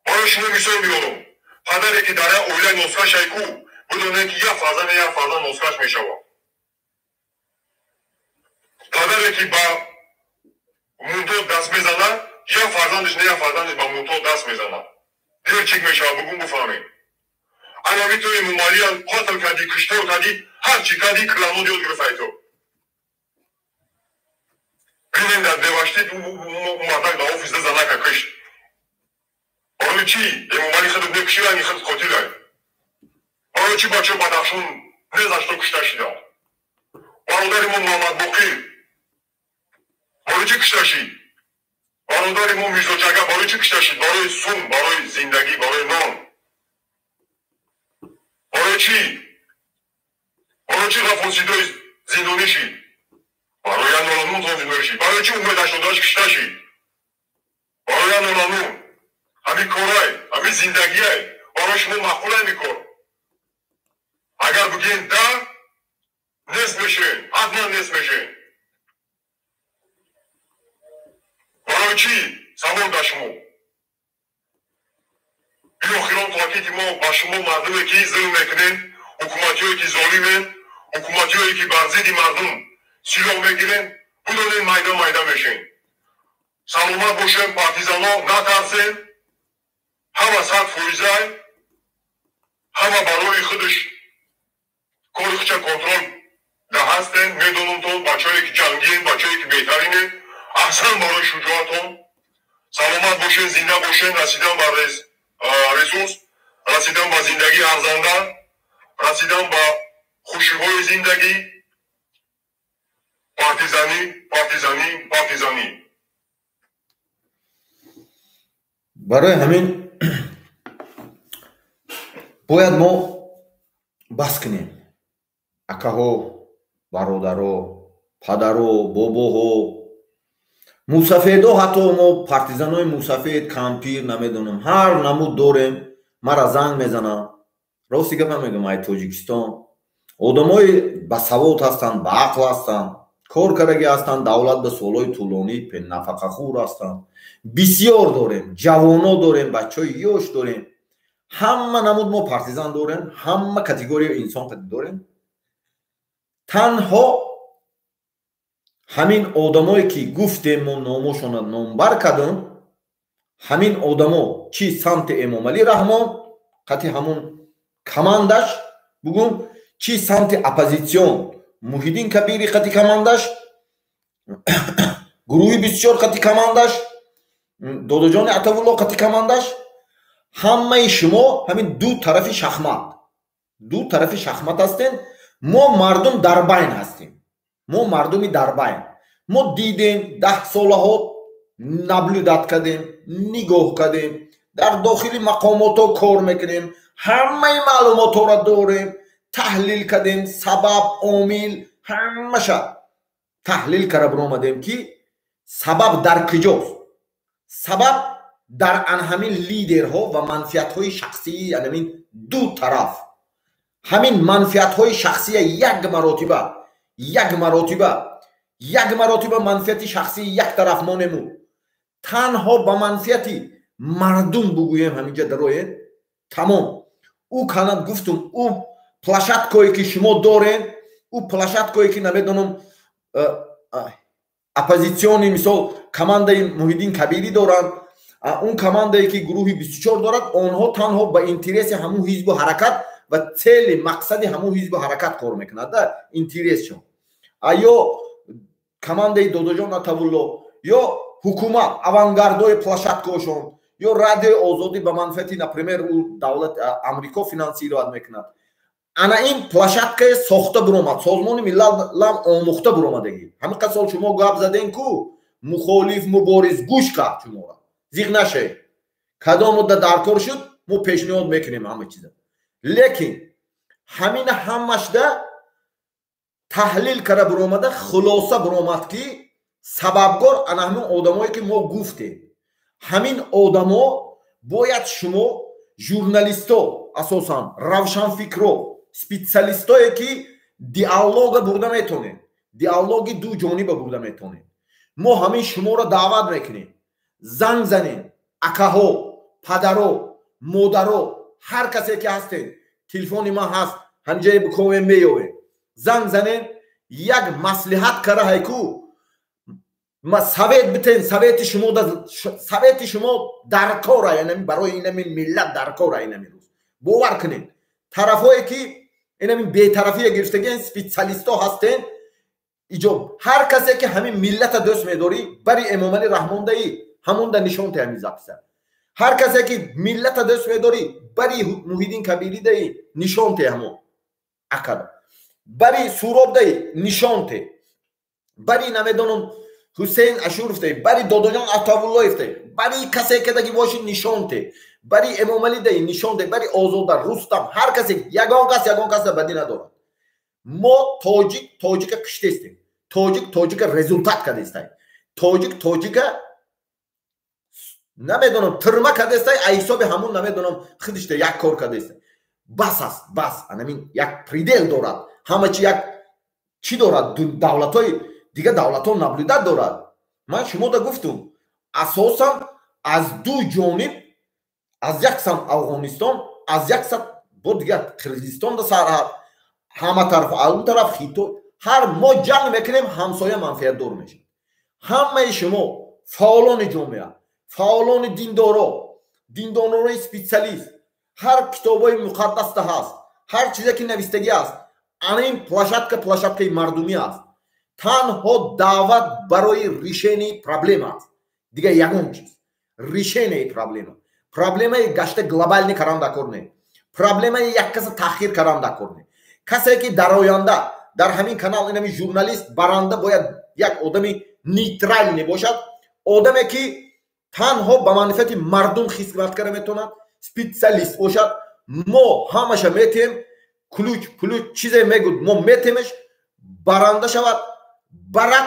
S2: برای شما مثال میارم پدری که در اویله نسخه‌ش کو بدونه که یک فرزند نسخه‌ش میشوه پدری که با مونتو دست میزنه یک فرزندش با مونتو دست میزنه دیر چیک میشوه بگون بفهمین انا میتونی ممالی قتل کردی کشتار کردی هر چی کردی کلانو دیو گرفتی تو بینیم در دواشتی تو مردک در آفیس زنه که کشت برای چی؟ یه ممالی خود نکشی رنگی خود قتل های برای چی بچه بدخشون نزشت و کشته شده برادر ما محمد باقی برای چی کشته شی؟ برادر ما میرزا جعفر برای چی کشته شد؟ برای سون، برای زندگی، برای نان. برای چی؟ برای چی غفورسیدای زندانی شد؟ برای نانانون زندانی شد. برای چی اومد اشتاداش کشته شد؟ برای نانانون. همین کارهای، همین زندگیه. برای شما مقبول همین کار. اگر بگین ده نصف میشه، حتما نصف میشه. برای چی؟ سوال در شما. این آخران تاکیدی ما با شما مردمی که ظلم میکنین، حکومتی هایی که ظالمین، حکومتی هایی که بر ضد مردم سلاح میگیرین، بدونین میدان میشین. سلامت باشین پارتیزان ها، نترسین. همه صد فویزه، همه برای خودش کار خودش کنترل ده هستن. میدونم تو بچه‌ای که جنگین، بچه‌ای که بهترینه، احسن برای شجاعتون. سلامت باشین، زنده باشین، رسیدن به رسوس، رسیدن به زندگی ارزنده، رسیدن به خوشی‌های زندگی. پارتیزانی.
S1: برای همین باید ما بس کنیم. اکاها، برادرها، پدرها، باباها، موسفیدا، حتی ما پارتیزانای موسفید، کمپیر، نمیدونم هر نمود داریم. مرا زنگ میزنم. راستی گفتم میگم ای تاجیکستان آدمای با سواد هستند، با عقل هستند، کار کردگی هستند، دولت به سالهای طولانی پن نفقه خور هستند. بسیار داریم، جوانا داریم، بچهای یوش داریم. همه نمود ما پارتیزان داریم، همه کاتگوری انسان داریم. تنها همین آدمایی که گفتیم ما نامشون نامبر کردیم، همین آدما چی سمت امام علی رحمان قطعی همون کماندش بگم، چی سمت اپوزیسیون محیدین کبیری قطعی کماندش، گروهی بسیار قطعی کماندش، داداجان عطاالله قطعی کماندش، همه شما همین دو طرف شخمت هستین. ما مردم در بین هستیم. ما مردمی در بین. ما دیدیم 10 سالها نبلودت کردیم، نگاه کردیم، در داخل مقامات ها کار میکنیم، همه معلومات ها را داریم، تحلیل کردیم، سبب عامل همه تحلیل کرده برآمدیم که سبب در کجاست. سبب در همین لیدرها و منفعت های شخصی، یعنی دو طرف. همین منفعت های شخصی یک مراتبه منفعت شخصی یک طرف ما نمود. تنها با منفعت مردم بگویم همینجا دروین تمام. او کانال گفتم او پلاشتکایی که شما دارین، او پلاشتکایی که نمیدونم اپوزیسیونی مثال کماندای محیدین کبیری دارن، اون کماندایی که گروهی 24 دارد، آنها تنها با اینترس همون حزب و حرکت و цели مقصد همون حزب و حرکت کار میکنند. اینترسشون یا کماندای داداجان عطاالله یا حکومت авангардой площадкашон یا رادیو آزادی به منفعت نپریمر او دولت امریکا فینانسیرواد میکند. انا این площадка ساخته برآمد، سازمان ملل آموخته برآمدگی. همین قسال شما گپ زدین کو مخالف مبارز گوش کرد شما را زیغ نشه. کدام مدت در کار شد ما پیشنهاد میکنیم همه چیز. لیکن همین همش ده تحلیل کرده برآمده، خلاصه برآمد که سببگار انا همین آدمایی که ما گفتیم. همین آدما باید شما ژورنالیستا، اساسا روشنفکرا، специалистایی که دیالوگ برده میتونن، دیالوگ دو جانبه برده میتونن، ما همین شما را دعوت میکنیم. زنگ زنین، اکاها، پدرها، مادرها، هر کسی که هستین، تلفن ما هست، همجای بکنیم میوه. زنگ زنین، یک مصلحت کاره های کو ما سویت بتین، سویت شما در کاره، یعنی برای این ملت در کاره. این روز باور کنین طرفایی که این بی‌طرفی گرفتگی اسپیشالیستا هستن، ایجاب هر کسی که همین ملت دوست می‌داری بری امام علی رحمان دایی همون در نشان تمیز افسر. هر کسی که ملت دوست می‌داری بری محیدین کبیری دایی نشان ته همون اکد، بری سوراب دایی نشان ته، بری نمیدونم Hüseyin Aşurov de, bari Dodocan Atavulloyev de, bari kasekedagi boşi nişon de, bari Emomali de nişon de, bari Ozoldar, Rustam, her kase yagon kas badina dora. Mo tojika kıştestim. Tojika rezultat kadestay. Tojika namedonum tırma kadestay, ayso be hamun namedonum khidishte yak kor kadestay. Bas, anamin yak pridel dorat. Hamachi yak chi dorat davlatoy دیگه دولت‌ها نبلودت دارد. من شما دا گفتم اساسا از دو جانب از یک سمت افغانستان از یک سمت با دیگه کرجستان دا سرحد همه طرف اون طرف خیتو هر ما جنگ میکنیم همسایه منفعت دار میشیم. همه شما فعالان جامعه فعالان دیندارای اسپیسیالیست هر کتابای مقدس ده هست هر چیزی که نوشتگی است این پلاشتک مردمی است. تنها دعوت برای ریشه‌نی پرابلم است. دیگه یگون چیز ریشه‌نی پرابلم گشت گلوبال نی کاران دکورنه. پرابلم یک کس تأخیر کاران دکورنه. کسی که در آینده در همین کانال اینمی ژورنالیست برنده باید یک آدمی نیترال نباشد. آدمی که تنها با منفعت مردم خدمت کنه میتونه اسپیسیالیست باشد. ما همش میتیم کلوچ چیزی میگود ما میتیمش برنده شود. برات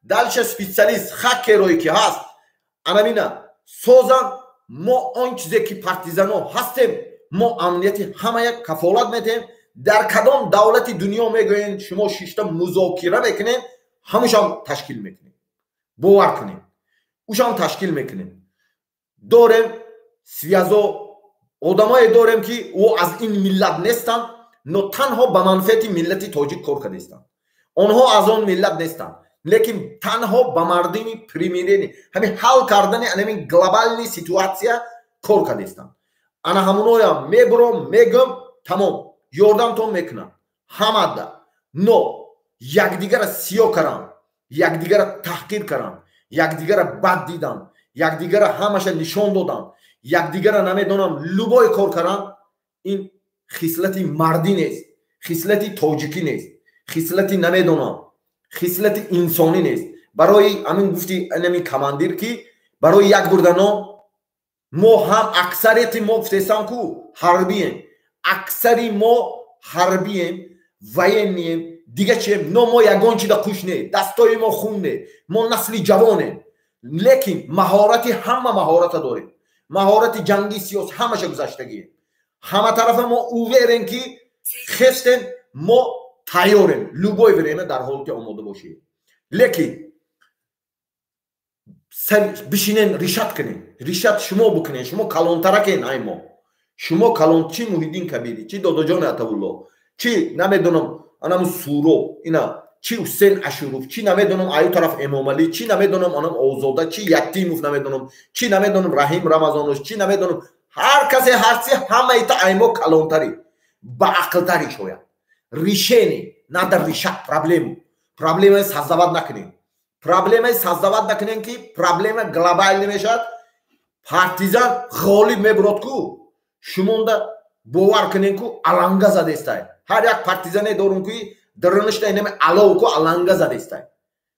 S1: دالش اسپیسیالیست خاکروی که هست انامینا سوزان ما اون چیزی که پارتیزانو هستیم ما امنیتی همه یک کفالت میتیم. در کدام دولتی دنیا میگوین شما شیشتا مذاکره میکنین همشان تشکیل میکنین باور کنین اوشان تشکیل میکنین. داریم سیازو آدمای داریم که او از این ملت نیستن نه تنها به منفعت ملت تاجیک کار کردن. آنها از آن ملت نیستن لیکن تنها با مردمی پریمیرینی همین حل کردن همین گلوبال سیتواسیا کار کردن. انا همونویا میبرم میگم تمام یاردم تو میکنم همه دا نو یکدیگر سیاه کردن یکدیگر تحقیر کردن یکدیگر بد دیدن یکدیگر همش نشان دادن یکدیگر نمیدونم لوبای کار کردن. این خصلت مردی نیست خصلت تاجیکی نیست خصلتی نمیدونم خصلت انسانی نیست. برای همین گفتی انمی کماندیر کی برای یک گردنو ما هم اکثریت ما گفتستان کو حربیم اکثری ما حربیم وینیم دیگه چه نو ما یگان چی دا خوش نه دستای ما خون نه ما نسلی جوانه لیکن مهارتی همه مهارت داریم مهارت جنگی سیاس همش گذشتگیه همه طرف ما اوورن کی خستن ما تیاریم لوبای بریم در حالی که آماده باشیم. لیکن بشینن ریشت کنین ریشت شما بکنین شما کلانترکین ای ما شما کلان چی محیدین کبیری چی داداجان عطاالله چی نمیدونم انم سورو اینا چی حسین اشروف چی نمیدونم ایو طرف امامعلی چی نمیدونم انم آزاده چی یتیموف نمیدونم چی نمیدونم رحیم رمضانوش چی نمیدونم هر کسی هرچی همه ایتا ای ما کلانتری با عقلتری شوید. ریشه نه در ریشه پرابلم سازداد نکنین پرابلم سازداد نکنین که پرابلم گلوبال نمیشد. پارتیزان غالب میبرد کو شما دا باور کنین کو علنگا زده استای هر یک پارتیزانی دارون که درنشت اینم علاو کو علنگا زده استای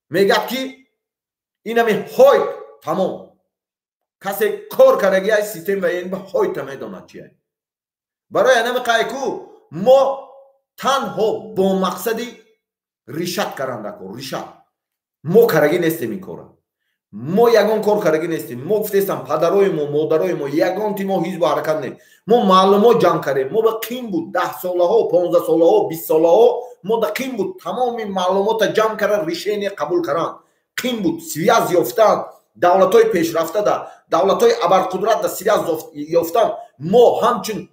S1: میگه که اینم های تمام کسی کار کرده ای سیستم و این به های تمیداند چیه برای اینم قایکو ما تنها با مقصدی ریشت کرنده کو ریشت ما کرگی نیستیم این کارا ما یگان کار کرگی نیستیم ما گفتیم پدرای ما مادرای ما یگان تی ما حزب حرکت نه ما معلومات جمع کردیم ما با قیم بود 10 ساله ها 15 ساله ها 20 ساله ها ما با قیم بود تمام معلومات جمع کردن ریشه قبول کردن قیم بود سیاز یافتن دولت‌های پیشرفته ده دولت‌های ابرقدرت ده سیاز یافتن ما همچون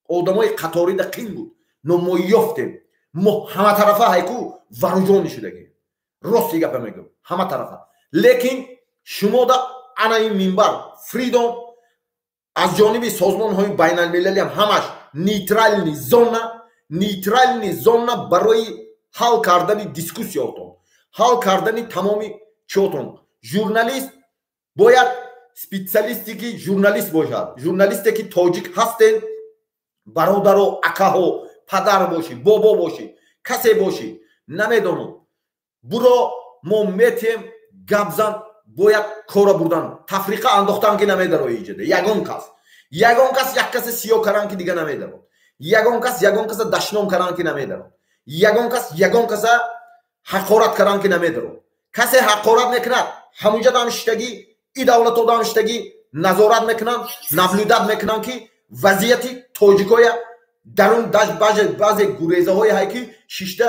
S1: آدمای قطاری ده قیم بود نو ما یافتیم ما همه طرفه هایکو وارجانی شدگی راستی گپ میگم همه طرفه لیکن شما دا انا این منبر فریدم از جانب سازمان های بین المللی هم همش نیترال نیزون برای حل کردن دیسکوسیاتون حل کردن تمامی چوتون ژورنالیست باید اسپیسیالیستی که ژورنالیست باشد ژورنالیستی که تاجیک هستن برادر و اکا و پدر باشی بابا باشی کسی باشی نمیدونم برو ما میتیم гапзан бояд кора бурдан тафриқа андохтан ки намедаро иҷода ягон кас як касе сиё каран ки дига намедаро ягон каса дашном каран ки намедаро ягон каса ҳақорат каран ки намедаро касе ҳақорат мекунад ҳамунҷа дамиштаги и давлато дамиштаги назорат мекунанд наблюдат мекунанд ки вазъияти тоҷикоя дарун дашт баъзе гурезаҳои ҳай ки шишта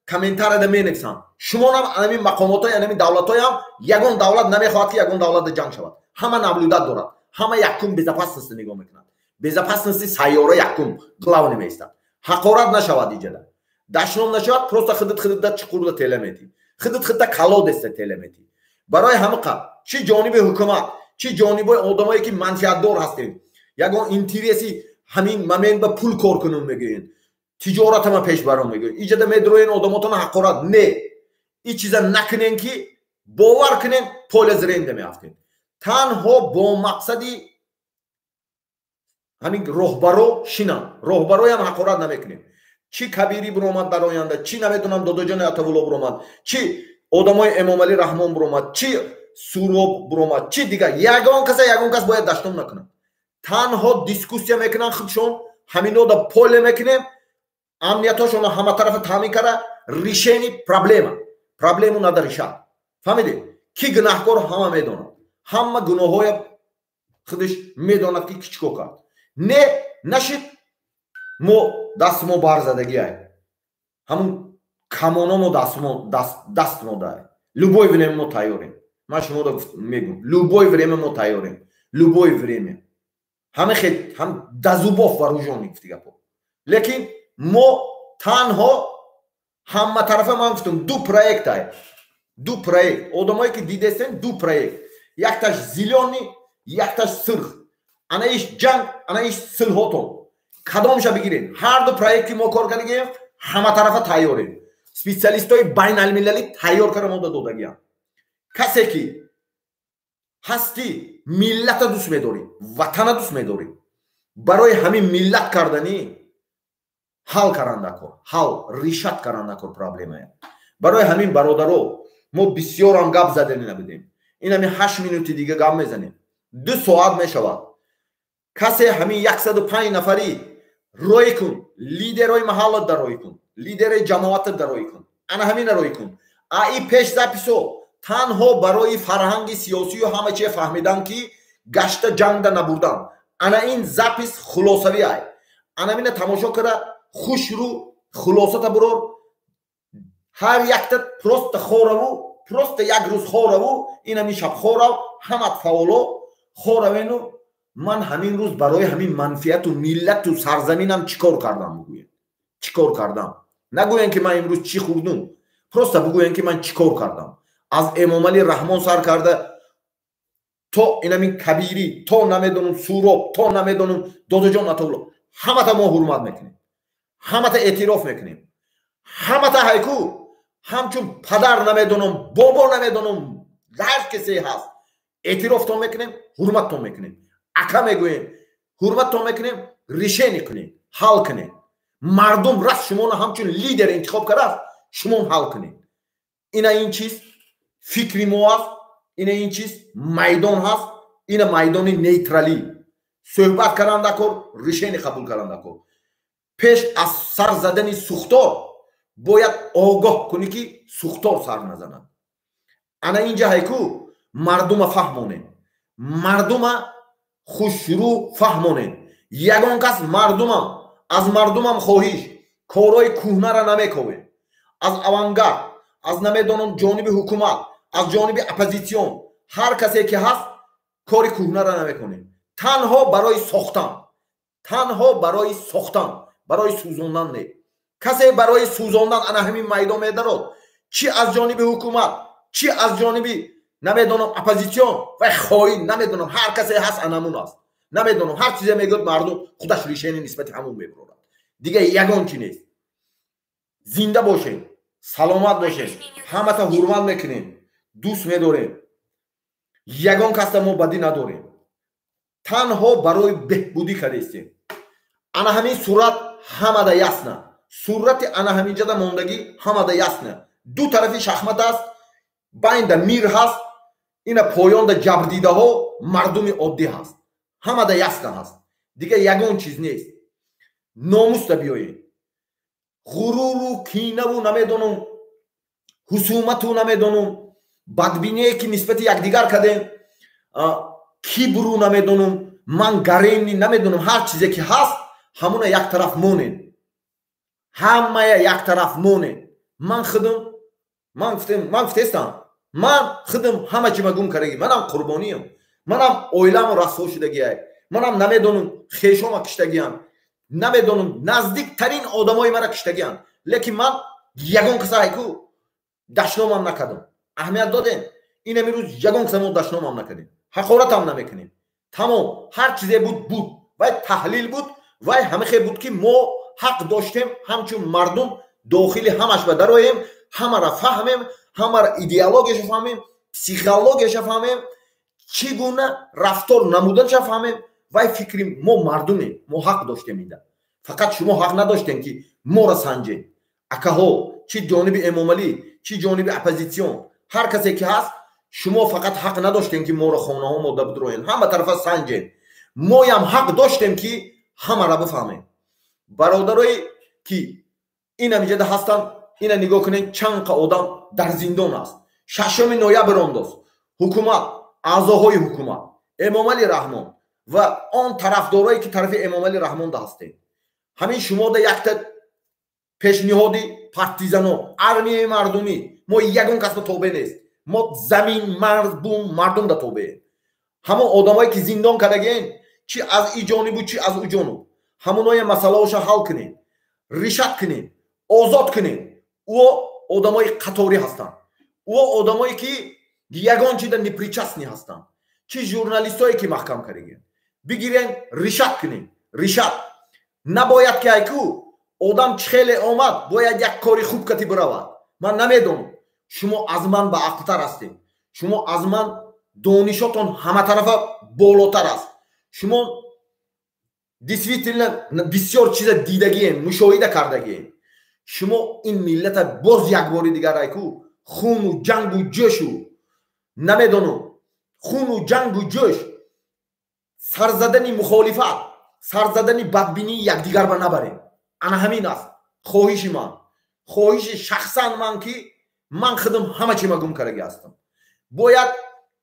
S1: комментарада менависанд шумонам анами мақомотои анами давлатоям ягон давлат намехоҳад ки ягон давлат ҷанг шавад ҳама наблюдат дорад ҳама якум безопасности нигоҳ мекунад безопасности сайёра якум главни меистад ҳақорат нашавад иҷада дашном нашавад просто хидда чуқурда телемети хидда калодеста телемети барои ҳамақа чи ҷониби ҳукумат чи ҷонибои одамое ки манфиатдор ҳастем ягон интереси ҳамин момент ба пул кор кунем мегӯед тиҷоратама пеш баром мегӯед иҷада медроен одамотона ҳақорат не и чиза накунем ки бовар кунем поле зренда меафтем танҳо бо мақсади ҳамин роҳбаро шинам роҳбароям ҳақорат намекунем чи кабири биромад дар оянда чи намедонам додоҷони атавулло биромад чи одамои эмомалӣ раҳмон биромад чи суроб биромад чи дигар ягон кас бояд даштон накунад танҳо дискуссия мекунанд худшон ҳаминода поле мекунем амниятошона ҳама тарафа таъмин кара решени проблему нада решад фаҳмиде ки гунаҳкор ҳама медонад ҳама гуноҳҳоя худаш медонад ки чико кард не нашид мо дастмо барзадагиай ҳамун камономо дастмо дай любое время мо тайёрем ман шумода мегӯм любое время мо тайёрем любое время ҳама дазубов вооружённый гуфти гапо лекин мо танҳо ҳама тарафа ман гуфтам ду проект одамое ки дидестен ду проект якташ зелёный якташ сирх ана иш ҷанг ана иш силҳотон кадомша бигирем ҳар ду проект ки мо кор кардагем ҳама тарафа тайёрем специалистои байналмилалӣ тайёр кара мо додагиам касе ки ҳастӣ миллата дӯст медорӣ ватана дӯст медорӣ барои ҳамин миллат карданӣ ҳал каранда кор ҳал решат каранда кор проблемая барои ҳамин бародаро мо бисёрам гап задани набудем ин ҳамин 8 минути дига гап мезанем 2 соат мешавад касе ҳамин 105 нафарӣ рӯй кун лидерои маҳаллат да рӯй кун лидерои ҷамоатат да рӯй кун ана ҳамина рӯй кун аи пешзаписо танҳо барои фарҳанги сиёсию ҳама чие фаҳмидан ки гашта ҷангда набурдан ана ин запис хулосавӣ ай ана мина тамошо кара хушрӯ хулосата бурор ҳар яктат просто хораву просто як рӯз хораву инами шаб хорав ҳамат фаоло хоравену ман ҳамин рӯз барои ҳамин манфиату миллату сарзаминам чӣ кор кардам бигӯем чӣ кор кардам нагӯем ки ман имрӯз чӣ хурдум просто бигӯем ки ман чӣ кор кардам аз эмомалӣ раҳмон сар карда то инамин кабирӣ то намедонам суроб то намедонам додоҷон атавулло ҳамата мо ҳурмат мекунем ҳамата эътироф мекунем ҳамата ҳайку ҳамчун падар намедонам бобо намедонам ҳар касе ҳаст эътирофтон мекунем ҳурматтон мекунем ака мегӯем ҳурматтон мекунем решение кунем ҳал кунем мардум раст шуморо ҳамчун лидер интихоб кардаст шумон ҳал кунем ина ин чиз фикри мо аст ина ин чиз майдон ҳаст ина майдони нейтралӣ суҳбат каранда кор решение қабул каранда кор пеш аз сар задани сухтор бояд огоҳ кунӣ ки сухтор сар назанад ана инҷа ҳайку мардума фаҳмонем мардума хушрӯ фаҳмонем ягон кас мардумам аз мардумам хоҳиш корои кӯҳнара намекавем аз авангард аз намедонам ҷониби ҳукумат аз ҷониби оппозитсион ҳар касе ки ҳаст кори кӯҳнара намекунем танҳо барои сохтан барои сӯзондан не касе барои сӯзондан ана ҳамин майдон медарод чи аз ҷониби ҳукумат чи аз ҷониби намедонам оппозитсион ва хоин намедонам ҳар касе ҳаст анамун аст намедонам ҳар чизе мегӯяд мардум худаш решение нисбати ҳамун мебурад дига ягон чи нест зинда бошем саломат бошем ҳамата ҳурмат мекунем дӯст медорем ягон касда мо бадӣ надорем танҳо барои беҳбудӣ кардестем ана ҳамин сурат ҳамада ясна сурати ана ҳаминҷада мондагӣ ҳамада ясна ду тарафи шахмат аст байнда мир ҳаст, ина поёнда ҷабрдидаҳо мардуми оддӣ ҳаст. ҳамада ясна ҳаст. Дига ягон чиз нест. номуста биёед. ғуруру кинаву намедонам ҳусумату намедонам бадбиние ки нисбати якдигар кардем, кибру намедонам ман гаремни намедонам ҳар чизе ки ҳаст ҳамуна як тараф монед. ҳамая як тараф монед. ман худам ман гуфтестам ман худам ҳама чима гум кардаги, манам қурбониям, манам оиламо расво шудагиай, манам намедонам хешома киштагиам, намедонам наздиктарин одамои мара киштагиам, лекин ман ягон касае ку дашномам накардам. аҳамият додем. ин амирӯз ягон каса мо дашномам накардем, ҳақоратам намекунем. тамом ҳар чизе буд вай таҳлил буд, вай ҳамихе буд ки мо ҳақ доштем ҳамчун мардум дохили ҳамаш ба дароем, ҳамара фаҳмем, ҳамара идеологияша фаҳмем, психологияша фаҳмем, чӣ гуна рафтор намуданша фаҳмем. вай фикри мо мардумем, мо ҳақ доштем инда. фақат шумо ҳақ надоштем ки мора санҷем. акаҳо чӣ ҷониби эмомалӣ, чӣ ҷониби оппозитсион, ҳар касе ки ҳаст, шумо фақат ҳақ надоштем ки моро хонаҳо мода бидроен, ҳама тарафа санҷем. моям ҳақ доштем ки ҳамара бифаҳмем. бародарои ки ин амҷада ҳастанд, ина нигоҳ кунед чанд одам дар зиндон аст. 6 ноябр ондоз ҳукумат, аъзоҳои ҳукумат, эмомали раҳмон ва он тарафдорое ки тарафи эмомали раҳмонда ҳастед, ҳамин шумода якта пешниҳоди партизано, армияи мардумӣ, мо ягон кас ба тобе нест. мо замин мардумда тобеем. ҳамон одамое ки зиндон кардагиен, чӣ аз и ҷонибу чӣ аз у ҷониб, ҳамонои масъалаоша ҳал кунем, ришад кунем, озод кунем. ӯ одамои қаторӣ ҳастанд. ӯ одамое ки ягон чида непричастни ҳастанд. чӣ журналистое ки маҳкам кардагиен. бигирен ришад кунем. ришад набояд ки айку одам чихеле омад бояд як кори хуб кати биравад. ман намедонам. шумо аз ман ба ақлтар ҳастед. шумо аз ман донишотон ҳама тарафа болотар аст. шумо действительно бисёр чиза дидагием, мушоҳида кардагием. шумо ин миллата боз якбори дигар айку хуну ҷангу ҷӯшу намедонам, хуну ҷангу ҷӯш, сарзадани мухолифат, сарзадани бадбинии якдигар ба набарем. ана ҳамин аст хоҳиши ман, хоҳиши шахсан ман ки ман худам ҳама чима гум кардаги ҳастам. бояд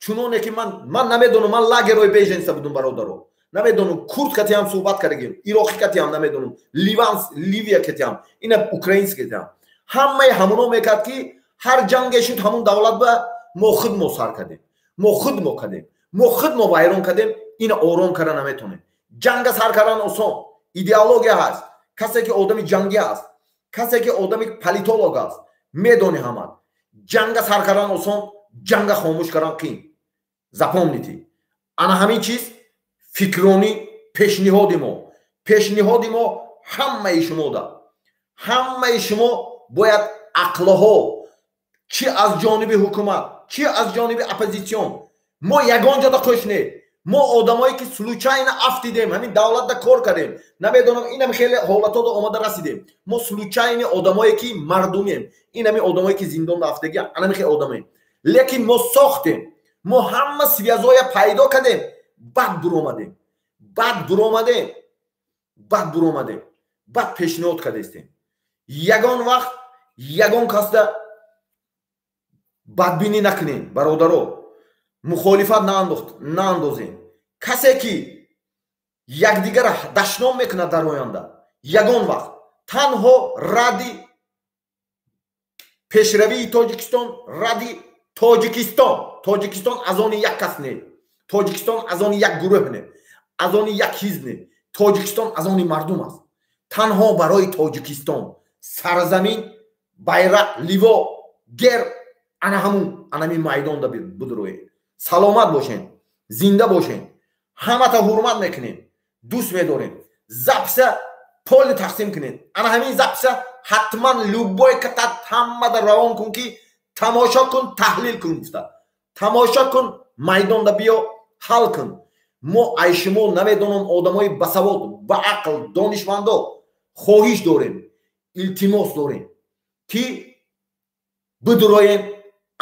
S1: чуноне ки ман намедонам, ман лагерои беженца будам бародаро, намедонам курд катиам суҳбат кардагим, ироқӣ катиам намедонам, ливия катиам, ина украинс катиам. ҳамаи ҳамуно мекард ки ҳар ҷанге шуд ҳамун давлат ба мо худ мо сар кардем, мо худ мо кардем, мо худ мо вайрон кардем. ина ором карда наметонем. ҷанга сар кардан осон, идеология ҳаст. касе ки одами ҷангӣ аст, касе ки одами политолог аст, медони ҳамад. ҷанга сар кардан осон, ҷанга хомӯш кардан қин. запомните. ана ҳамин чиз фикрони пешниҳоди мо ҳамаи шумода. ҳамаи шумо бояд ақлҳо чӣ аз ҷониби ҳукумат, чӣ аз ҷониби оппозитсион, мо ягон ҷода қӯш не. мо одамое ки случайна афтидем, ҳамин давлатда кор кардем, намедонам инам хеле ҳолатода омада расидем. мо случайни одамое ки мардумем, ин ҳамин одамое ки зиндонда афтагиам, анами хеле одамем. лекин мо сохтем, мо ҳама связоя пайдо кардем, бад буромадем, бад пешниҳод кардестем. ягон вақт ягон касда бадбинӣ накунем бародаро, мухолифат наандозем. касе ки якдигара дашном мекунад дар оянда, ягон вақт танҳо ради пешравии тоҷикистон, ради тоҷикистон аз они як кас не, тоҷикистон аз они як гурӯҳ не, аз они як ҳизб не. тоҷикистон аз они мардум аст. танҳо барои тоҷикистон сарзамин, байрақ, ливо, герб, ана ҳамун анамин майдонда бидроед. саломат бошен, зинда бошен. ҳамата ҳурмат мекунем, дӯст медорем. записа полни тақсим кунед. ана ҳамин записа ҳатман любой катат ҳамада равон кун ки тамошо кун, таҳлил кун гуфта. тамошо кун, майдонда биё, ҳал кун. мо ай шумо намедонам одамои басавод, ба ақл, донишмандо хоҳиш дорем, илтимос дорем ки бидроем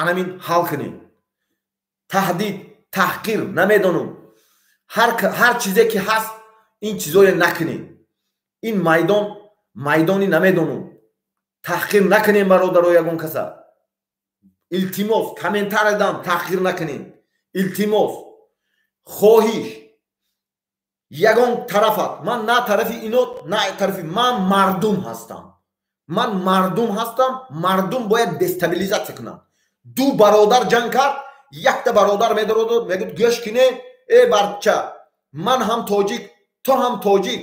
S1: анамин ҳал кунем. Таҳдид, таҳқир намедонам. ҳар чизе ки ҳаст ин чизоро накунем. ин майдони намедонам. таҳқир накунем бародаро ягон каса. илтимос комментар дам, таҳқир накунем. илтимос хоҳиш ягон тарафат, ман на тарафи инот, на тарафи ман мардум ҳастам. Мардум бояд дестабилизатсия кунад. ду бародар ҷанг кард, якта бародар медорад, мегӯд гӯш кине, барча ман ҳам тоҷик, то ҳам тоҷик,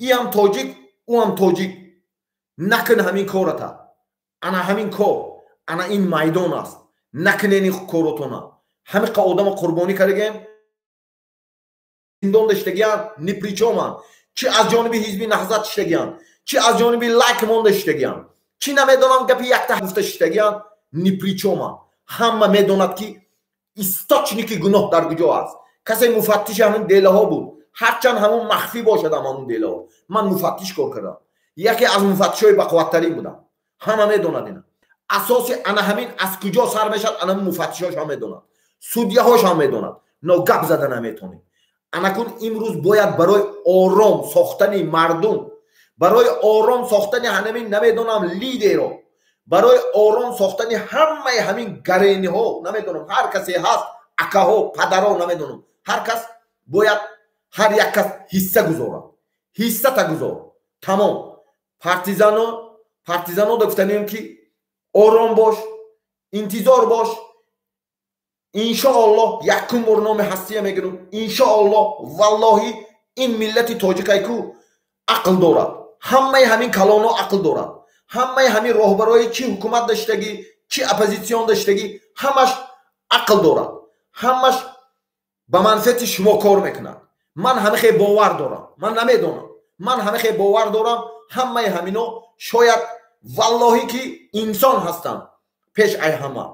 S1: и ҳам тоҷик, ӯ ҳам тоҷик. накун ҳамин кората. ана ҳамин кор, ана ин майдон аст. накунен ин коротона. ҳамиқа одама қурбонӣ кардагем, зиндон даштагиан, ни причоман. Чи аз ҷониби ҳизби наҳзат иштагиан, чи аз ҷониби лайк монда иштагиан, чи намедонам гапи якта гуфта иштагиан, ни причоман. ҳама медонад ки источники гуноҳ дар куҷо аст. касе муфаттиши ҳамин делаҳо буд, ҳарчанд ҳамон махфӣ бошад ҳамон делаҳо. ман муфаттиш кор кардам, яке аз муфаттишҳои бақувваттарин будам. ҳама медонад ина. асоси ана ҳамин аз куҷо сар мешад, ана муфаттишҳош ҳам медонад, судяҳош ҳам медонад. но гап зада наметонем. анакун имрӯз бояд барои ором сохтани мардум, барои ором сохтани ҳамин намедонам лидеро, барои ором сохтани ҳамаи ҳамин гарениҳо, намедонам ҳар касе ҳаст, акаҳо, падаро, намедонам ҳар кас бояд ҳар як кас ҳисса гузорад. ҳиссата гузор. тамом. партизано гуфтанем ки ором бош, интизор бош. иншоаллоҳ якум бор номи ҳастия мегирам. иншоаллоҳ валлоҳи ин миллати тоҷикайку ақл дорад. ҳамаи ҳамин калоно ақл дорад. ҳамаи ҳамин роҳбарои чи ҳукумат даштагӣ, чи оппозитсион даштагӣ, ҳамаш ақл дорад. ҳамаш ба манфиати шумо кор мекунад. ман ҳамихе бовар дорам. ман намедонам. ман ҳамихе бовар дорам. ҳамаи ҳамино шояд валлоҳи ки инсон ҳастанд пеш ай ҳама.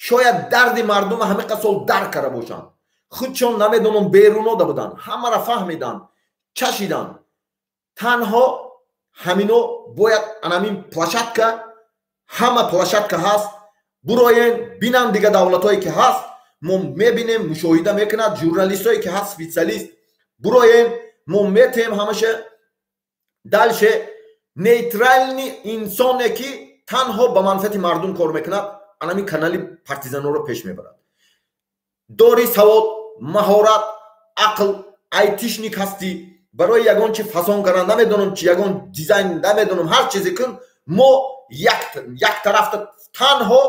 S1: шояд дарди мардум ҳамиқа сол дарк карда бошанд. худшон намедонам берунода буданд. ҳамаро фаҳмиданд, чашиданд. танҳо ҳамино бояд анамин площадка, ҳама площадка ҳаст. буроен бинанд дига давлатҳое ки ҳаст. мо мебинем, мушоҳида мекунад журналистое ки ҳаст, специалист. буроен мо метем ҳамаша далше нейтрални инсоне ки танҳо ба манфиати мардум кор мекунад. анамин канали партизаноро пеш мебарад. дори савод, маҳорат, ақл, айтишник ҳастӣ. барои ягон чи фасон кардан намедонам, чи ягон дизайн намедонам, ҳар чизе кун. мо як тарафта танҳо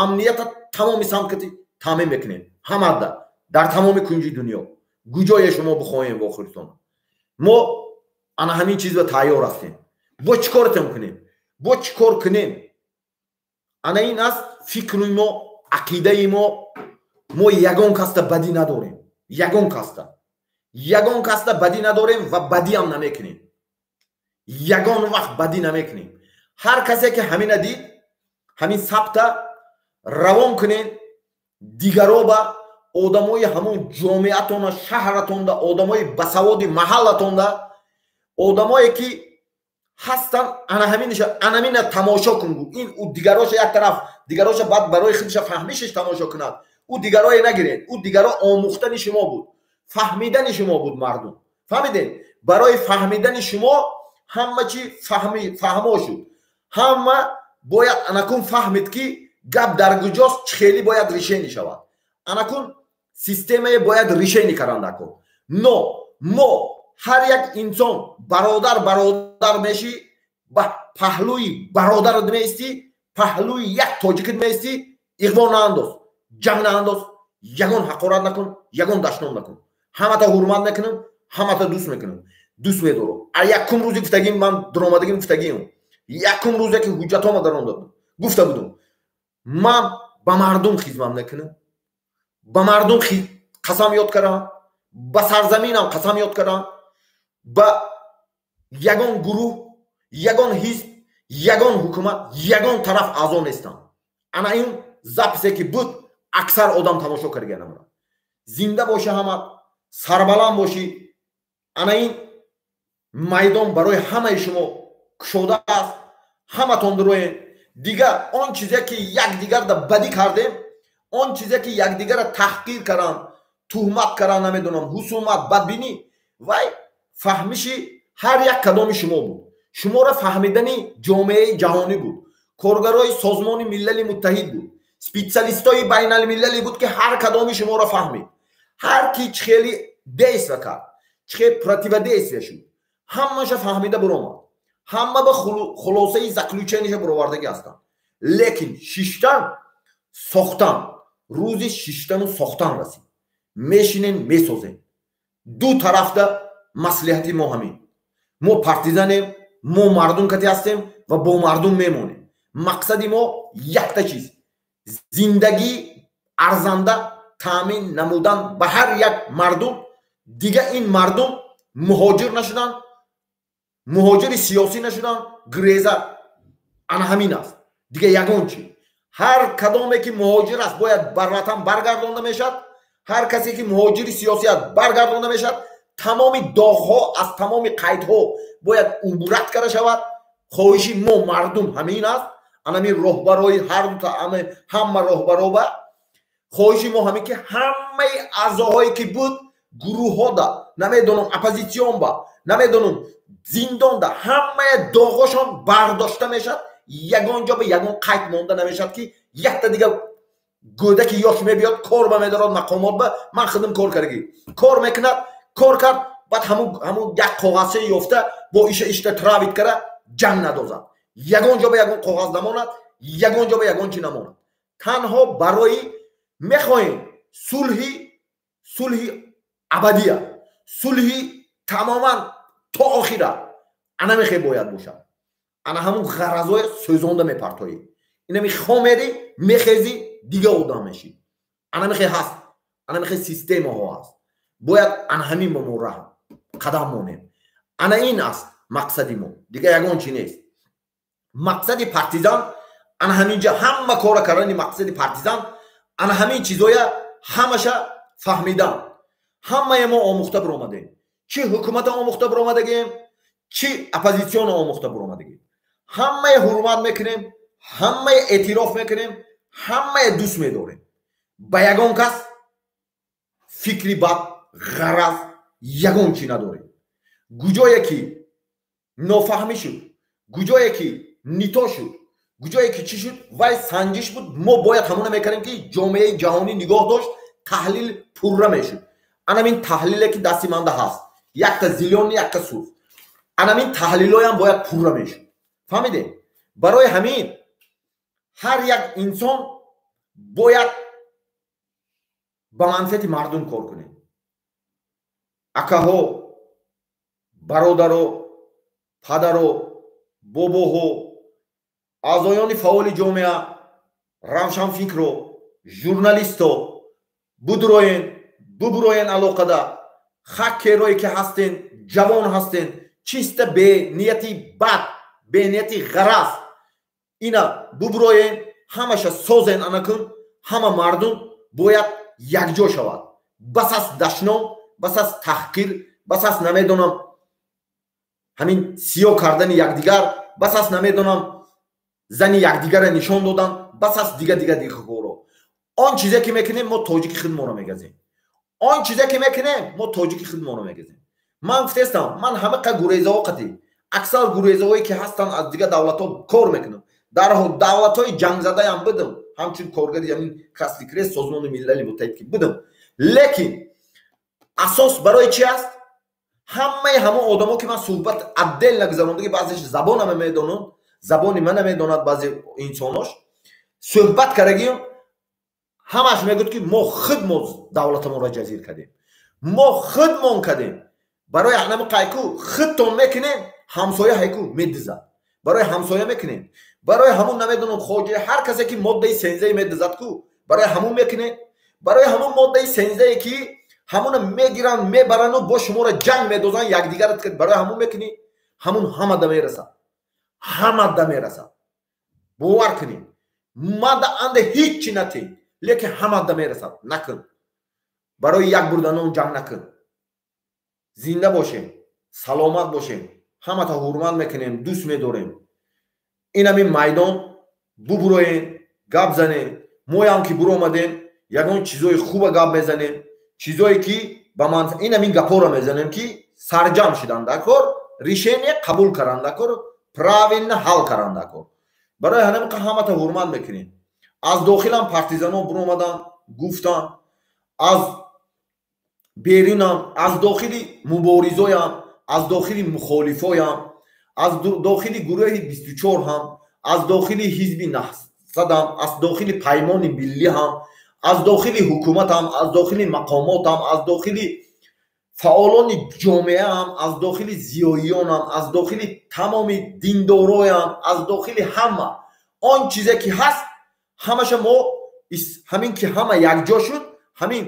S1: амнията тамоми самткати таъмин мекунем. ҳамада дар тамоми кунҷи дунё. куҷое шумо бихоҳем вохиртон. мо ана ҳамин чизро тайёр ҳастем. бо чӣ коротам кунем? бо чӣ кор кунем? ана ин аст фикри мо, ақидаи мо. мо ягон каста бадӣ надорем. ягон каста бадӣ надорем ва бадӣ ҳам намекунем. ягон вақт бадӣ намекунем. ҳар касе ки ҳамина дид, ҳамин сабта равон кунен дигаро ба одамои ҳамон ҷомеатона, шаҳратонда, одамои басаводи маҳаллатонда, одамое ки ҳастан ана ҳамина тамошо кун. ин ӯ дигароша як тараф, дигароша баъд барои худша фаҳмишаш тамошо кунад. ӯ дигарое нагиред. ӯ дигаро омӯхтани шумо буд, фаҳмидани шумо буд мардум. фаҳмидед? барои фаҳмидани шумо ҳама чи фаҳмо шуд. ҳама бояд анакун фаҳмид ки гап дар куҷост, чӣ хеле бояд решение шавад. анакун системае бояд решение каранда кун. но мо ҳар як инсон бародар мешӣ, ба паҳлӯи бародарат меистӣ, паҳлӯи як тоҷикит меистӣ. иғво наандоз, ҷанг наандоз, ягон ҳақорат накун, ягон даштном накун. ҳамата ҳурмат мекунам, ҳамата дӯст мекунам, дӯст медорам. якум рӯзи гуфтагим, ман даромадагим гуфтагим, якум рӯзе ки ҳуҷҷатома дар он додам, гуфта будам ман ба мардум хизмат мекунам, ба мардум қасам ёд кардам, ба сарзаминам қасам ёд кардам, ба ягон гурӯҳ, ягон ҳизб, ягон ҳукумат, ягон тараф аъзо нестам. ана ин записе ки буд аксар одам тамошо карданам. зинда боша ҳама, сарбаланд бошӣ. ана ин майдон барои ҳамаи шумо кушода аст. ҳаматон дуроен. دیگه اون چیزی که یکدیگر را بدی کردیم، اون چیزی که یکدیگر را تحقیر کردن، تهمت کردن، نمیدونم حسومت، بدبینی، وای فهمیشی هر یک کدام شما بود. شما را فهمیدنی جامعه جهانی بود، کارگرای سازمان ملل متحد بود، اسپیشالیستای بین المللی بود که هر کدام شما را فهمید. هر کی خیلی دیس کرد، چه پراتیو دیس شد، همه‌ش فهمیده برام. همه به خلاصه زکلوچنیش برآوردگی هستن. لیکن شیشتن ساختن، روزی شیشتن و ساختن رسید. میشینن میسازن. دو طرف ده مصلحتی ما همین. ما پارتیزانیم، ما مردم کتی هستیم و با مردم میمونیم. مقصدی ما یک تا چیز، زندگی ارزنده تامین نمودن به هر یک مردم. دیگه این مردم مهاجر نشدن، مهاجر سیاسی نشدن، گریزه آن همین است. دیگه یگان چی، هر کدامی که مهاجر است باید بر وطن برگردانده میشد. هر کسی که مهاجر سیاسی است برگردانده میشد. تمام داغ‌ها از تمام قیدها باید عبورت کرده شود. خواهشی ما مردم همین است. همین راهبرای هر دو تا همه راهبرا با خواهشی ما همین که همه اعضاهایی که بود گروه ها دا نمیدونم اپوزیسیون با نمیدونم زندان دا همه داغاشون برداشته میشد. یگان جا به یگان قید مونده نمیشد که یک تا دیگه گوده که یاش میبیاد کار با میدارد مقامات با من خودم کار کردگی کار میکند، کار کرد بعد همون یک کاغذه یافته با ایش تراوید کرده جنگ ندازد. یگان جا به یگان کاغذ نماند، یگان جا به یگان چی نماند. تنها برای میخواهیم صلحی ابدیه، صلحی تماما تا آخره. انا میخوای باید باشد. انا همون غرضای سوزانده میپرتایی. اینا میخوام میخیزی دیگه آدم میشی. انا میخوای هست، انا میخوای سیستم ها هست. باید انا همین بموره قدم مونیم. انا این است مقصدی ما، دیگه یگان چی نیست. مقصد پارتیزان انا همینجا همه کار کردن. مقصد پارتیزان انا همین چیزای همشه فهمیدن. همه ما آموخته برآمدیم. چی حکومت آموخته برآمدگیم، چی اپوزیسیون آموخته برآمدگیم. همه حرمت میکنیم، همه اعتراف میکنیم، همه دوست میداریم. با یگان کس فکری بد غرض یگان چی نداریم. گوجایی که نافهمی شد، گوجایی که نیتا شد، گوجایی که چی شد وای سنجش بود. ما باید همونه میکنیم که جامعه جهانی نگاه داشت، تحلیل پوره میشد. انا این تحلیلی که دستی منده هست، یک تا زیلیون یک تا صوف، انا این تحلیلای هم باید پوره میشد. فهمیده؟ برای همین هر یک انسان باید با منفعت مردم کار کنه. اکاها، برادرها، پدرها، باباها، اعضایان فعال جامعه، روشنفکرها، ژورنالیستها ببراین علاقه ده. خکرایی که هستین، جوان هستین، چیست به نیتی بد، به نیتی غرض، اینا ببراین همش سازن انکن. همه مردم باید یکجا شود. بس از دشنام، بس از تحقیر، بس از نمیدونم همین سیاه کردن یکدیگر، بس از نمیدونم زنی یکدیگر نشان دادن، بس از دیگه کارو. آن چیزی که میکنیم ما تاجیک خود ما رو میگذیم. آن چیزی که میکنیم ما تاجیک خود ما رو میگذیم. من گفتم من همه گریزه وقتی اکثر گریزه‌هایی که هستن از دیگه دولت‌ها کار میکنم. در دولت‌های جنگ زده هم بودم، همچون کارگر همین کسلیکری سازمان ملل متحد که بودم. لیکن اساس برای چی است؟ همه آدما که من صحبت عدل نگذارونده که بعضیش زبانم میدونن، زبانی من نمیدونند، بعضی انساناش صحبت کردگیم همش میگوید که ما خود دولتمون را جزیر کردیم، ما خودمون کردیم. برای همه قایکو خودتون میکنیم، همسایه هایکو میدزد. برای همسایه میکنیم، برای همون نمیدونم خواجه هر کسی که ماده 13 میدزد کو برای همون میکنه. برای همون ماده 13 که همون میگیرن میبرن و با شما را جنگ میدوزن یکدیگر را، برای همون میکنی. همون همه دمی رسد، همه دمی رسد. باور کنید ما دا انده هیچی نتی، لیکن همه دمی رسد. نکن، برای یک بردن جنگ نکن. زنده باشیم، سلامت باشیم، همه تا حرمت میکنیم، دوست میداریم. این همین میدان бубуроен гап занем моям ки буро омадем ягон чизои хуба гап мезанем чизое ки ба ман ин амин гапора мезанем ки сарҷам шидан дар кор решение қабул кардан дар кор правильно ҳал кардан дар кор барои ҳамин ҳамата ҳурмат мекунем аз дохилам партизанон буро омадан гуфтан аз берунам аз дохили муборизоям аз дохили мухолифоям аз дохили гурӯҳи 24 ҳам аз дохили ҳизби наҳсадам аз дохили паймони миллӣ ҳам аз дохили ҳукуматам аз дохили мақомотам аз дохили фаъолони ҷомеаам аз дохили зиёиёнам аз дохили тамоми диндороям аз дохили ҳама он чизе ки ҳаст ҳамаша мо ҳамин ки ҳама якҷо шуд ҳамин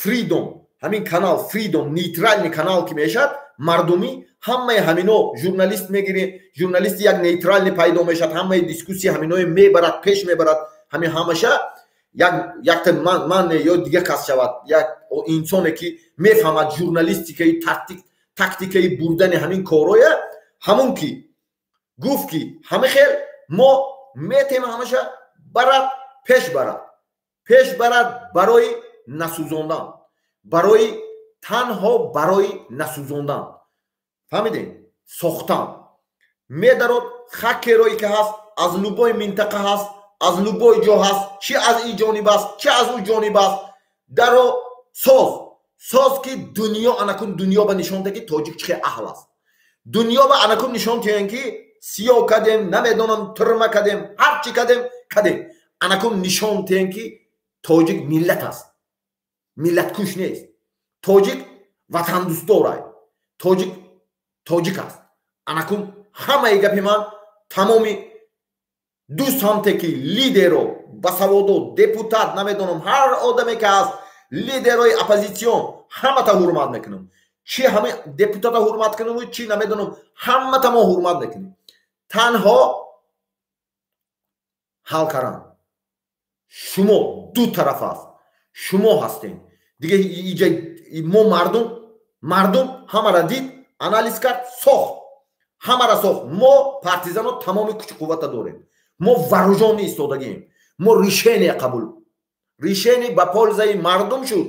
S1: фридом ҳамин канал фридом нейтральни канал ки мешад мардумӣ ҳамаи ҳамино журналист мегирем журналисти як нейтральни пайдо мешад ҳамаи дискуссия ҳаминое мебарад пеш мебарад ҳамин ҳамаша якта ман ё дига кас шавад як инсоне ки мефаҳмад журналистикаи тактикаи бурдани ҳамин короя ҳамун ки гуфт ки ҳамин хел мо метем ҳамаша барад пеш барад барои насӯзондан барои танҳо барои насӯзондан фаҳмидем сохтан медарод хаккерои ки ҳаст аз лубои минтақа ҳаст аз лубои ҷо ҳаст чи аз ин ҷониб аст чи аз ӯ ҷониб аст даро соз ки дунё анакун дунё ба нишон диҳад ки тоҷик чӣ аҳл аст дунё ба анакун нишон диҳанд ки сиёҳ кадем намедонам турма кадем ҳар чӣ кадем анакун нишон диҳанд ки тоҷик миллат аст миллаткуш нест тоҷик ватандӯстдор аст тоҷик аст анакун ҳамаи гапи ман тамоми дӯст ҳамте ки лидеро басаводо депутат намедонам ҳар одаме ки аст лидерои оппозитсион ҳамата ҳурмат мекунам чи ҳамин депутата ҳурмат кунам чи намедонам ҳамата мо ҳурмат мекунем танҳо ҳал кардан шумо ду тараф аст шумо ҳастем дига мо мардум ҳамара дид анализ кард сохт ҳамара сохт мо партизано тамоми кучу қуввата дорем мо вооружёнӣ истодагием мо решение қабул решение ба пользаи мардум шуд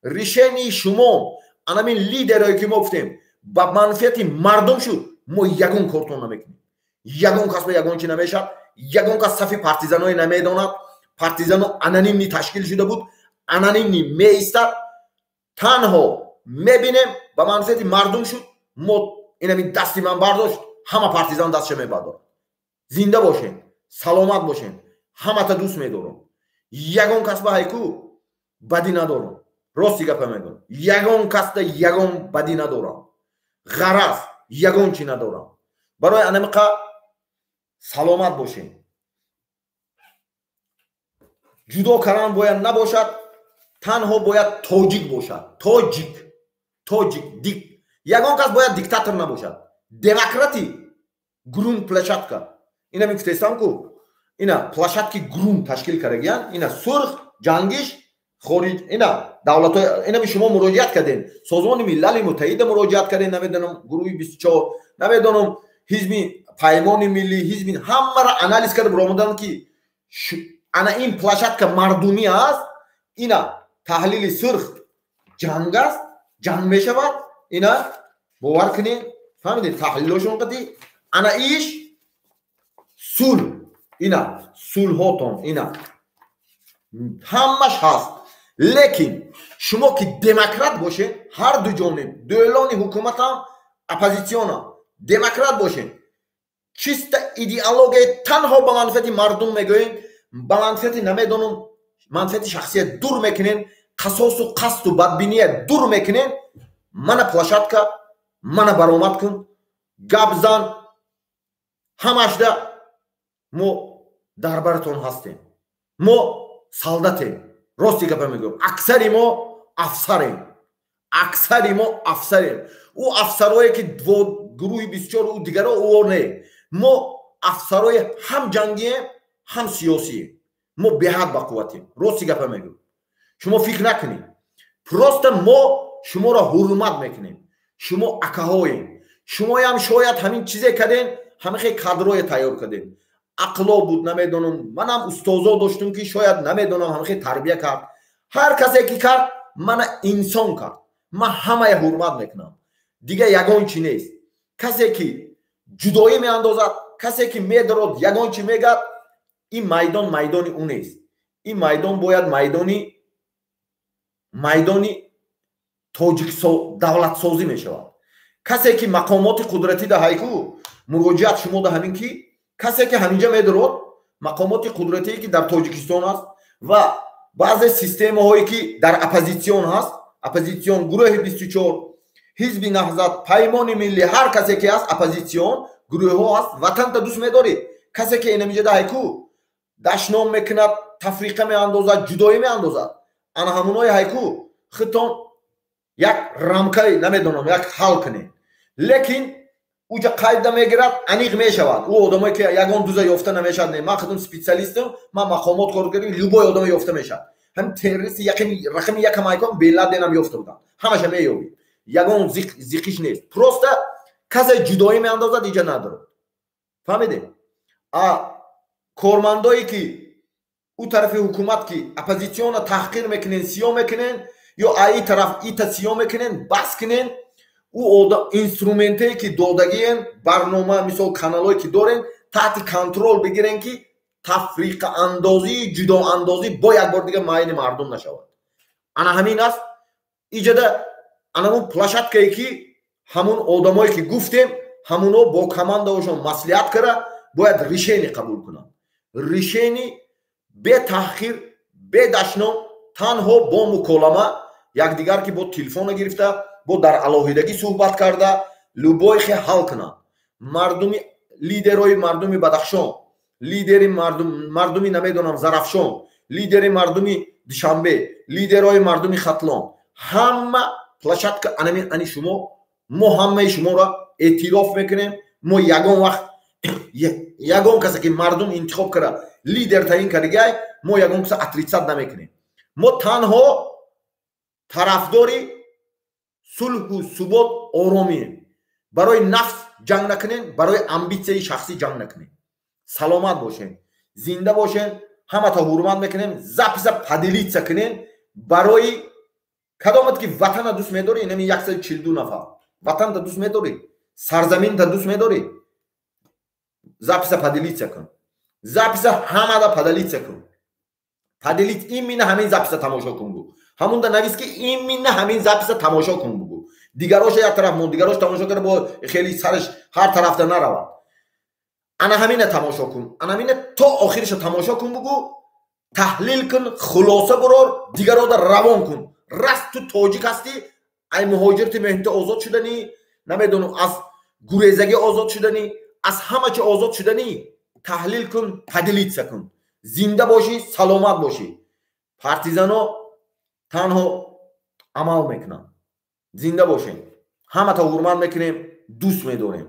S1: решении шумо анамин лидерое ки мо гуфтем ба манфиати мардум шуд мо ягон кортон намекунем ягон кас ба ягон чи намешад ягон кас сафи партизаное намедонад партизано анонимӣ ташкил шуда буд анонимӣ меистад танҳо мебинем ба манфиати мардум шуд мо инамин дасти ман бардошт ҳама партизан дастша мебардорад зинда бошем саломат бошем ҳамата дӯст медорам ягон кас ба ҳайку бадӣ надорам рости гапа мегӯям ягон касда ягон бадӣ надорам ғараз ягон чӣ надорам барои анамиқа саломат бошем ҷудо кардан бояд набошад танҳо бояд тоҷик бошад тоҷик дик ягон кас бояд диктатор набошад демократи грум площадка ина мегуфтестам ку ина площадки грум ташкил карагиян ина сурх ҷангиш хориҷ ина давлатҳои ина шумо муроҷиат кардем созмони милали муттаҳида муроҷиат кардем намедонам гурӯҳи 24 намедонам ҳизби паймони миллӣ ҳизби ҳамаро анализ карда биромадан ки ана ин площадка мардумӣ аст ина таҳлили сурх ҷанг аст ҷанг мешавад ина бовар кунед фаҳмидед таҳлилошон қади ана иш сулҳ ина сулҳотон ина ҳамаш ҳаст лекин шумо ки демократ бошед ҳар ду ҷониб дуълони ҳукуматам оппозитсионам демократ бошед чиста идеологияи танҳо ба манфиати мардум мегӯед ба манфиати намедонам манфиати шахсият дур мекунед қасосу қасту бадбиният дур мекунед мана площадка мана баромад кун гап зан ҳамашда мо дар баратон ҳастем мо солдатем рости гапа мегӯям аксари мо афсарем ӯ афсарое ки гурӯҳи 24 ӯ дигаро ӯ не мо афсарои ҳам ҷангием ҳам сиёсием мо беҳад бақувватем рости гапа мегӯям шумо фикр накунед просто мо шуморо ҳурмат мекунем шумо акаҳоем шумоям шояд ҳамин чизе кардем ҳамин хел кадрое тайёр кардем aqlo буд намедонам манам устозо доштум ки шояд намедонам ҳамхи тарбия кард ҳар касе ки кард мана инсон кард ман ҳамаи ҳурмат мекунам дига ягон чи нест касе ки ҷудоӣ меандозад касе ки медорад ягон чи мегад ин майдон майдони ӯ нест ин майдон бояд майдони давлатсозӣ мешавад касе ки мақомоти қудратӣ даҳайку муроҷиат шумо даҳамин ки касе ки ҳаминҷа медорад мақомоти қудратие ки дар тоҷикистон аст ва баъзе системаҳое ки дар оппозитсион ҳаст оппозитсион гурӯҳи 24 ҳизби наҳзат паймони миллӣ ҳар касе ки аст оппозитсион гурӯҳҳо аст ватанта дӯст медорӣ касе ки инамиҷа даҳайку дашном мекунад тафриқа меандозад ҷудоӣ меандозад ана ҳамонои ҳайку хитон як рамкаи намедонам як ҳал кунед лекин уҷа қайда мегирад аниқ мешавад ӯ одамое ки ягон дуза ёфта намешавад не ман худам специалистам ман мақомот кор кардам любой одаме ёфта мешавад ҳам террористи рақами якам айкон белад денам ёфта будам ҳамаша меёбӣ ягон зиқиш нест просто касе ҷудоӣ меандозад иҷа надорад фаҳмиде кормандое ки ӯ тарафи ҳукумат ки оппозитсиона таҳқир мекунен сиё мекунен ё аи тараф ита сиё мекунен бас кунен ӯ инструментае ки додагиен барнома мисол каналое ки дорен таҳти контрол бигирен ки тафриқаандозӣ ҷудоандозӣ бо як бор дига майни мардум нашавад ана ҳамин аст иҷада анамун площадкае ки ҳамун одамое ки гуфтем ҳамуно бо командаошон маслиҳат кара бояд решение қабул кунанд решение бе таҳқир бе дашном танҳо бо муколама якдигар ки бо телефона гирифта бо дар алоҳидагӣ суҳбат карда любойхе ҳал кунанд мардуми лидерои мардуми Бадахшон лидери мардуми намедонам Зарафшон лидери мардуми Душанбе лидерои мардуми Хатлон ҳама площадка ани шумо мо ҳамаи шуморо эътироф мекунем мо ягон вақт ягон касе ки мардум интихоб кара лидер таъин кардигай мо ягон каса отрицат намекунем мо танҳо тарафдори сулҳу субот оромием барои нафс ҷанг накунем барои амбитсияи шахсӣ ҷанг накунем саломат бошем зинда бошем ҳамата ҳурмат мекунем записа падилитса кунем барои кадомат ки ватана дӯст медорӣ инами 142 нафар ватанта дӯст медорӣ сарзаминта дӯст медорӣ записа падилитса кун записа ҳамада падилитса кун падилит имина ҳамин записа тамошо кун бугу ҳамунда навис ки имина ҳамин записа тамошо кун бугу дигароша як тараф мон дигарош тамошо кара бо хели сараш ҳар тарафта наравад ана ҳамина тамошо кун ана ҳамина то охириша тамошо кун бугу таҳлил кун хулоса бурор дигарода равон кун раст ту тоҷик ҳастӣ ай муҳоҷирати меҳнати озод шуданӣ намедонам аз гурезагӣ озод шуданӣ аз ҳама чи озод шуданӣ таҳлил кун падилитса кун зинда бошӣ саломат бошӣ партизано танҳо амал мекунанд зинда бошем ҳамата ҳурмат мекунем дӯст медорем